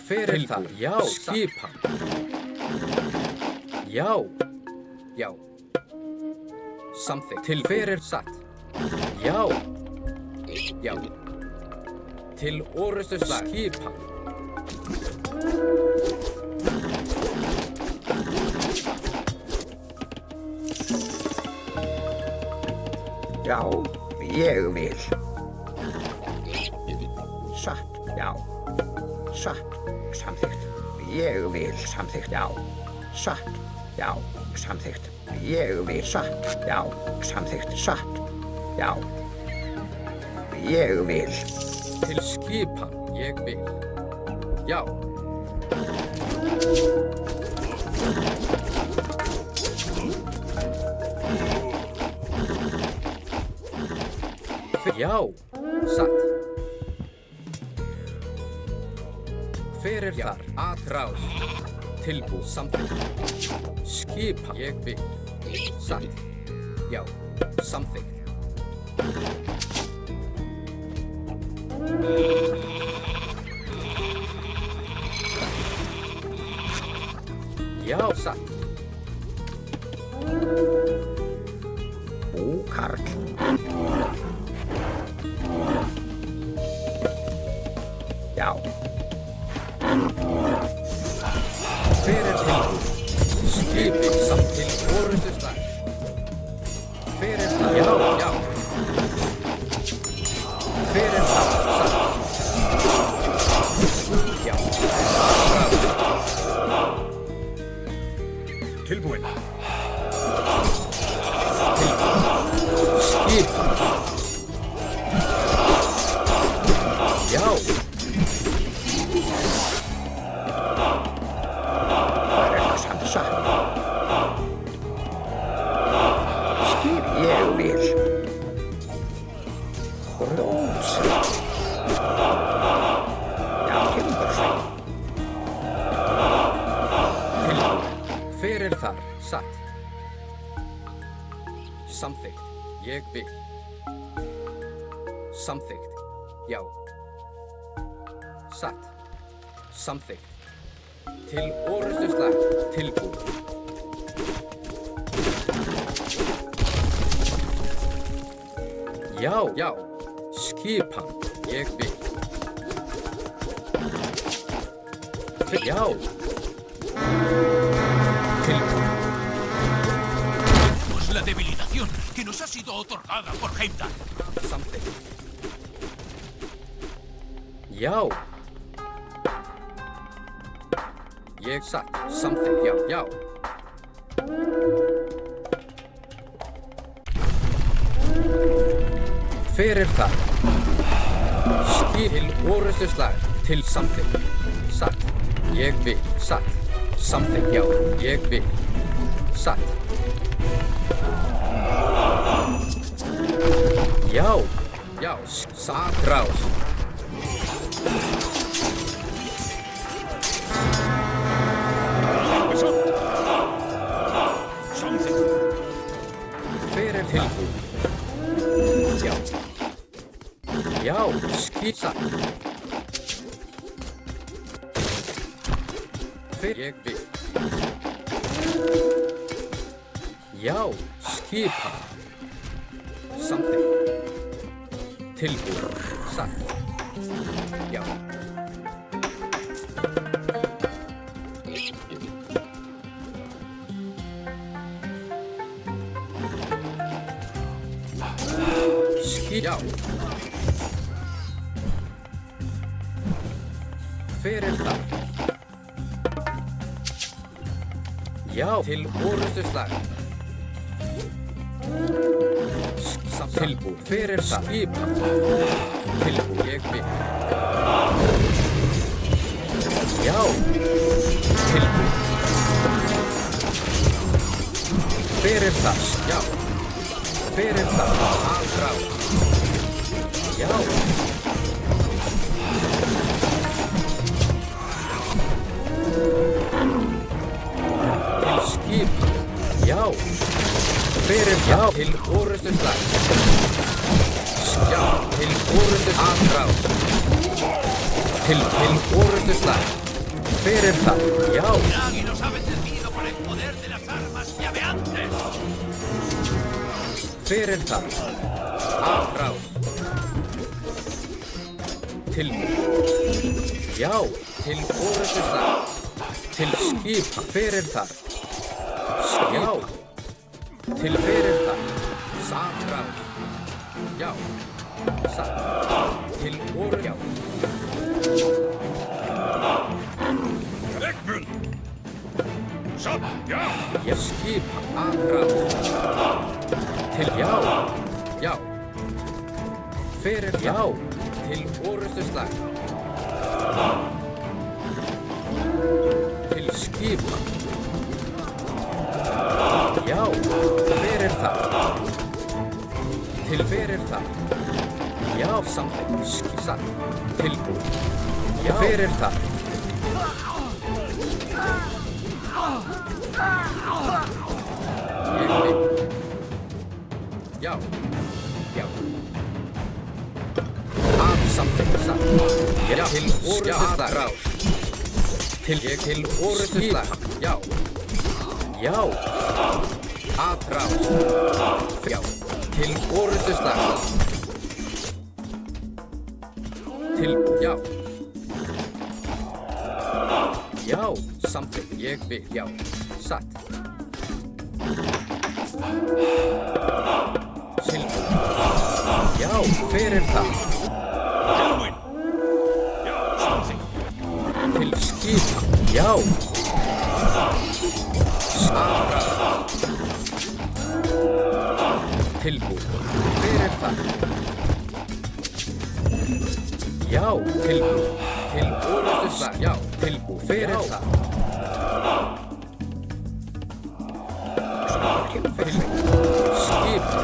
Speaker 5: Hver það? Já. Skipan. Já. Já. Samþykkt. Til hver satt? Já. Já. Til orrustuslag. Skipan.
Speaker 3: Já, ég vil. Satt, já. Satt, samþykkt. Ég vil, samþykkt, já. Satt, já, samþykkt. Ég vil, satt, já, samþykkt, satt, já. Ég vil.
Speaker 5: Til skipan, ég vil. Já. Já, satt. Fyrir þar, atrás. Tilbúð, samþykkt. Skipa, ég vil. Satt. Já, samþykkt. Já, satt.
Speaker 3: Búkarl. Já.
Speaker 5: Fyrir tilbúð. Skipi samt til orrustuslag. Fyrir það, já, já. Fyrir það, satt. Já.
Speaker 4: Tilbúinn.
Speaker 5: Skipa. Já.
Speaker 3: Það er samt satt. Skip, ég vil. Rósrygg. Já, timbursveit.
Speaker 5: Tilbúð. Fyrir þar, satt. Samþykkt, ég vil. Samþykkt, já. Satt. Samþykkt. Til orrustuslag, tilbúð. Já, já. Skipan, ég vil. Já. Tilbúð.
Speaker 7: Pues la debilitación que nos ha sido otorgada por Heimdall.
Speaker 5: Samþykkt. Já. Ég satt. Samþykkt, já, já. Fyrir það. Skip til orrustuslag. Til samþykkt. Satt. Ég vil. Satt. Samþykkt, já. Ég vil. Satt. Já. Já. Satt. Rás. Fyrir tilbúð. Já. Já, skýta. Fyrir ég vil. Já, skipa. Samþykkt. Tilbúð. Satt. Já. Já. Fyrir það. Já, til orrustuslag. Tilbúð. Fyrir það. Skipa. Tilbúð. Ég vil. Já. Tilbúð. Fyrir það. Já. Fyrir það. Aðráð. Já. Til skip. Já. Fyrir já. Til orrustuslag. Já. Til orrustuslag. Aðráð. Til orrustuslag. Fyrir það. Já.
Speaker 2: Nadie nos ha vencido por el poder de las armas llameantes.
Speaker 5: Fyrir það. Aðráð. Tilbúð. Já, til orrustuslag. Til skipa. Fyrir það. Já. Til fyrir það. Samráð. Já. Satt. Til voru. Já.
Speaker 4: Veggbull! Satt, já!
Speaker 5: Ég skipa aðráð. Til já. Já. Fyrir já. Til orustu slag. Til skipa. Já. Fyrir það. Til fyrir það. Já, samþykkt. Satt. Tilbúið. Já. Fyrir það. Ég vil. Já. Já. Að samþykkt. Satt. Já. Til orustu slag. Til ég til orustu slag. Já. Já. Aðráð. Já. Til orustu slag. Til, já. Já, samþykkt, ég vil, já. Satt. Tilbúið. Já, fyrir það.
Speaker 4: Tilbúin! Já, samþykkt!
Speaker 5: Til skipa. Já. Aðráð. Tilbúið. Fyrir það. Já, tilbúið. Til orustu slag. Já, tilbúið. Fyrir það. Til skipa.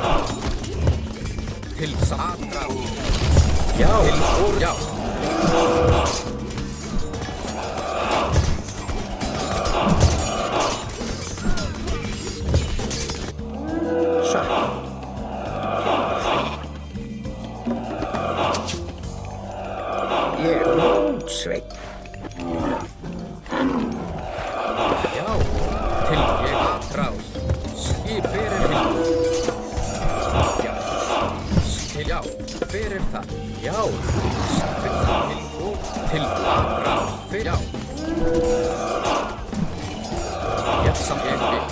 Speaker 5: Til aðráð. Já, til orustu. Já.
Speaker 3: Satt. Ég mótsveinn.
Speaker 5: Já, til ég aðráð. Skip fyrir tilbúið. Já. Til já, fyrir það. Já. Fyrir það. Til aðráð. Fyrir já. Já, samt ég vil.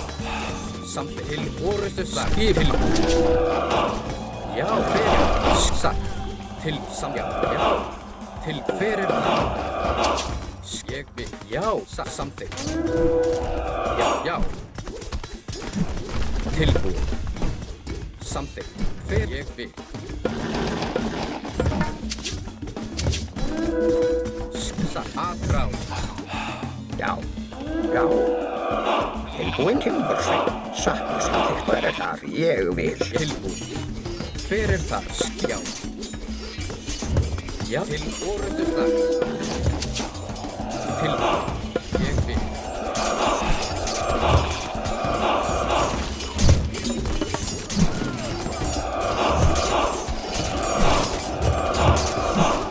Speaker 5: Samt til orustu slag. Skip tilbúið. Já, fyrir. Satt. Til samt já. Já. Til fyrir það. Ég vil. Já, samþykkt. Já, já. Tilbúið. Samþykkt. Fyrir ég vil. Aðráð.
Speaker 3: Já. Já. Tilbúin timbursveinn. Satt, samþykkt verður þar. Ég vil.
Speaker 5: Tilbúið. Fyrir það. Já. Já. Til orustu slag. Tilbúið. Ég vil.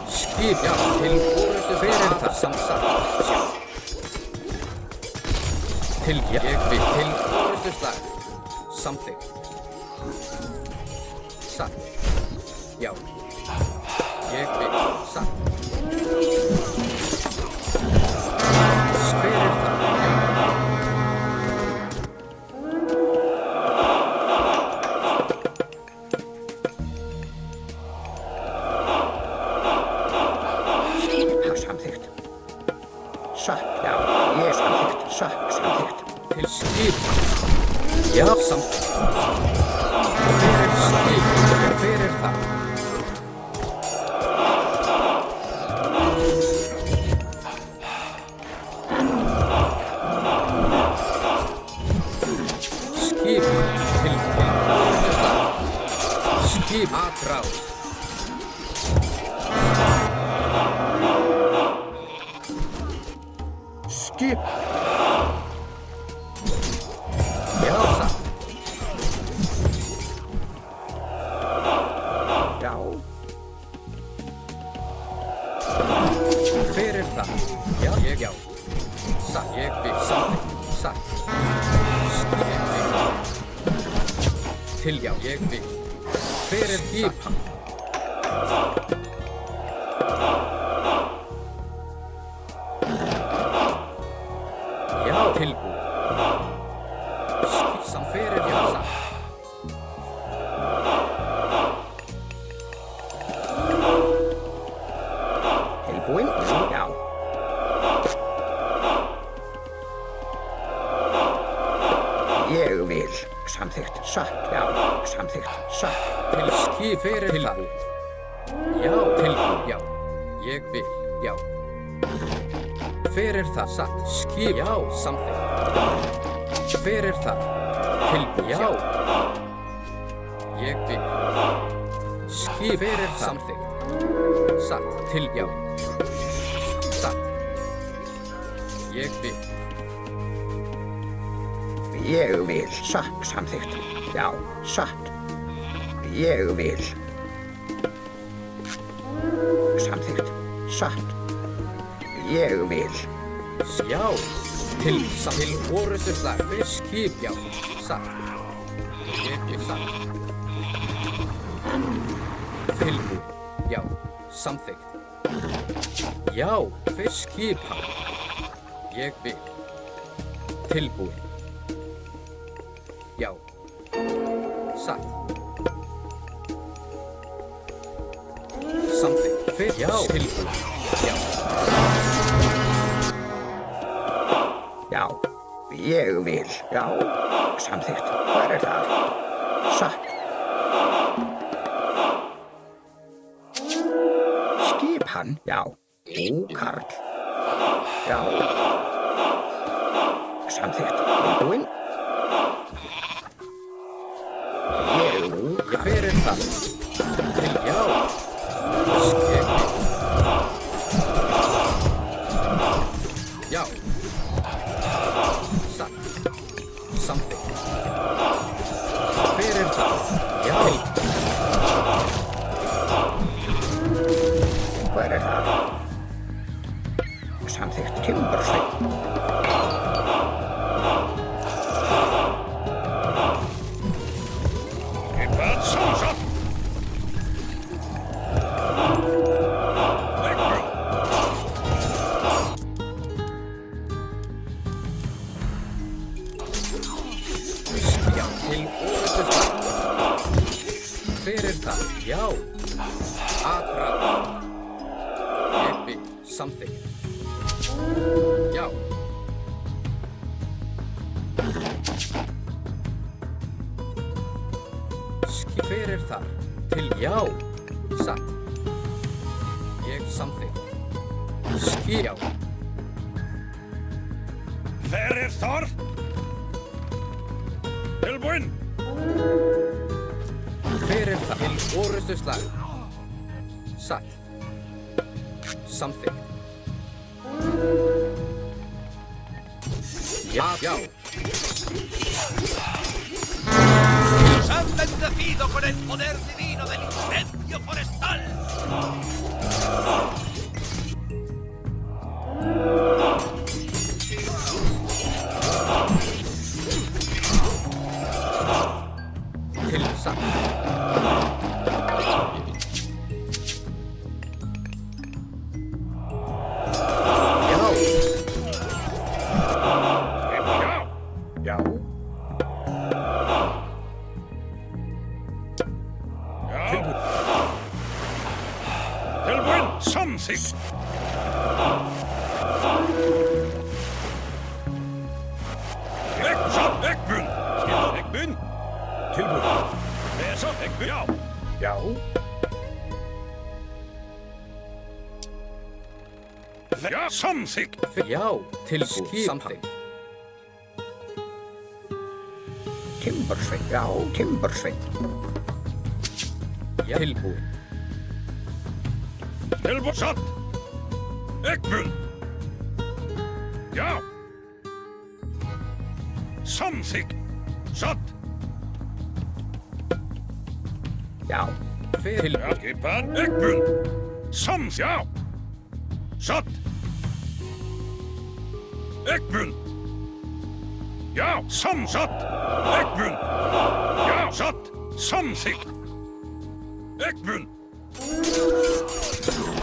Speaker 5: Skip, já. Til orustu fyrir það. Samsatt. Já. Til ég vil. Til orustu slag. Samþykkt. Satt. Já. Ég vil. Satt. Fyrir það.
Speaker 3: Skipa samþykkt. Satt, já. Ég samþykkt. Satt, samþykkt.
Speaker 5: Til skipa. Já, samþykkt. Fyrir skip. Fyrir það. Skip. Til orustu slag. Skip. Aðráð.
Speaker 3: Skip.
Speaker 5: Já, satt.
Speaker 3: Já.
Speaker 5: Fyrir það. Já, ég já. Satt, ég vil. Samþykkt. Satt. Ég vil. Til já, ég vil. Fyrir skipa. Já, tilbúið. Skip sam fyrir já, satt.
Speaker 3: Samþykkt. Satt. Já. Samþykkt. Satt.
Speaker 5: Til skip fyrir tilbúin. Já, tilbúin, já. Ég vil, já. Fyrir það satt. Skip, já, samþykkt. Fyrir það. Tilbúin, já. Ég vil. Skip fyrir það. Samþykkt. Satt. Til, já. Satt. Ég vil.
Speaker 3: Ég vil. Satt. Samþykkt. Já. Satt. Ég vil. Samþykkt. Satt. Ég vil.
Speaker 5: Já. Til orustu slag. Fyrir skip, já. Satt. Ég vil satt. Tilbúin. Já. Samþykkt. Já. Fyrir skip hann. Ég vil. Tilbúin. Já. Satt. Samþykkt. Fyrir. Já. Tilbúin. Já.
Speaker 3: Já. Ég vil. Já. Samþykkt. Hvað er það? Satt. Skip hann. Já. Þú, Karl. Já. Samþykkt. Tilbúin. Ég,
Speaker 5: Ég fyrir það. Til, já. Skip. Já. Satt. Samþykkt. Fyrir það. Já.
Speaker 3: Hvað er það? Samþykkt. Timbersveit.
Speaker 4: Skipað samsett. Ekbrún.
Speaker 5: Já. Til orustu slag. Fyrir það. Já. Atrað. Ég vil. Samþykkt. Já. Skip fyrir þar. Til, já. Satt. Ég samþykkt. Skip, já.
Speaker 4: Fyrir þar. Tilbúin.
Speaker 5: Fyrir það. Til orustu slag. Satt. Samþykkt. Já, já.
Speaker 2: ¡Los han bendecido con el poder divino del incendio forestal!
Speaker 5: Til satt. Já.
Speaker 4: Já. Já. Tilbúin. Tilbúin. Samþykkt. Satt. Ekbrún. Skipað. Ekbrún. Tilbúin. Lesa. Ekbrún. Já. Já. Já. Samþykkt.
Speaker 5: Já. Tilbúin. Samþykkt.
Speaker 3: Timbersveit. Já. Timbersveit.
Speaker 5: Já. Tilbúin.
Speaker 4: Tilbúin. Satt. Ekbrún. Já. Samþykkt. Satt.
Speaker 3: Já.
Speaker 5: Fyrir.
Speaker 4: Já. Skipað. Ekbrún. Samþykkt. Já. Satt. Ekbrún. Já. Samsatt. Ekbrún. Já. Satt. Samþykkt. Ekbrún. Tilbúin.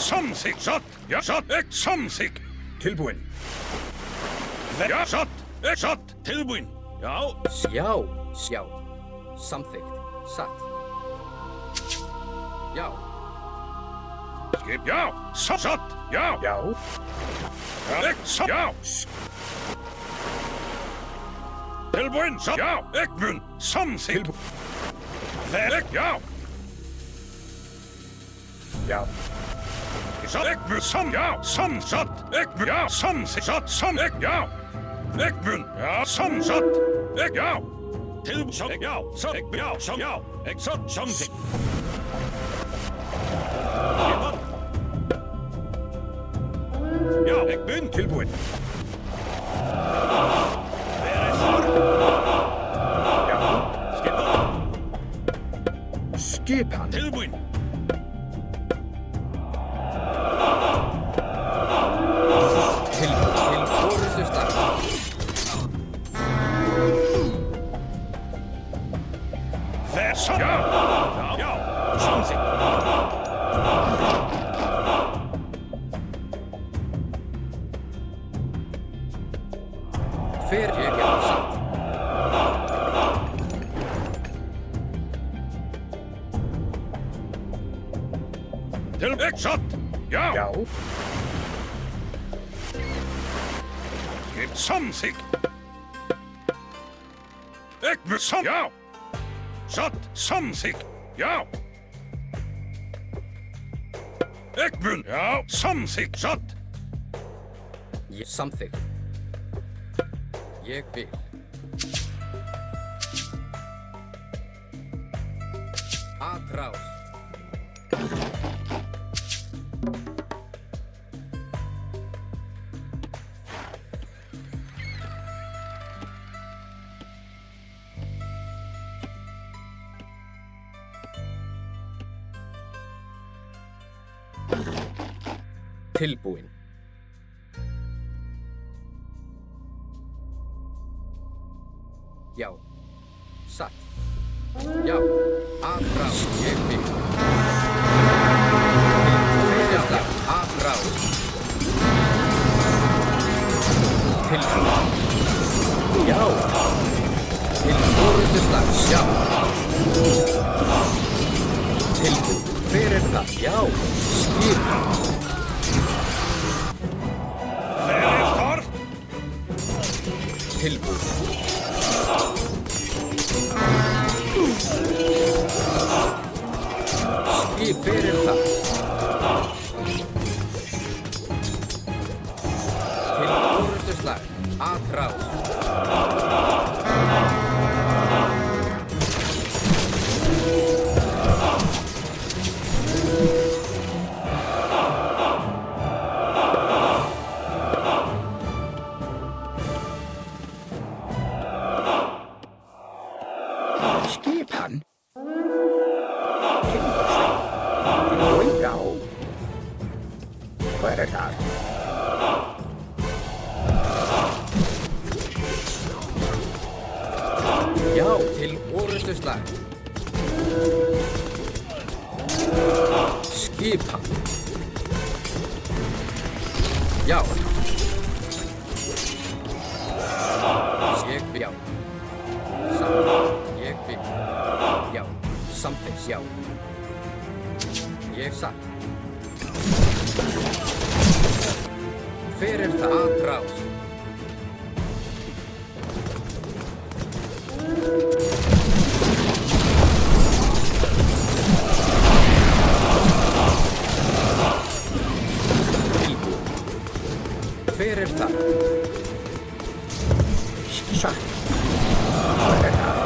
Speaker 4: Samþykkt. Satt. Já, satt. Samþykkt. Tilbúinn. Já, satt. Satt. Tilbúinn. Já.
Speaker 5: Sjá. Samþykkt. Satt. Já.
Speaker 4: Skip. Já. Satt. Já. Já. Satt. Já. Tilbúinn. Satt. Já. Mun. Samþykkt. Já. Já. Satt. Mun. Já. Satt. Mun. Já. Samþykkt. Satt. Já. Mun. Ja, samsatt. Ja. Satt. Ja. Satt. Ja. Ja. Satt. Samþykkt. Ja, mun. Tilbúinn. Skipan. Tilbúinn.
Speaker 5: Til orðustar.
Speaker 4: Já. Já. Samþykkt.
Speaker 5: Fer ég satt.
Speaker 4: Satt. Já. Já. Samþykkt. Já. Satt. Samþykkt. Já. Mun. Já. Samþykkt. Satt.
Speaker 5: Samþykkt. Ég vil. Atrás. Tilbúinn. Já. Satt. Já. Atrás. Ég vil. Atrás. Tilbúinn. Já. Til orðustar. Já. Tilbúinn. Hver það? Já. Skip. Tilbúinn. Skip fyrir það. Til orðustar. Atrás.
Speaker 3: Skipan. Tilbúinn. Já. Hver það?
Speaker 5: Já, til orðustar. Skipan. Já. Ég vil. Já. Ég vil. Já. Samþykkt. Já. Ég satt. Hver það? Atrás. Tilbúinn. Hver það?
Speaker 3: Satt. Hver það?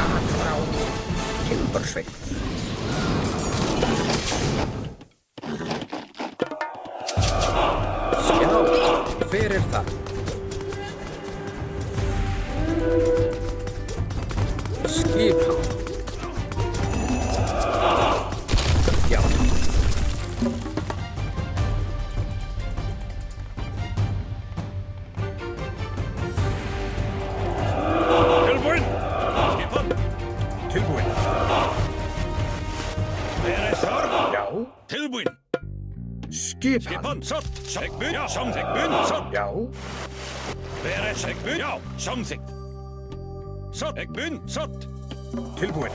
Speaker 3: Atrás. Timbursveit.
Speaker 5: Já. Hver það? Skipan. Já.
Speaker 4: Tilbúinn. Skipan. Tilbúinn. Hver þar? Já. Tilbúinn.
Speaker 3: Skipan.
Speaker 4: Skipan, satt. Segbun, já, samþykkt. Satt.
Speaker 3: Já.
Speaker 4: Verið segbun, já, samþykkt. Satt. Segbun, satt.
Speaker 3: Tilbúinn.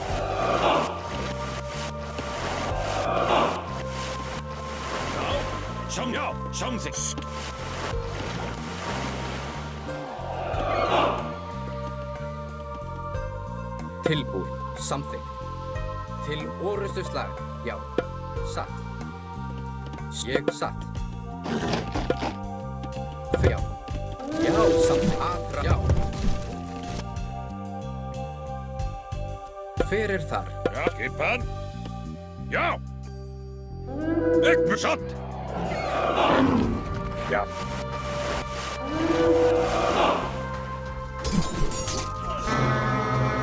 Speaker 4: Já, samþykkt.
Speaker 5: Tilbúinn. Samþykkt. Til orustuslag. Já. Satt. Ég satt. Já. Já, samþykkt. Aðra. Já. Hver er þar?
Speaker 4: Já, skipan. Já. Segbun, satt.
Speaker 3: Já.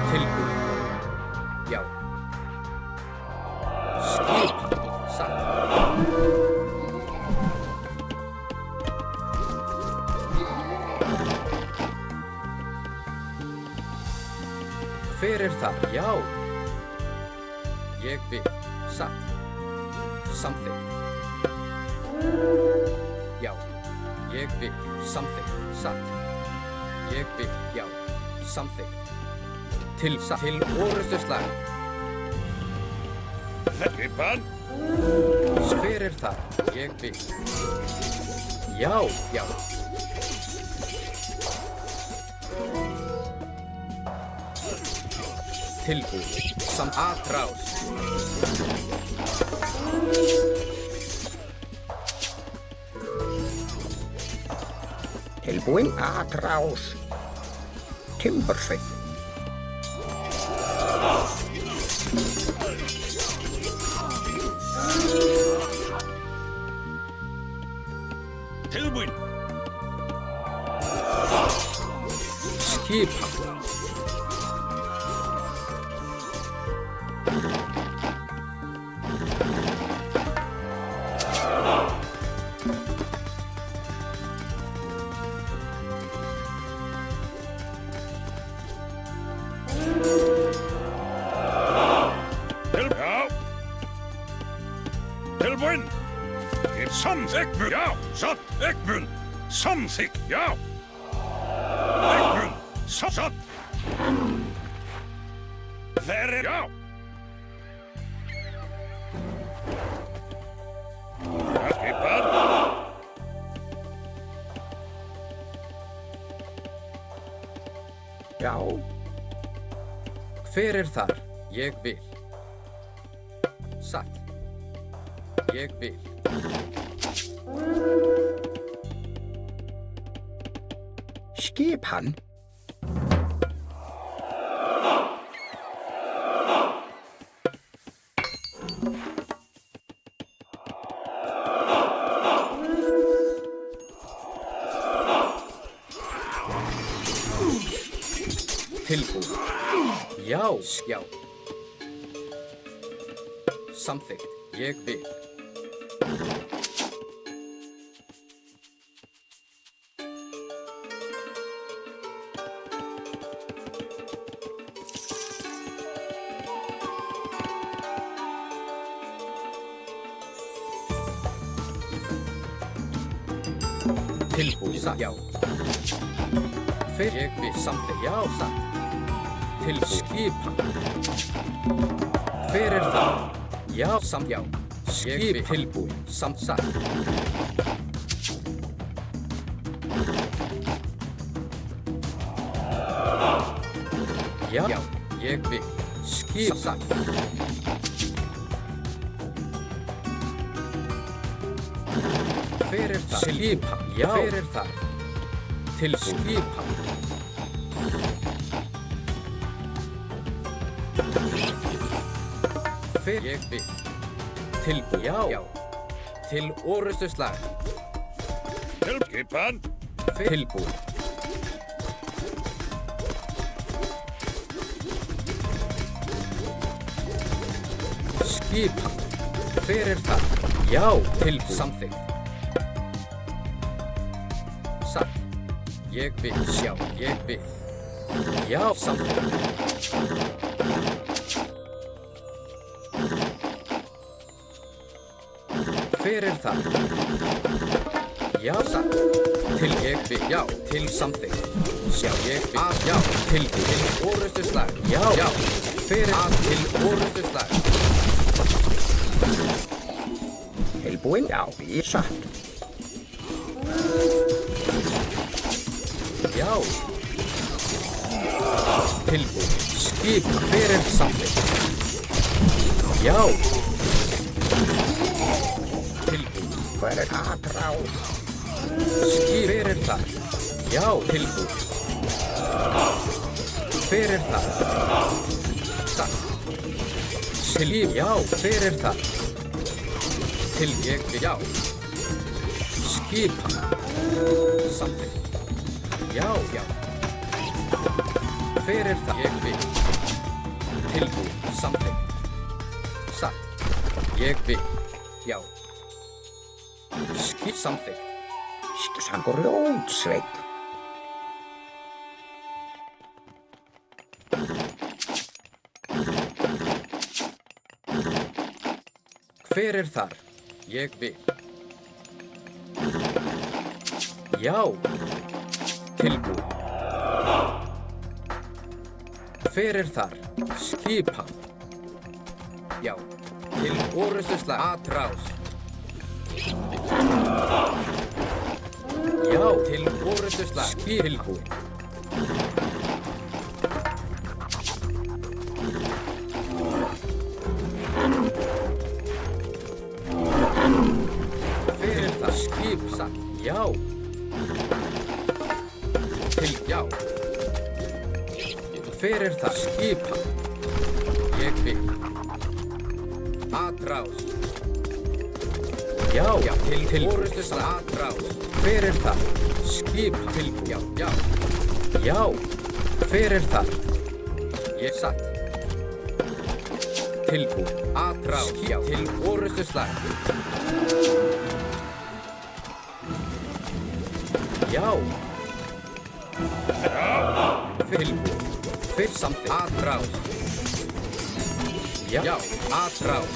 Speaker 5: Tilbúinn. Já. Skipan. Satt. Hver er þar? Já. Ég vil. Satt. Samþykkt. Já. Ég vil. Samþykkt. Satt. Ég vil. Já. Samþykkt. Til satt. Til orustuslag.
Speaker 4: Skipan.
Speaker 5: Hver er þar? Ég vil. Já. Já. Tilbúinn. Atrás.
Speaker 3: Tilbúinn. Atrás. Timbursveinn.
Speaker 4: Tilbúinn.
Speaker 5: Skipan.
Speaker 4: Já. Tilbúinn. Samþykkt. Já, satt. Segbun. Samþykkt. Já. Segbun. Satt. Verið. Já. Já, skipan.
Speaker 3: Já.
Speaker 5: Hver er þar? Ég vil. Satt. Ég vil.
Speaker 3: Skipan.
Speaker 5: Tilbúinn. Já. Já. Samþykkt. Ég vil. Tilbúinn. Já. Hver ég vil. Samþykkt. Já, satt. Til skipan. Hver er það? Já, já. Skip tilbúinn. Satt. Já, ég vil. Skip satt. Hver er það? Skipan. Já. Hver er það? Til skipan. Hver ég vil. Tilbúinn. Já. Til orustuslag.
Speaker 4: Til skipan.
Speaker 5: Tilbúinn. Skipan. Hver er það? Já. Tilbúinn. Samþykkt. Satt. Ég vil. Já. Ég vil. Já. Samþykkt. Hver það? Já, satt. Til ég vil. Já, til samþykkt. Já, ég vil. Að, já, til orustu slag. Já, já. Hver að til orustu slag.
Speaker 3: Tilbúinn? Já, satt.
Speaker 5: Já. Tilbúinn. Skipa. Hver samþykkt? Já. Tilbúinn.
Speaker 3: Hver aðráð?
Speaker 5: Hver það? Já, tilbúinn. Hver það? Satt. Líf, já, hver það? Til ég vil, já. Skipa. Samþykkt. Já, já. Hver það? Ég vil. Tilbúinn. Samþykkt. Satt. Ég vil. Já. Skip samþykkt.
Speaker 3: Grjótsveinn.
Speaker 5: Hver þar? Ég vil. Já. Tilbúinn. Hver þar? Skipa. Já. Til orustu slag. Atrás. Já, til orustu slag. Tilbúinn. Hver það? Skip satt. Já. Til, já. Hver það? Skipa. Ég vil. Atrás. Já, já, til orustu slag. Atrás. Hver það? Skipa. Tilbúinn. Já, já. Já. Hver það? Ég satt. Tilbúinn. Atrás. Já, til orustu slag. Já. Tilbúinn. Hver samþykkt? Atrás. Já, já. Atrás.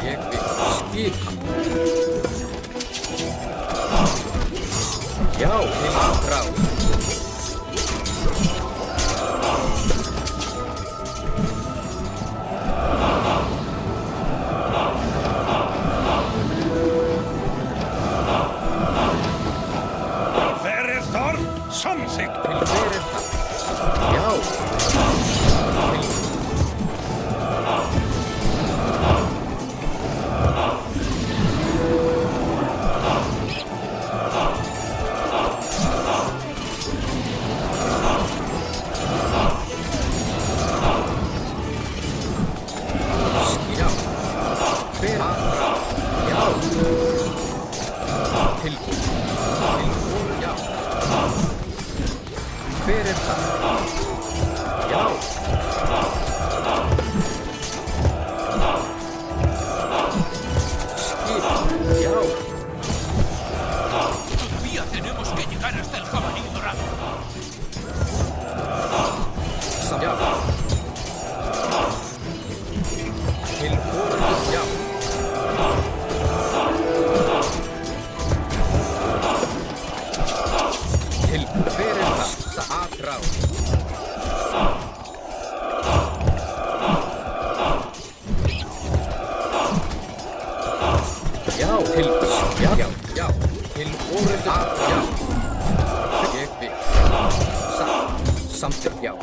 Speaker 5: Ég vil. Skipa. Já, til atrás.
Speaker 4: Fyrir þorf samþykkt.
Speaker 5: Til fyrir það. Já.
Speaker 7: Todavía tenemos que llegar hasta el jabalí dorado.
Speaker 5: Já. Til orustu, já. Til fyrir það. Atrás. Já, til, já, já, já. Til orustu, já. Ég vil. Samþykkt, já.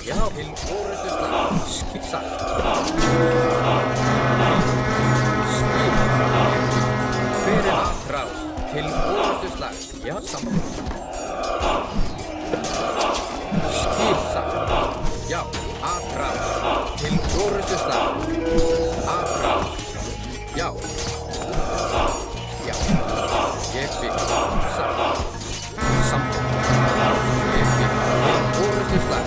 Speaker 5: Já, til orustu slag. Skip satt. Skip. Fyrir atrás. Til orustu slag. Já, samþykkt. Skip satt. Já, atrás. Til orustu slag. Atrás. Já. Já. Ég vil. Satt. Samþykkt. Ég vil. Til orustu slag.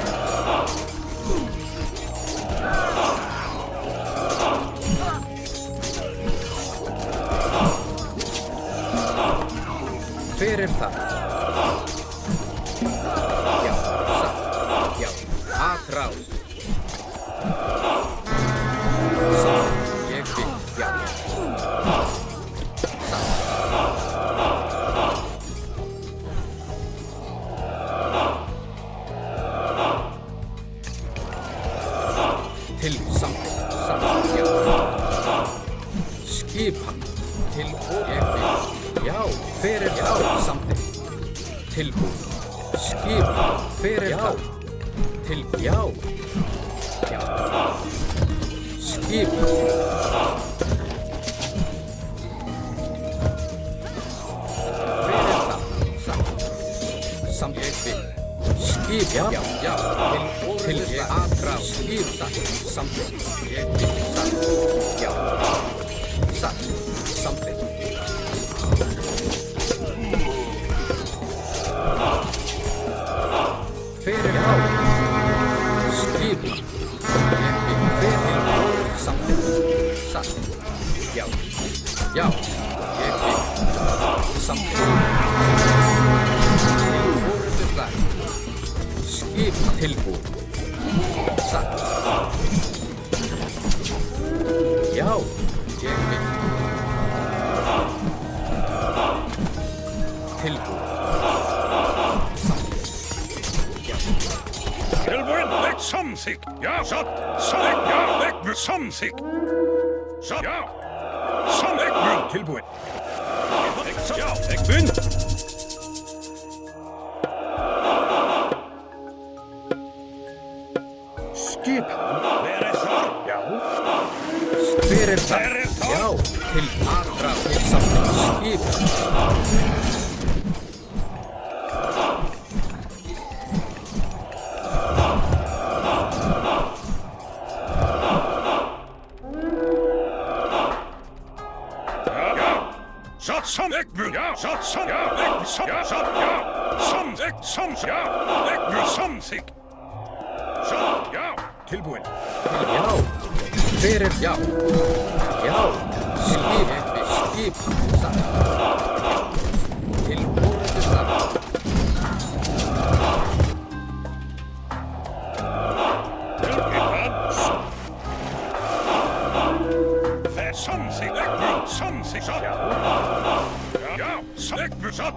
Speaker 5: Hver það? Já, satt. Já, atrás. til samþykkt, já. Skipan, til ég vil, já, fyrir það, samþykkt. Tilbúð, skipan, fyrir það, til já. Skipan. Skip, já, til ég aðrá, skip, samþykkt, ég vil, já, samþykkt. Fyrir já, skip, ég vil, fyrir samþykkt, já, ég vil, samþykkt. Skip tilbúð. Satt. Já, ég vil. Tilbúð. Satt. Já.
Speaker 4: Tilbúin, legg samþykkt. Já, satt. Samþykkt, já, legg með samþykkt. Satt, já. Samþykkt, tilbúin. Já, legg mynd.
Speaker 5: Fyrir það, já, til aðra til samþykkt skip.
Speaker 4: Já, satt samþykkt, já, satt samþykkt, já, satt, já, samþykkt, já, legg með samþykkt. Satt, já, tilbúin.
Speaker 5: Já. Fyrir já, skip, satt, til orðu satt.
Speaker 4: Samþykkt, satt, já, legg með satt.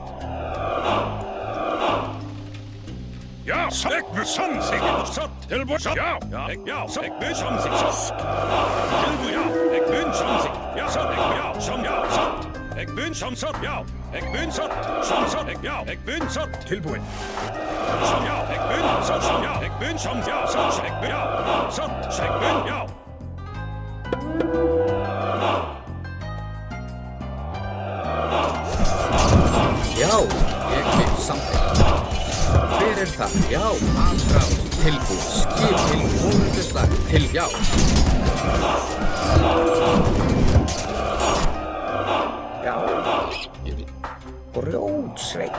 Speaker 4: Ja, legg með samþykkt, satt, tilbúin, satt, já, legg með samþykkt, satt. Tilbúin, já, legg með samþykkt, já, satt, legg með samþykkt, já, legg með satt, legg með satt, tilbúin. Já, legg með satt, já, legg með samþykkt, já, satt, legg með, já, satt, legg með, já.
Speaker 5: Já, ég vil samþykkt. Fyrir það, já, aðrá, tilbúð, skip til orðu slag, til já.
Speaker 3: Já, grjótsveit.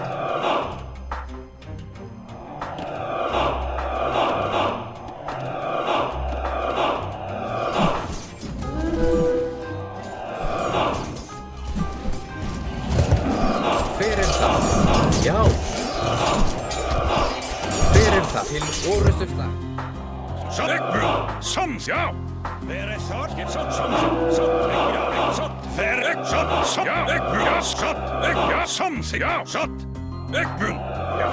Speaker 5: Fyrir það, já. Fyrir það, til orðu slag.
Speaker 4: Leggur, já. Verið þar, get satt, legg, já, satt, verið, satt, já, leggur, já, satt, legg, já, samþykkt, já, satt, leggur, já.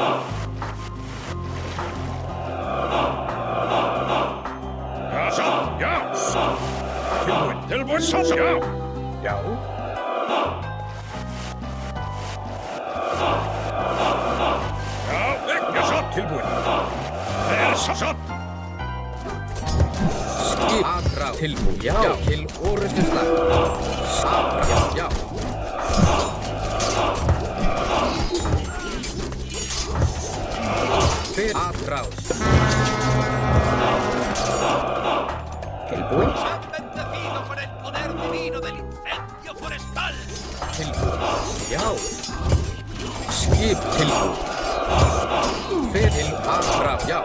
Speaker 4: Já, satt, já. Tilbúin, satt, já.
Speaker 3: Já.
Speaker 4: Já, legg, já, satt, tilbúin. Verið, satt.
Speaker 5: Skip, aðrá, tilbúð, já, til orðu slag. Aðrá, já. Fyrir aðrá.
Speaker 3: Tilbúin.
Speaker 2: Bendecido por el poder divino del incendio forestal.
Speaker 5: Tilbúð, já. Skip, tilbúð. Fyrir aðrá, já.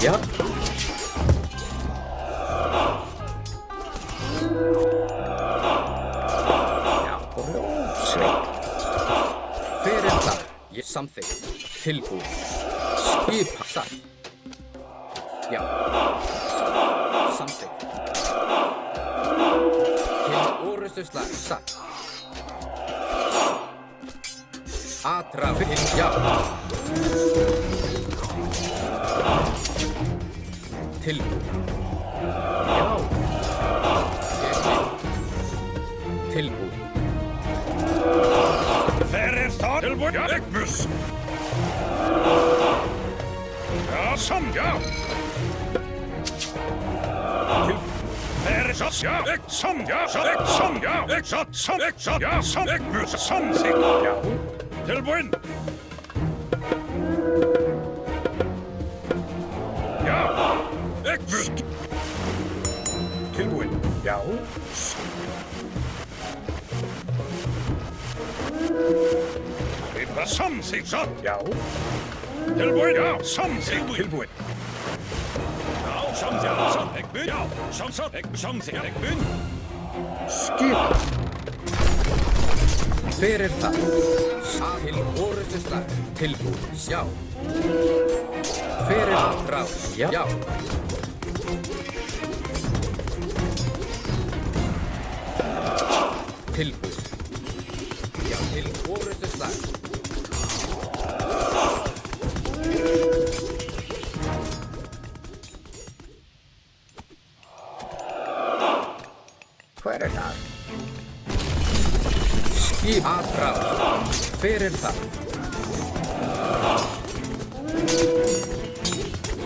Speaker 5: Já. Fyrir það, ég samþykkt, tilbúð, skipa, satt. Já, samþykkt. Til orrustu slag, satt. Aðrá, til já. Tilbúið. Já. Ég vil. Tilbúið.
Speaker 4: Fyrir það tilbúið. Já, Ekmus. Já, sam, já. Fyrir það, já, ek, sam, já, ek, sam, já, ek, satt, sam, ek, satt, já, sam, Ekmus, sam, sig, já. Tilbúið. Já, Ekmus. Tilbúið. Já. Vipa samsig, satt. Já. Tilbúið, já, samsig. Tilbúið. Já, samsig, satt, ekbun. Já, samsig, samsig, ekbun.
Speaker 3: Skip.
Speaker 5: Fyrir það. Til orrustuslag. Tilbúið. Já. Fyrir rás. Já. Tilbúið. Já, til orrustuslag.
Speaker 3: Hver það?
Speaker 5: Skip að rás. Fyrir það.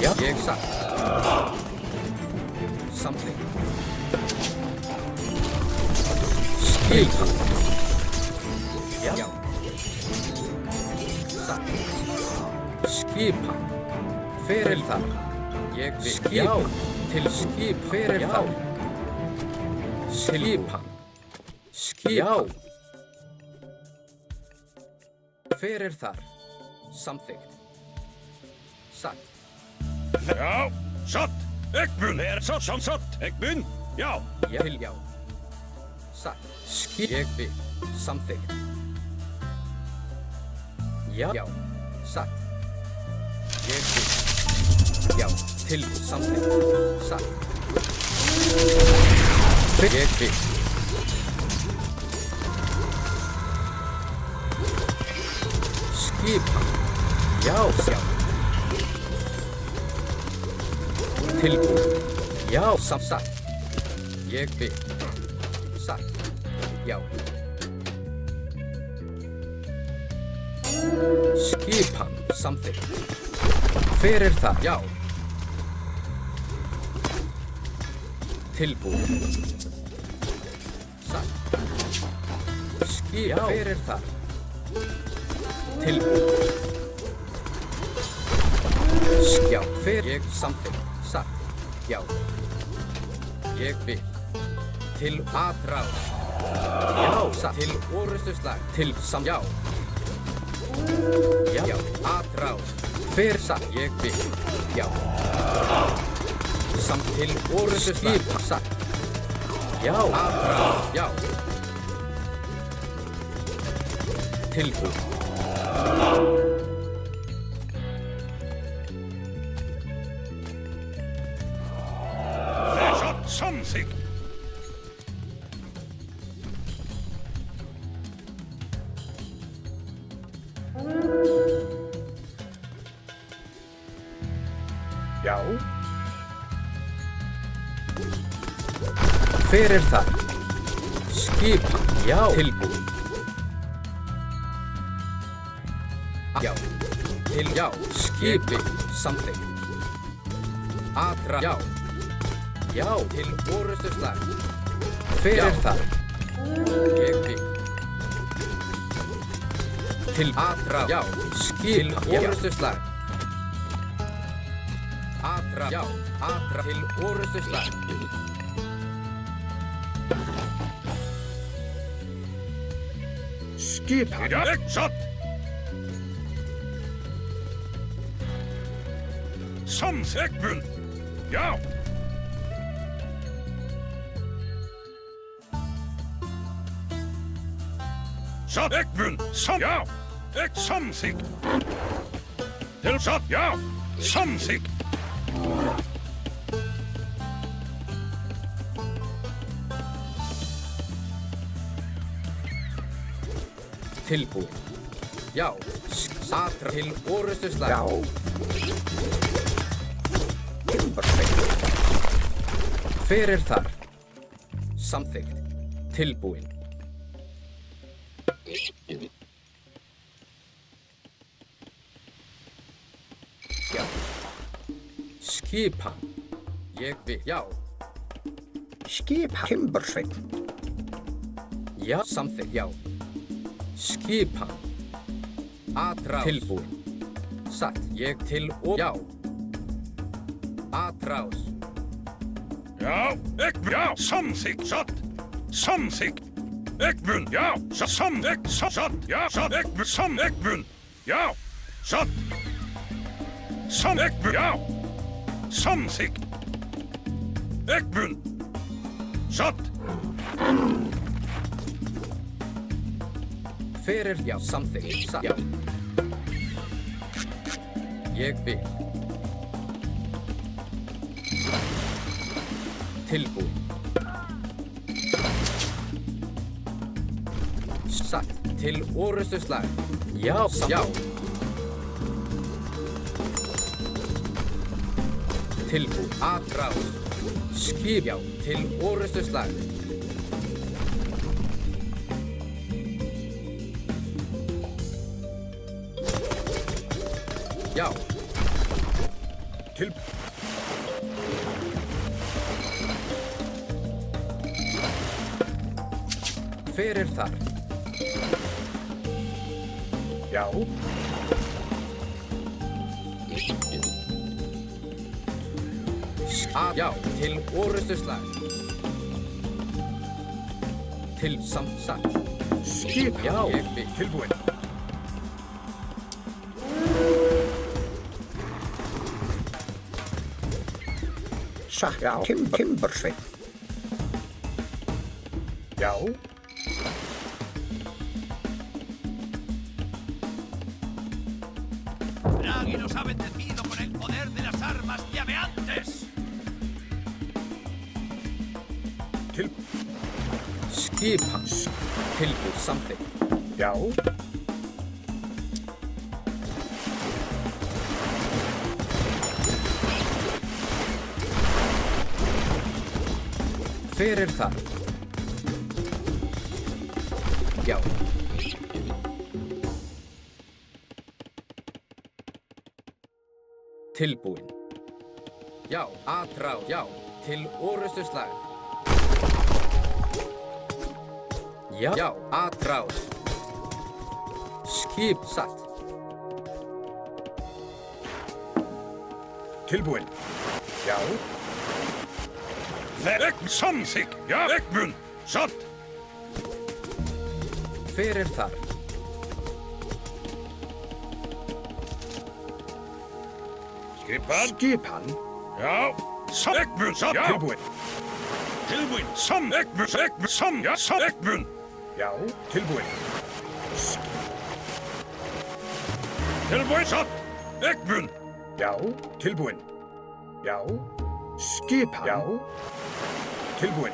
Speaker 5: Já, ég satt. Something. Skip. Já. Satt. Skipa. Fyrir það. Ég vil. Já. Til skip. Fyrir það. Skipa. Skipa. Fyrir þar. Samþykkt. Satt.
Speaker 4: Já, satt, ekbun. Satt, satt, ekbun. Já.
Speaker 5: Til já. Satt. Skip. Ég vil. Samþykkt. Já. Já. Satt. Ég vil. Já. Til samþykkt. Satt. Ég vil. Skipa. Já, sjá. Tilbúið. Já, satt. Ég vil. Satt. Já. Skipan. Samþykkt. Fyrir það. Já. Tilbúið. Satt. Skip. Já. Fyrir það. Tilbúið. Skjá. Fyrir ég samþykkt. Satt. Já. Ég vil. Til aðrás. Já. Satt. Til orrustuslag. Til sam. Já. Já. Já. Aðrás. Fyrir satt. Ég vil. Já. Samt til orrustuslag. Satt. Já. Aðrás. Já. Tilbúið.
Speaker 4: Satt, samsig.
Speaker 3: Já.
Speaker 5: Fyrir það. Skipa. Já. Tilbúið. Já. Til já. Skipi. Samþykkt. Aðra. Já. Já. Til orrustuslag. Fyrir það. Ég vil. Til aðra. Já. Skipa. Til orrustuslag. Aðra. Já. Aðra. Til orrustuslag.
Speaker 3: Skipa.
Speaker 4: Já, ek, satt. Sams, ekbun. Já. Satt, ekbun. Sam, já. Ek, samsig. Til satt, já. Samsig.
Speaker 5: Tilbúið. Já. Satra til orrustuslag.
Speaker 3: Já. Timbursveinn.
Speaker 5: Hver er þar? Samþykkt. Tilbúin. Já. Skipan. Ég vil. Já.
Speaker 3: Skipan. Timbursveinn.
Speaker 5: Já. Samþykkt. Já. Skipan. Atrás. Tilbúin. Satt. Ég til og. Já. Atrás.
Speaker 4: Já, já, samþykkt, satt. Samþykkt. Ekmun, já, satt, já, satt, ekmun, já, satt. Ekmun, já, samþykkt. Ekmun, satt.
Speaker 5: Hver er. Já. Samþykkt. Satt. Já. Ég vil. Tilbúin. Satt. Til orustu slag. Já. Já. Tilbúin. Atrás. Skip. Já. Til orustu slag. Já.
Speaker 4: Til.
Speaker 5: Hver er þar?
Speaker 4: Já.
Speaker 5: Já. Til orustu slag. Til satt.
Speaker 4: Skip.
Speaker 5: Já. Ég vil.
Speaker 4: Tilbúin.
Speaker 3: Satt. Já. Timbursveinn.
Speaker 4: Já.
Speaker 2: Bragi nos ha bendecido con el poder de las armas llameantes.
Speaker 4: Til.
Speaker 5: Skipan. Tilbúin. Samþykkt.
Speaker 4: Já.
Speaker 5: Hver er þar? Já. Tilbúin. Já. Atrás. Já. Til orustu slag. Já. Já. Atrás. Skip. Satt.
Speaker 4: Tilbúin. Já. Samþykkt. Já. Ekmun, satt.
Speaker 5: Hver er þar?
Speaker 4: Skipan. Skipan. Já. Ekmun, satt. Já. Tilbúin. Tilbúin. Ekmun, já, ekmun. Já. Tilbúin. Tilbúin, satt. Ekmun. Já. Tilbúin. Já. Skipan. Já. Tilbúin.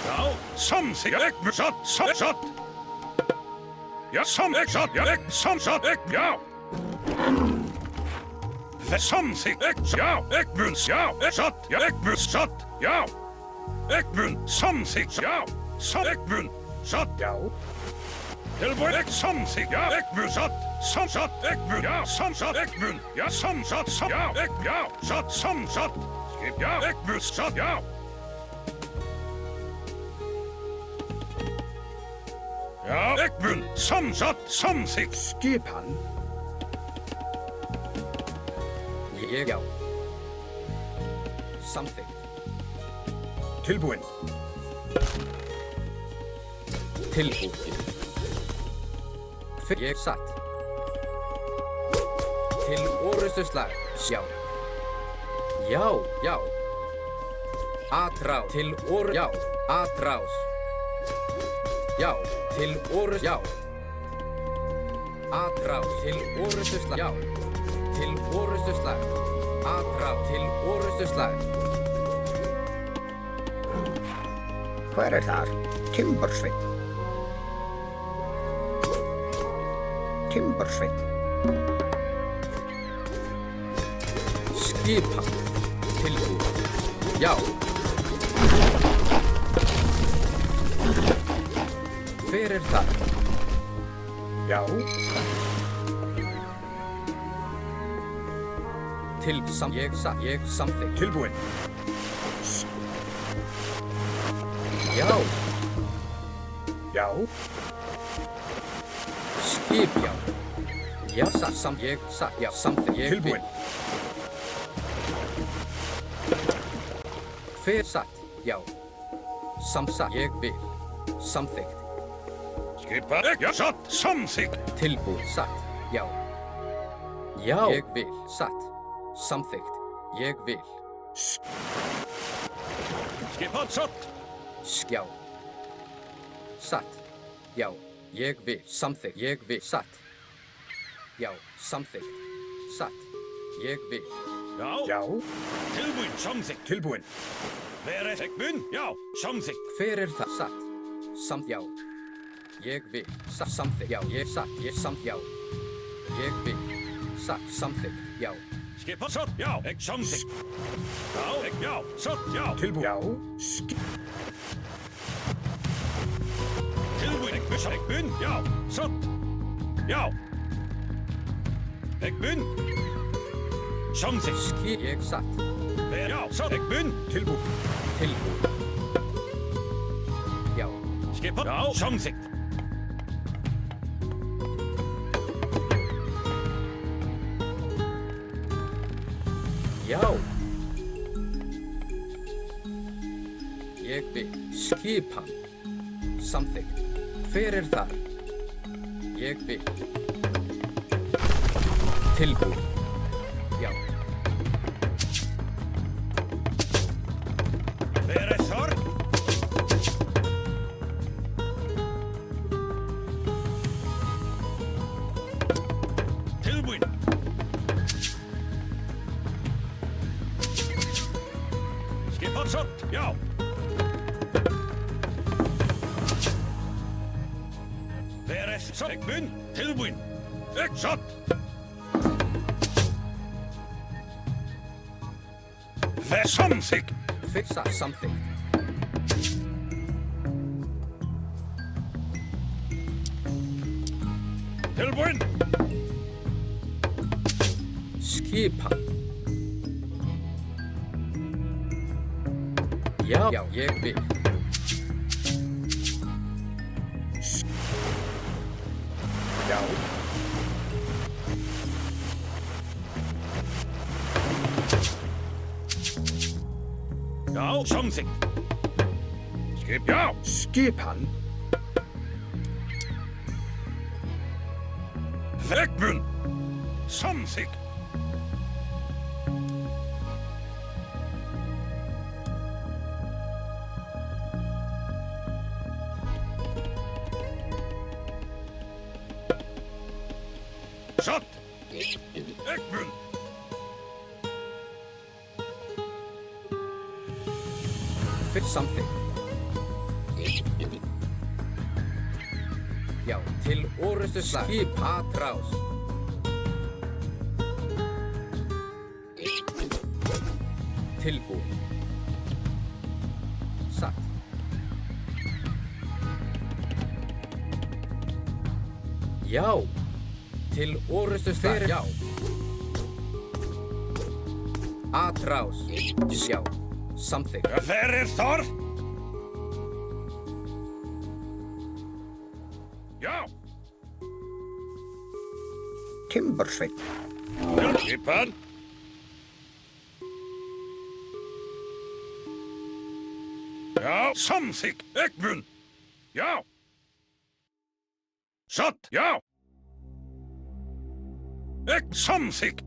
Speaker 4: Já. Samþykkt. Ekmun, satt. Já, satt. Já, satt. Já. Samþykkt. Já. Ekmun, já. Satt. Já, ekmun, satt. Já. Ekmun, samþykkt. Já. Ekmun, satt. Já. Tilbúin. Samþykkt. Já. Ekmun, satt. Satt. Ekmun. Já. Satt. Ekmun. Já. Satt. Já. Já. Satt. Skip. Já. Ekmun, satt. Já. Ja, Ekmun, satt. Samþykkt. Skipan.
Speaker 5: Ég. Já. Samþykkt.
Speaker 4: Tilbúin.
Speaker 5: Tilbúin. Ég. Satt. Til orustu slag. Já. Já. Já. Atrás. Til orustu. Já. Atrás. Já. Til orustu. Já. Atrás. Til orustu slag. Já. Til orustu slag. Atrás. Til orustu slag.
Speaker 3: Hver er þar? Timbursveinn. Timbursveinn.
Speaker 5: Skipan. Tilbúin. Já. Hver er það?
Speaker 3: Já.
Speaker 5: Ég samþykkt.
Speaker 3: Tilbúin.
Speaker 5: Já.
Speaker 3: Já.
Speaker 5: Skip, já. Já, já, samþykkt. Ég
Speaker 3: Tilbúin.
Speaker 5: Hver satt? Já. Ég vil. Samþykkt.
Speaker 4: Skipan. Já, satt. Samþykkt.
Speaker 5: Tilbúin. Satt. Já. Já. Ég vil. Satt. Samþykkt. Ég vil.
Speaker 4: Skipan satt.
Speaker 5: Já. Satt. Já. Ég vil. Samþykkt. Ég vil. Satt. Já. Samþykkt. Satt. Ég vil.
Speaker 4: Já.
Speaker 3: Já.
Speaker 4: Tilbúin. Samþykkt.
Speaker 3: Tilbúin.
Speaker 4: Hver er tilbúin? Já. Samþykkt.
Speaker 5: Hver er það? Satt. Já. Ég vil. Samþykkt. Já. Ég satt. Ég já. Ég vil. Satt. Samþykkt. Já.
Speaker 4: Skipan satt. Já. Ég samþykkt. Já. Satt. Já.
Speaker 3: Tilbúin. Já.
Speaker 4: Tilbúin. Tilbúin. Já. Satt. Já. Tilbúin. Samþykkt.
Speaker 5: Ég satt.
Speaker 4: Já. Satt. Tilbúin.
Speaker 5: Tilbúin. Já.
Speaker 4: Skipan. Já. Samþykkt.
Speaker 5: Já. Ég vil. Skipan. Samþykkt. Hver er þar? Ég vil. Tilbúin. Já.
Speaker 4: Hver er þar? Tilbúin. Skipan satt. Já. Hver er satt? Tilbúin. Ekki satt. Hver samþykkt?
Speaker 5: Fixa samþykkt.
Speaker 4: Tilbúin.
Speaker 5: Skipan. Já. Já. Ég vil.
Speaker 3: Já.
Speaker 4: Já. Samþykkt. Já.
Speaker 3: Skipan.
Speaker 4: Þegmun. Samþykkt. Satt. Þegmun.
Speaker 5: Fixa samþykkt. Já. Til orustu slag. Skip. Atrás. Tilbúin. Satt. Já. Til orustu slag. Já. Atrás. Já. Samþykkt.
Speaker 4: Hver er þar? Já.
Speaker 3: Timbursveinn.
Speaker 4: Skipan. Já. Samþykkt. Þegmun. Já. Satt. Já. Samþykkt.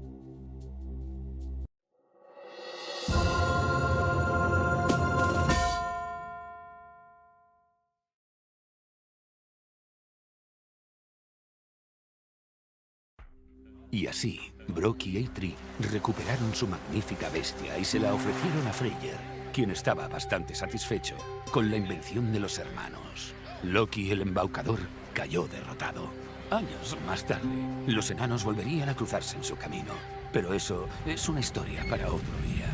Speaker 1: Y así, Brok y Eitri recuperaron su magnífica bestia y se la ofrecieron a Freyr, quien estaba bastante satisfecho con la invención de los hermanos. Loki, el embaucador, cayó derrotado. Años más tarde, los enanos volverían a cruzarse en su camino. Pero eso es una historia para otro día.